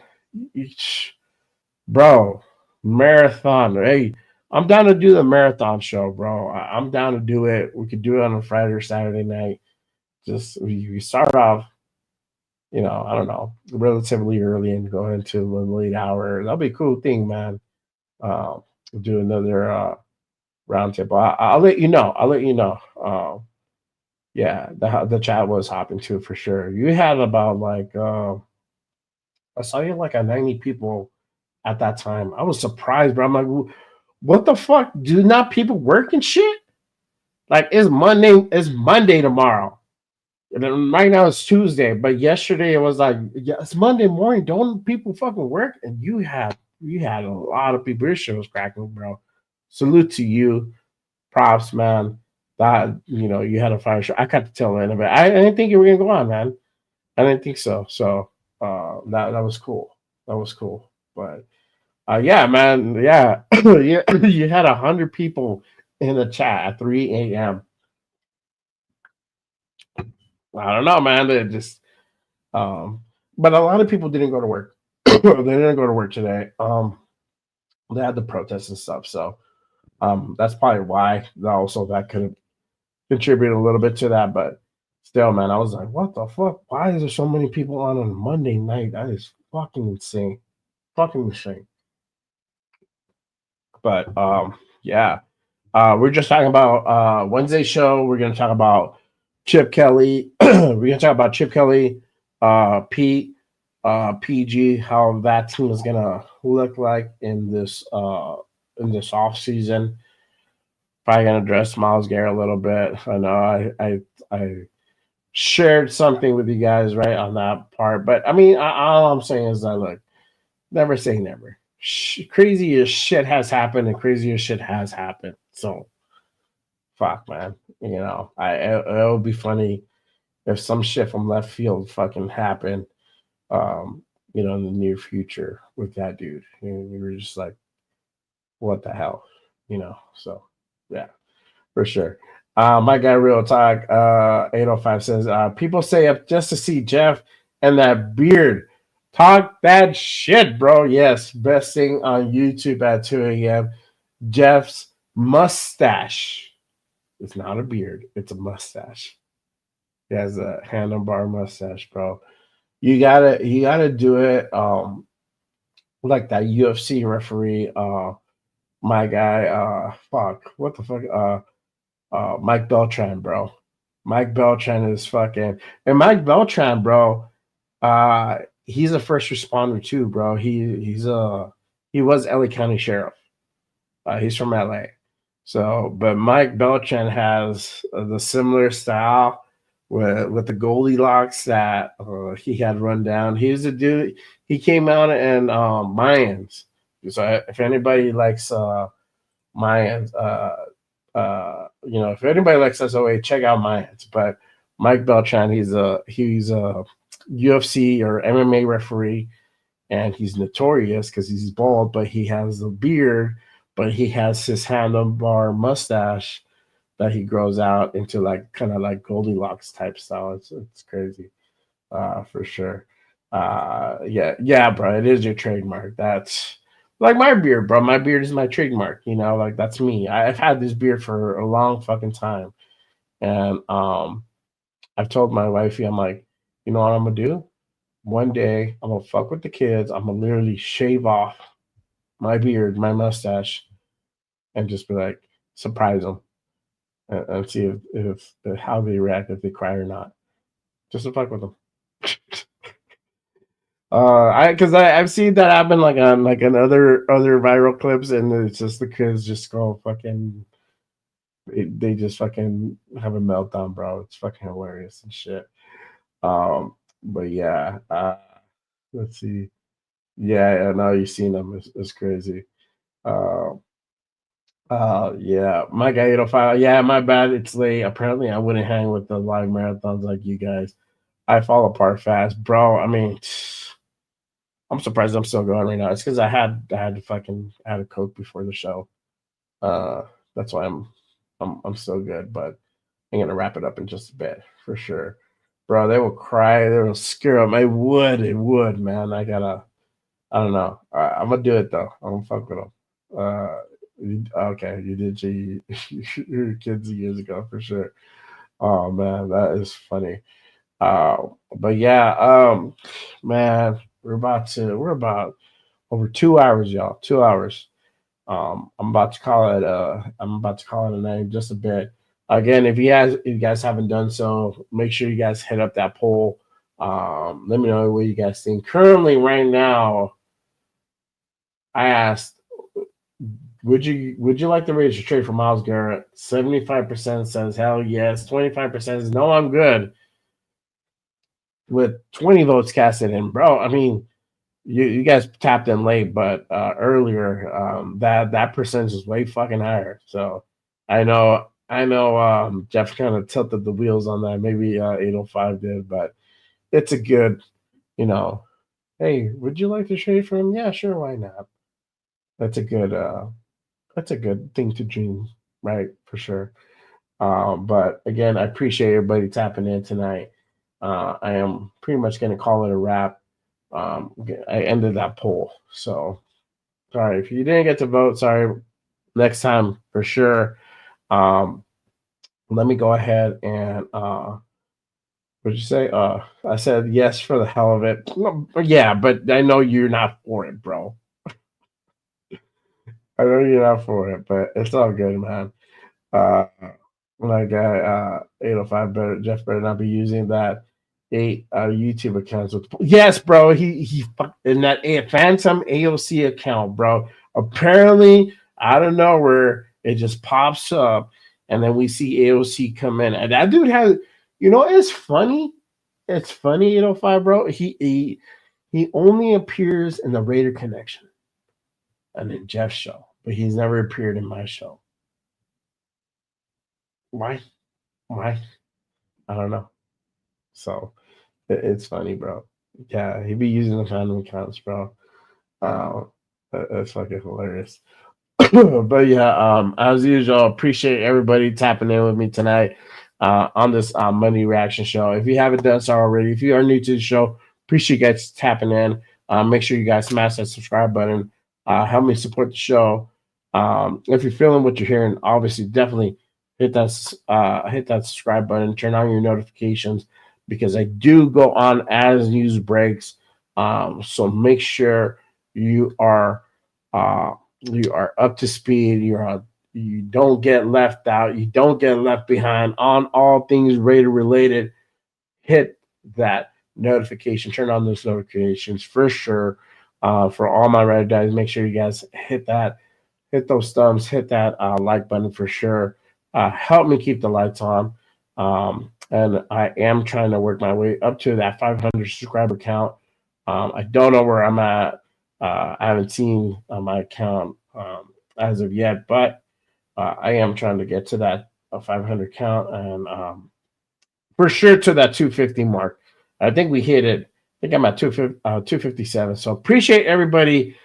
Eesh. Bro, marathon. Hey, I'm down to do the marathon show, bro. I'm down to do it. We could do it on a Friday or Saturday night. Just we start off, I don't know, relatively early and go into the late hour. That'll be a cool thing, man. Um, do another roundtable. I'll let you know. I'll let you know. Yeah, the chat was hopping too for sure. You had about like I saw you had like a 90 people at that time. I was surprised, bro. I'm like, what the fuck? Do not people work and shit? Like it's Monday tomorrow. And then right now it's Tuesday, but yesterday it was like, yeah, it's Monday morning. Don't people fucking work? And you had a lot of people. Your shit was cracking, bro. Salute to you. Props, man. That you had a fire show. I got to tell end of it. I didn't think you were gonna go on, man. I didn't think so. So that was cool. That was cool. But yeah, man. Yeah, you had 100 people in the chat at 3 a.m. I don't know, man. They just but a lot of people didn't go to work. They didn't go to work today. They had the protests and stuff. So that's probably why. Also, that could have contributed a little bit to that. But still, man, I was like, what the fuck? Why is there so many people on a Monday night? That is fucking insane. Fucking insane. But yeah. We're just talking about Wednesday show. We're gonna talk about Chip Kelly. We're gonna talk about Chip Kelly, Pete, PG, how that team is gonna look like in this off season. Probably gonna address Myles Garrett a little bit. I know I shared something with you guys right on that part, but I mean, all I'm saying is that look, never say never. Crazy as shit has happened, and crazy as shit has happened. So fuck, man. It would be funny if some shit from left field fucking happened, um, in the near future with that dude. You were just like, what the hell, So, yeah, for sure. My guy, Real Talk, 805 says, people stay up just to see Jeff and that beard. Talk that shit, bro. Yes, best thing on YouTube at 2 a.m. Jeff's mustache. It's not a beard, it's a mustache. He has a handlebar mustache, bro. You gotta do it like that UFC referee, my guy, fuck, what the fuck? Mike Beltran, bro. Mike Beltran is fucking and Mike Beltran, bro, he's a first responder too, bro. He was LA County Sheriff. He's from LA. So, but Mike Beltran has the similar style with the Goldilocks that he had run down. He's a dude. He came out in Mayans. So if anybody likes Mayans, if anybody likes SOA, check out Mayans. But Mike Beltran, he's a UFC or MMA referee, and he's notorious because he's bald, but he has a beard, but he has his handlebar mustache that he grows out into like kind of like Goldilocks type style. It's crazy, for sure. Yeah, bro, it is your trademark. That's like my beard, bro. My beard is my trademark. Like that's me. I've had this beard for a long fucking time, and I've told my wifey, I'm like, you know what I'm gonna do? One day I'm gonna fuck with the kids. I'm gonna literally shave off my beard, my mustache, and just be like, surprise them and see if how they react, if they cry or not. Just to fuck with them. I've seen that happen like on like in other viral clips, and it's just the kids just go fucking. They just fucking have a meltdown, bro. It's fucking hilarious and shit. But yeah, let's see. Yeah, I know you've seen them. It's crazy. Uh, yeah, my guy 805. Yeah, my bad. It's late. Apparently, I wouldn't hang with the live marathons like you guys. I fall apart fast, bro. I mean, I'm surprised I'm still going right now. It's because I had a Coke before the show. Uh, that's why I'm so good. But I'm gonna wrap it up in just a bit for sure, bro. They will cry. They will scare them. It would, man. I don't know. All right, I'm gonna do it though. I'm gonna fuck with them. Okay, you did your kids years ago for sure. Oh man, that is funny. But yeah, man, we're about over 2 hours, y'all. 2 hours. I'm about to call it a night in just a bit. Again, if you guys haven't done so, make sure you guys hit up that poll. Let me know what you guys think. Currently, right now, I asked, would you like the Raiders to trade for Myles Garrett? 75% says hell yes. 25% says no, I'm good. With 20 votes casted in, bro. I mean, you guys tapped in late, but earlier that percentage is way fucking higher. So I know Jeff kind of tilted the wheels on that. Maybe 805 did, but it's a good, you know. Hey, would you like to trade for him? Yeah, sure, why not? That's a good that's a good thing to dream, right? For sure. But again, I appreciate everybody tapping in tonight. I am pretty much going to call it a wrap. I ended that poll. So sorry if you didn't get to vote. Sorry. Next time for sure. Um, let me go ahead and what'd you say? I said yes for the hell of it. No, yeah, but I know you're not for it, bro. I know you're not for it, but it's all good, man. Uh, my guy, 805 better Jeff better not be using that eight YouTube accounts with yes, bro. He in that Phantom AOC account, bro. Apparently, out of nowhere, it just pops up, and then we see AOC come in, and that dude has, it's funny. It's funny, 805, bro. He only appears in the Raider Connection and in Jeff's show, but he's never appeared in my show. Why? Why? I don't know. So it's funny, bro. Yeah, he be using the fandom accounts, bro. Um, that's fucking hilarious. But yeah, as usual, appreciate everybody tapping in with me tonight on this Money Reaction Show. If you haven't done so already, if you are new to the show, appreciate you guys tapping in. Make sure you guys smash that subscribe button. Help me support the show. If you're feeling what you're hearing, obviously, definitely hit that subscribe button. Turn on your notifications because I do go on as news breaks. So make sure you are. You are up to speed. You don't get left out. You don't get left behind on all things Raider related. Hit that notification. Turn on those notifications for sure. For all my Raider guys, make sure you guys hit those thumbs, hit that like button for sure. Help me keep the lights on. And I am trying to work my way up to that 500 subscriber count. I don't know where I'm at. I haven't seen my account as of yet, but I am trying to get to that 500 count and for sure to that 250 mark. I think we hit it. I think I'm at 257. So appreciate everybody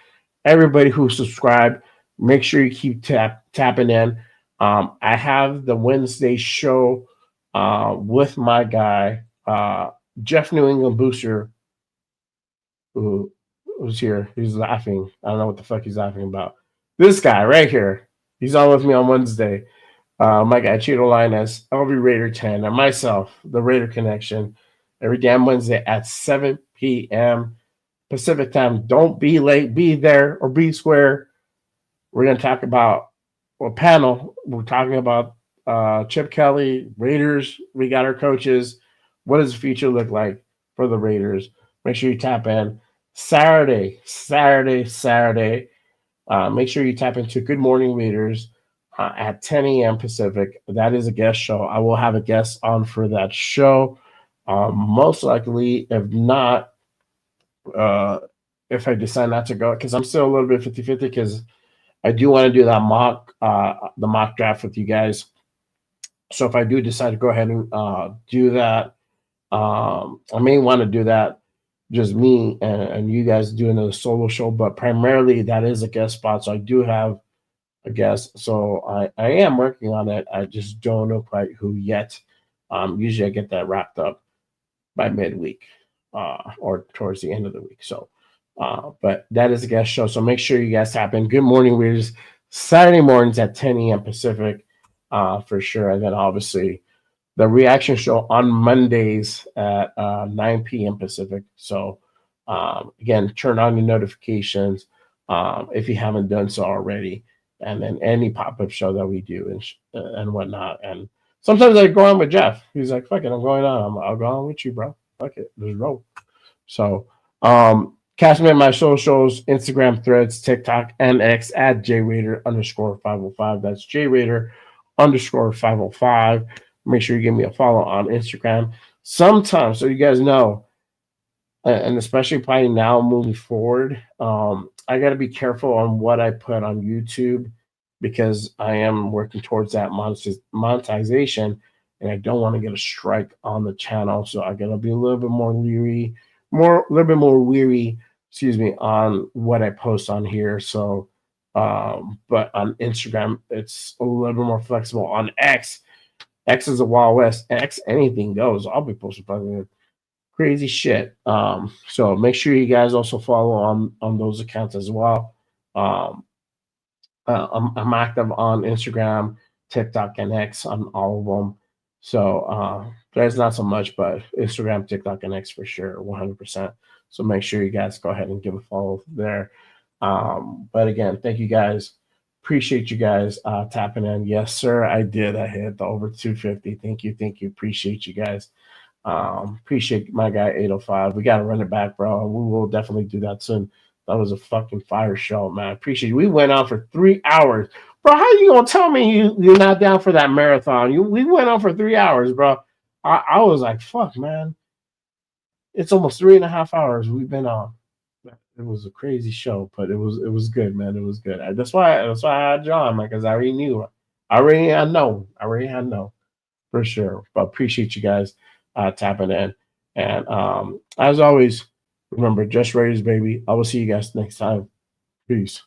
who subscribed. Make sure you keep tapping in. I have the Wednesday show with my guy, Jeff New England Booster, who's here. He's laughing. I don't know what the fuck he's laughing about. This guy right here. He's on with me on Wednesday. My guy Cheeto Linus, LB Raider 10, and myself, the Raider Connection, every damn Wednesday at 7 p.m. Pacific time. Don't be late. Be there or be square. We're going to talk about a panel. We're talking about Chip Kelly, Raiders. We got our coaches. What does the future look like for the Raiders? Make sure you tap in. Saturday. Make sure you tap into Good Morning Raiders at 10 a.m. Pacific. That is a guest show. I will have a guest on for that show. Most likely, if not, if I decide not to go, because I'm still a little bit 50-50, because I do want to do that the mock draft with you guys. So if I do decide to go ahead and do that, I may want to do that just me and you guys doing a solo show, but primarily that is a guest spot. So I do have a guest. So I am working on it. I just don't know quite who yet. Usually I get that wrapped up by midweek or towards the end of the week. So, but that is a guest show. So make sure you guys tap in. Good morning, readers. Saturday mornings at 10 a.m. Pacific for sure. And then obviously the reaction show on Mondays at 9 p.m. Pacific. So again, turn on your notifications if you haven't done so already. And then any pop-up show that we do and whatnot. And sometimes I go on with Jeff. He's like, fuck it, I'm going on. I'll go on with you, bro. Fuck it, let's roll. So catch me at my socials, Instagram, Threads, TikTok, and X at JRaider_505. That's JRaider_505. Make sure you give me a follow on Instagram. Sometimes, so you guys know, and especially probably now moving forward, I got to be careful on what I put on YouTube, because I am working towards that monetization, and I don't want to get a strike on the channel. So I got to be a little bit more weary, excuse me, on what I post on here. So, but on Instagram, it's a little bit more flexible. On X is a Wild West. X, anything goes. I'll be posting probably crazy shit. So make sure you guys also follow on those accounts as well. I'm active on Instagram, TikTok, and X on all of them. So there's not so much, but Instagram, TikTok, and X for sure, 100%. So make sure you guys go ahead and give a follow there. But again, thank you guys. Appreciate you guys tapping in. Yes, sir, I did. I hit the over 250. Thank you. Appreciate you guys. Appreciate my guy 805. We got to run it back, bro. We will definitely do that soon. That was a fucking fire show, man. Appreciate you. We went on for 3 hours, bro. How you gonna tell me you're not down for that marathon? We went on for 3 hours, bro. I was like, fuck, man. It's almost 3.5 hours we've been on. It was a crazy show, but it was good, man. It was good. That's why I had John, man, because I already knew. I already had known for sure. But appreciate you guys tapping in. And as always, remember, just Raiders, baby. I will see you guys next time. Peace.